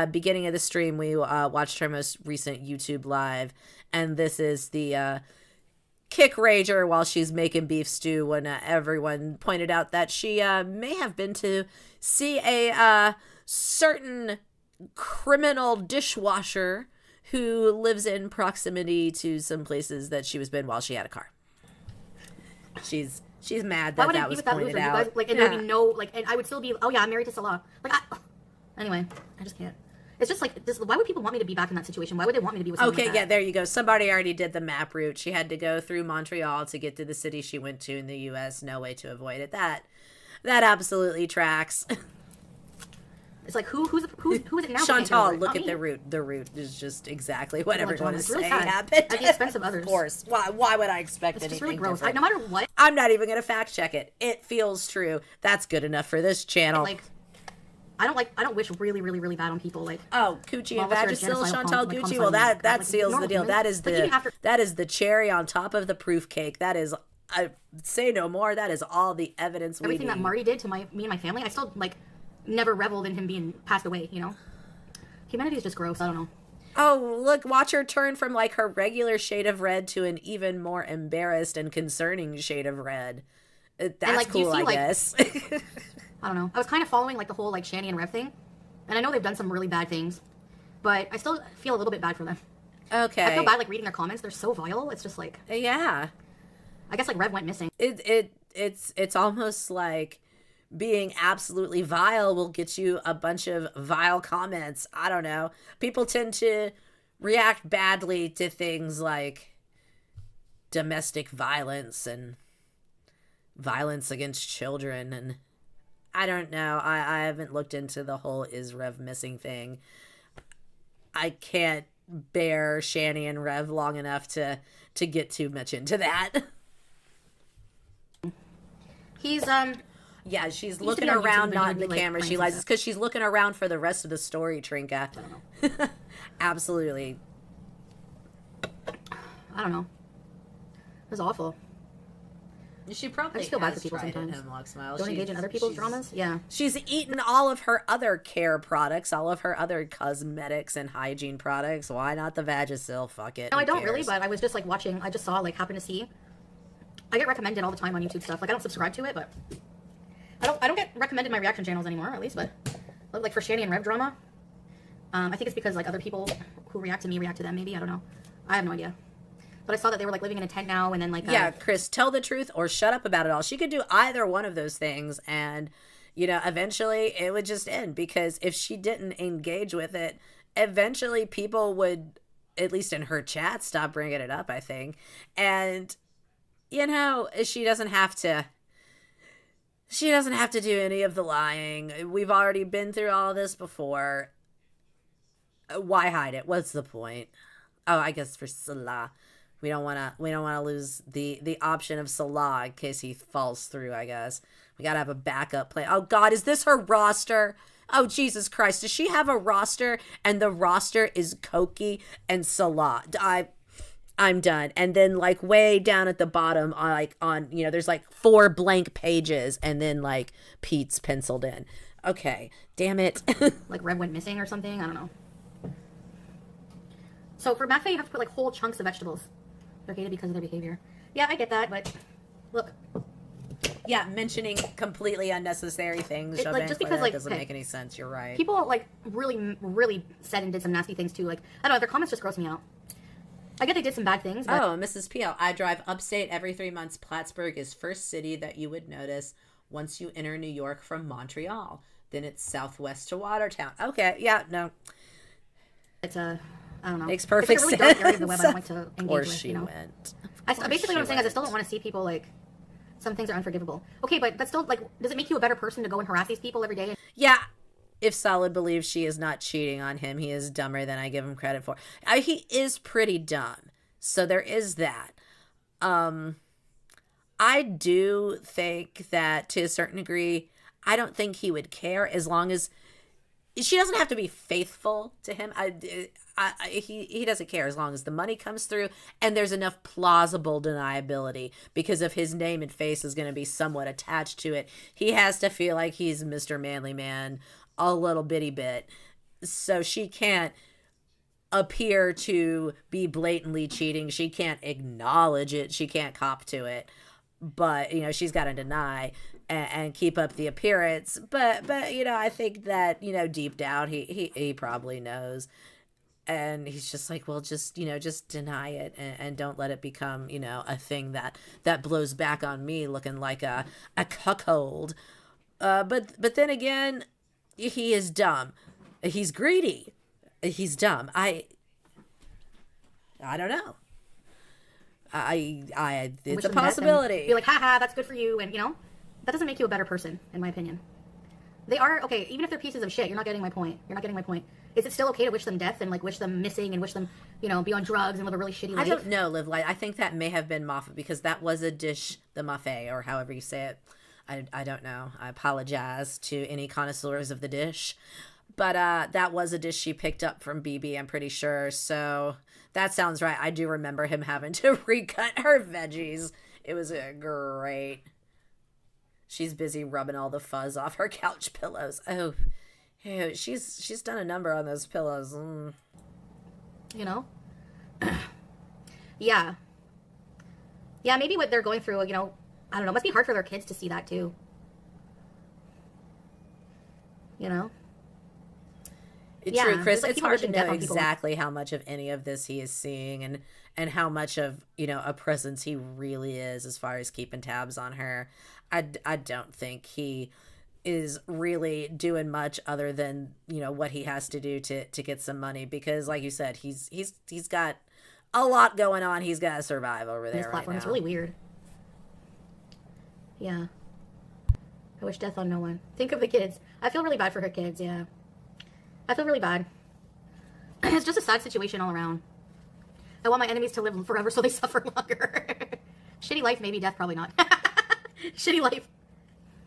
beginning of the stream, we watched her most recent YouTube live. And this is the kick rager while she's making beef stew when everyone pointed out that she may have been to see a certain criminal dishwasher who lives in proximity to some places that she was been while she had a car. She's mad that that was pointed out.
You guys, like, and there'd be no, like, and I would still be, oh yeah, I'm married to Salah. Like, anyway, I just can't. It's just like this. Why would people want me to be back in that situation? Why would they want me to be with someone like that?
Yeah, there you go. Somebody already did the map route. She had to go through Montreal to get to the city she went to in the U.S. No way to avoid it. That absolutely tracks.
It's like who is it now?
Chantal, look at the route. The route is just exactly what everyone is saying happened.
At the expense of others.
Of course. Why would I expect anything?
It's just really gross.
Different?
No matter what.
I'm not even gonna fact check it. It feels true. That's good enough for this channel.
I don't wish really, really, really bad on people. Like,
oh, Coochie and Vagisil, Chantal Gucci. Well, that seals the deal. That is the cherry on top of the proof cake. That is, I say no more. That is all the evidence.
Everything that Marty did to me and my family, I still never reveled in him being passed away. You know, humanity is just gross. I don't know.
Oh, look, watch her turn from like her regular shade of red to an even more embarrassed and concerning shade of red. That's cool, I guess.
I don't know. I was kind of following the whole Shani and Rev thing, and I know they've done some really bad things, but I still feel a little bit bad for them.
Okay.
I feel bad reading their comments. They're so vile. It's just
yeah.
I guess Rev went missing.
It's almost like being absolutely vile will get you a bunch of vile comments. I don't know. People tend to react badly to things like domestic violence and violence against children, and I don't know. I haven't looked into the whole is Rev missing thing. I can't bear Shani and Rev long enough to get too much into that.
He's
yeah, she's looking around, not in the camera. She lies. It's because she's looking around for the rest of the story, Trinka.
I don't know.
Absolutely.
I don't know. It was awful.
She probably
I just feel bad for people sometimes. Don't engage in other people's dramas. Yeah.
She's eaten all of her other care products, all of her other cosmetics and hygiene products. Why not the Vagisil? Fuck it.
No, I don't really, but I was just watching. I just saw happened to see. I get recommended all the time on YouTube stuff. I don't subscribe to it, but I don't get recommended my reaction channels anymore, at least. But for Shani and Rev drama, I think it's because other people who react to me react to them. Maybe I don't know. I have no idea. But I saw that they were living in a tent now, and then
yeah, Chris, tell the truth or shut up about it all. She could do either one of those things, and eventually it would just end, because if she didn't engage with it, eventually people would, at least in her chat, stop bringing it up, I think. And she doesn't have to do any of the lying. We've already been through all this before. Why hide it? What's the point? Oh, I guess for Salah. We don't want to lose the option of Salah in case he falls through, I guess. We got to have a backup plan. Oh, God, is this her roster? Oh, Jesus Christ. Does she have a roster and the roster is Koki and Salah? I'm done. And then way down at the bottom, there's 4 blank pages and then Pete's penciled in. Okay, damn it.
Rev went missing or something? I don't know. So for mafe, you have to put whole chunks of vegetables. They're hated because of their behavior. Yeah, I get that, but look.
Yeah, mentioning completely unnecessary things.
Just because
that doesn't make any sense. You're right.
People really, really said and did some nasty things too. I don't know. Their comments just gross me out. I get they did some bad things. But...
Oh, Mrs. P.O. I drive upstate every 3 months. Plattsburgh is first city that you would notice once you enter New York from Montreal. Then it's southwest to Watertown. Okay, yeah, no.
It's I don't know.
Makes perfect sense.
It's a really dark area of the web I don't like to engage with.
She went.
Basically, what I'm saying is I still don't want to see people some things are unforgivable. Okay, but that's still does it make you a better person to go and harass these people every day?
Yeah. If Solid believes she is not cheating on him, he is dumber than I give him credit for. He is pretty dumb. So there is that. I do think that to a certain degree, I don't think he would care as long as she doesn't have to be faithful to him. He doesn't care as long as the money comes through and there's enough plausible deniability because of his name and face is going to be somewhat attached to it. He has to feel like he's Mr. Manly Man a little bitty bit. So she can't appear to be blatantly cheating. She can't acknowledge it. She can't cop to it. But, you know, she's got to deny and keep up the appearance. But you know, I think that, you know, deep down, he probably knows. And he's just like, well, just, you know, just deny it and don't let it become, you know, a thing that blows back on me looking like a cuckold. But then again, he is dumb. He's greedy. He's dumb. I don't know. It's a possibility.
Be like, haha, that's good for you. And, you know, that doesn't make you a better person, in my opinion. They are, okay, even if they're pieces of shit, you're not getting my point. You're not getting my point. Is it still okay to wish them death and, like, wish them missing and wish them, you know, be on drugs and live a really shitty life?
I don't know, Live Light. I think that may have been Moffat because that was a dish, the Moffat, or however you say it. I don't know. I apologize to any connoisseurs of the dish. But that was a dish she picked up from BB, I'm pretty sure. So that sounds right. I do remember him having to recut her veggies. It was great. She's busy rubbing all the fuzz off her couch pillows. Oh, she's done a number on those pillows. Mm.
You know? Yeah. Yeah, maybe what they're going through, you know, I don't know. It must be hard for their kids to see that, too. You know?
True, Chris. It's hard to know exactly how much of any of this he is seeing and how much of, you know, a presence he really is as far as keeping tabs on her. I don't think he is really doing much other than, you know, what he has to do to get some money because, like you said, he's got a lot going on. He's got to survive over there. This platform is
really weird. Yeah. I wish death on no one. Think of the kids. I feel really bad for her kids, yeah. I feel really bad. It's just a sad situation all around. I want my enemies to live forever so they suffer longer. Shitty life, maybe. Death, probably not. Shitty life.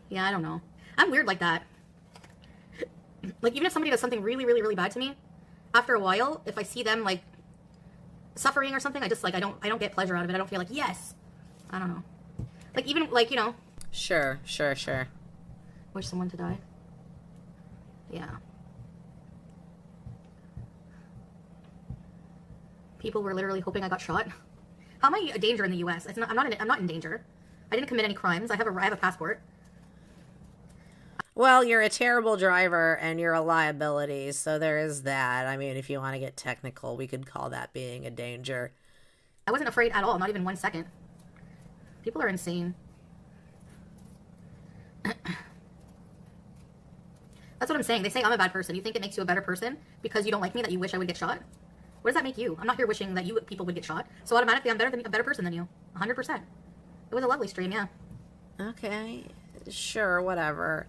Yeah, I don't know. I'm weird like that. Like, even if somebody does something really, really, really bad to me, after a while, if I see them, like, suffering or something, I just, like, I don't get pleasure out of it. I don't feel like, yes. I don't know. Like, even, like, you know.
Sure.
Wish someone to die. Yeah. People were literally hoping I got shot. How am I a danger in the U.S.? I'm not in danger. I didn't commit any crimes. I have a passport.
Well, you're a terrible driver and you're a liability, so there is that. I mean, if you want to get technical, we could call that being a danger.
I wasn't afraid at all, not even 1 second. People are insane. That's what I'm saying. They say I'm a bad person. You think it makes you a better person because you don't like me, that you wish I would get shot? What does that make you? I'm not here wishing that you people would get shot. So automatically I'm a better person than you. 100%. It was a lovely stream, yeah.
Okay. Sure, whatever.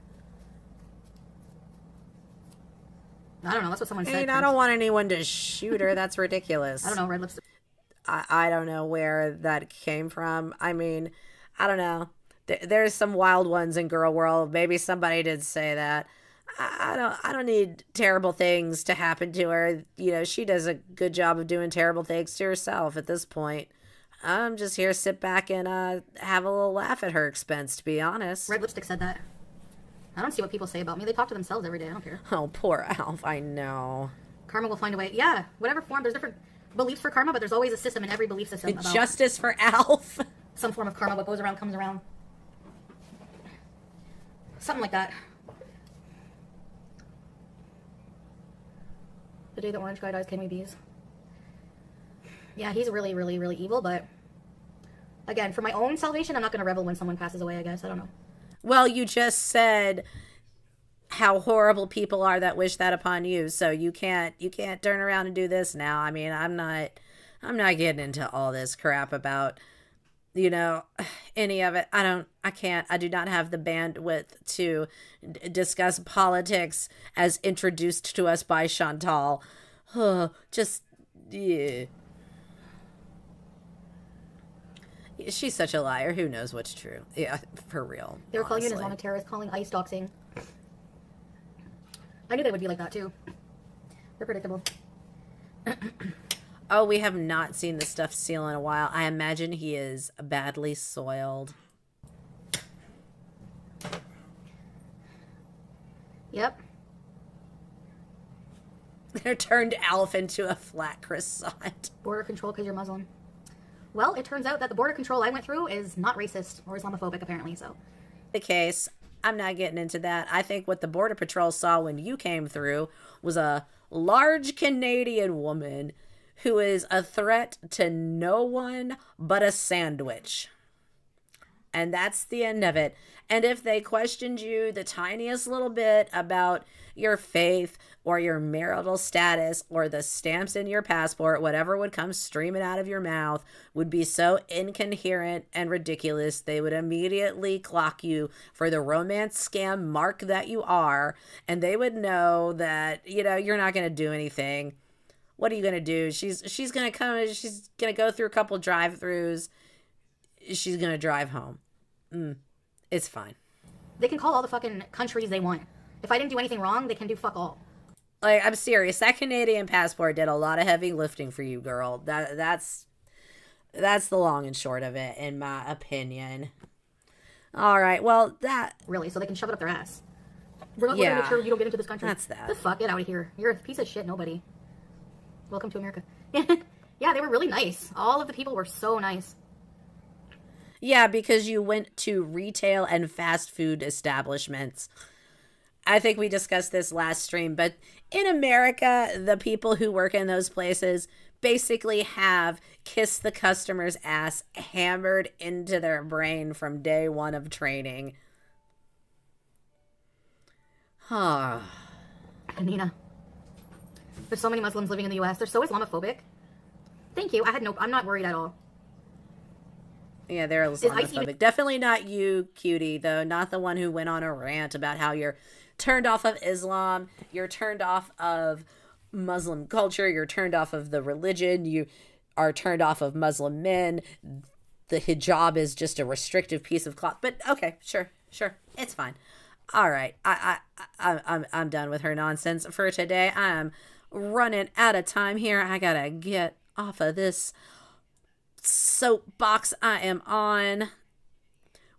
I don't know. That's what someone said.
I don't want anyone to shoot her. That's ridiculous.
I don't know. Red lips.
I don't know where that came from. I mean, I don't know. There's some wild ones in girl world. Maybe somebody did say that. I don't need terrible things to happen to her. You know, she does a good job of doing terrible things to herself at this point. I'm just here to sit back and have a little laugh at her expense, to be honest.
Red Lipstick said that. I don't see what people say about me. They talk to themselves every day. I don't care.
Oh, poor Alf. I know.
Karma will find a way. Yeah, whatever form. There's different beliefs for karma, but there's always a system in every belief system. About
justice for Alf.
Some form of karma. What goes around comes around. Something like that. The day the orange guy dies, can we bees? Yeah, he's really, really, really evil, but again, for my own salvation, I'm not going to revel when someone passes away, I guess. I don't know.
Well, you just said how horrible people are that wish that upon you, so you can't turn around and do this now. I mean, I'm not getting into all this crap about, you know, any of it. I do not have the bandwidth to discuss politics as introduced to us by Chantal. Yeah. She's such a liar. Who knows what's true? Yeah, for real.
They were calling you an Islamic terrorist, calling ICE doxing. I knew they would be like that too. They're predictable.
Oh, we have not seen the stuffed seal in a while. I imagine he is badly soiled.
Yep.
Turned Alf into a flat croissant.
Border control because you're Muslim. Well, it turns out that the border control I went through is not racist or Islamophobic, apparently, so.
The case, I'm not getting into that. I think what the Border Patrol saw when you came through was a large Canadian woman who is a threat to no one but a sandwich. And that's the end of it. And if they questioned you the tiniest little bit about your faith or your marital status or the stamps in your passport, whatever would come streaming out of your mouth would be so incoherent and ridiculous, they would immediately clock you for the romance scam mark that you are. And they would know that, you know, you're not going to do anything. What are you going to do? She's going to come, she's going to go through a couple drive-thrus. She's going to drive home. It's fine.
They can call all the fucking countries they want. If I didn't do anything wrong, they can do fuck all.
Like, I'm serious. That Canadian passport did a lot of heavy lifting for you, girl. That's the long and short of it, in my opinion. All right. Well, that
really, so they can shove it up their ass. We're not going to make sure you don't get into this country.
That's that.
The fuck, get out of here. You're a piece of shit. Nobody. Welcome to America. Yeah, they were really nice. All of the people were so nice.
Yeah, because you went to retail and fast food establishments. I think we discussed this last stream, but in America, the people who work in those places basically have kiss the customer's ass hammered into their brain from day one of training.
Nina, there's so many Muslims living in the U.S. They're so Islamophobic. Thank you. I'm not worried at all.
Yeah, they're Islamophobic. Definitely not you, cutie, though. Not the one who went on a rant about how you're turned off of Islam, you're turned off of Muslim culture, you're turned off of the religion, you are turned off of Muslim men. The hijab is just a restrictive piece of cloth. But okay, sure, it's fine. All right, I'm done with her nonsense for today. I'm running out of time here. I gotta get off of this soapbox I am on.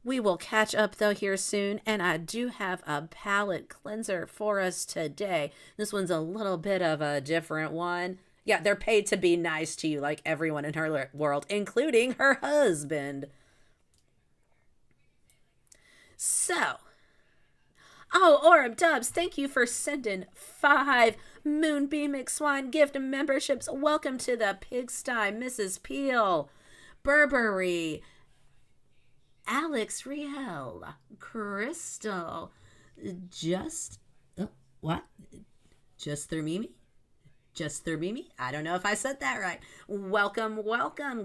We will catch up though here soon, and I do have a palate cleanser for us today. This one's a little bit of a different one. Yeah, they're paid to be nice to you like everyone in her world, including her husband. So, Orem Dubs, thank you for sending 5 Moonbeam McSwine gift memberships. Welcome to the pigsty, Mrs. Peel, Burberry, Alex Riel, Crystal, Just through Mimi? Just through Mimi? I don't know if I said that right. Welcome.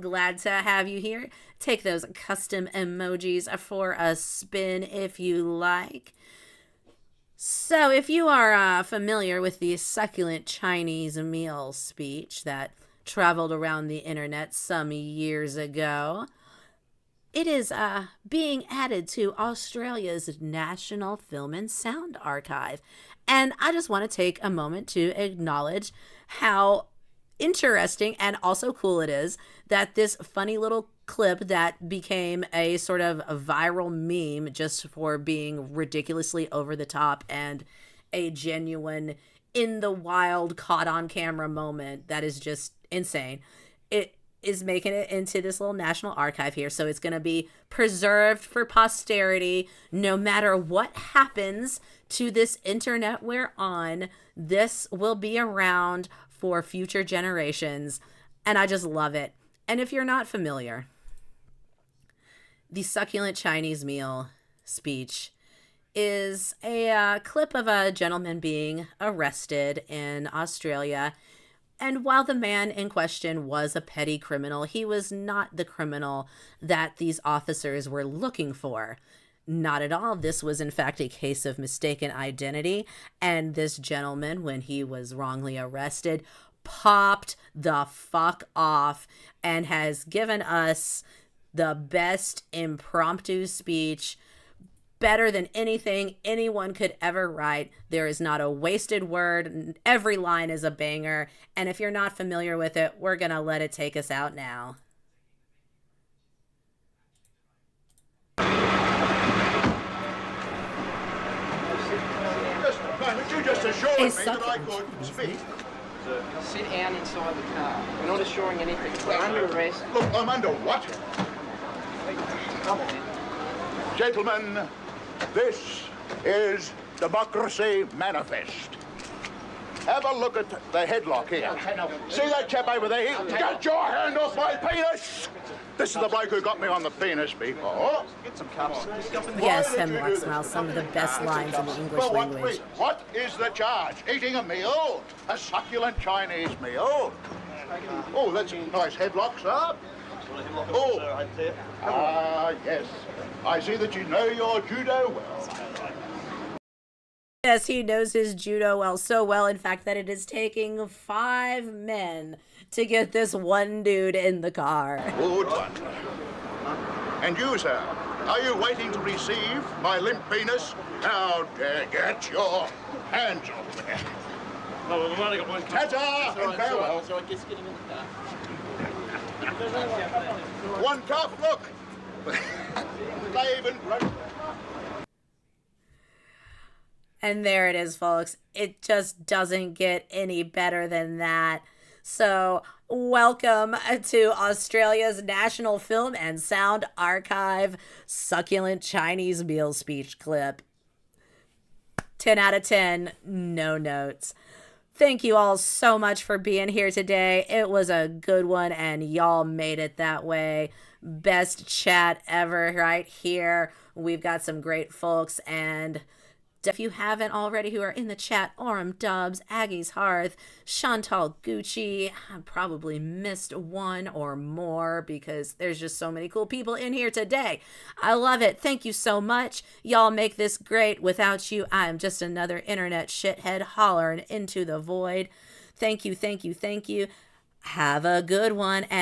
Glad to have you here. Take those custom emojis for a spin if you like. So if you are familiar with the succulent Chinese meal speech that traveled around the internet some years ago, it is being added to Australia's National Film and Sound Archive. And I just want to take a moment to acknowledge how interesting and also cool it is that this funny little clip that became a sort of a viral meme just for being ridiculously over the top and a genuine in the wild caught on camera moment that is just insane. It is making it into this little national archive here, so it's going to be preserved for posterity. No matter what happens to this internet we're on, this will be around for future generations, and I just love it. And if you're not familiar, the succulent Chinese meal speech is a clip of a gentleman being arrested in Australia. And while the man in question was a petty criminal, he was not the criminal that these officers were looking for. Not at all. This was, in fact, a case of mistaken identity. And this gentleman, when he was wrongly arrested, popped the fuck off and has given us the best impromptu speech, better than anything anyone could ever write. There is not a wasted word. Every line is a banger. And if you're not familiar with it, we're going to let it take us out now.
You just assured me that I could speak.
Sit down inside the car. We're not assuring anything. We're under arrest.
Look, I'm under what?
Come on.
Gentlemen, this is Democracy Manifest. Have a look at the headlock here. See that chap over there? Get your hand off my penis! This is the bloke who got me on the penis before.
Get some cups.
Yes, Hemlock Smile, some of the best lines in the English language.
What is the charge? Eating a meal? A succulent Chinese meal? Oh, that's a nice headlock, sir. Oh, yes. I see that you know your judo well.
Yes, he knows his judo well, so well, in fact, that it is taking 5 men to get this one dude in the car.
Good one. And you, sir, are you waiting to receive my limp penis? Now, get your hands off me.
No, we've only got one cup.
Ta-ta and farewell.
So I guess get him in the car.
One cup, look. They've been broke.
And there it is, folks. It just doesn't get any better than that. So, welcome to Australia's National Film and Sound Archive succulent Chinese meal speech clip. 10 out of 10, no notes. Thank you all so much for being here today. It was a good one, and y'all made it that way. Best chat ever right here. We've got some great folks, and if you haven't already who are in the chat, Orem Dubs, Aggie's Hearth, Chantal Gucci, I probably missed one or more because there's just so many cool people in here today. I love it. Thank you so much. Y'all make this great. Without you, I'm just another internet shithead hollering into the void. Thank you, thank you, thank you. Have a good one. And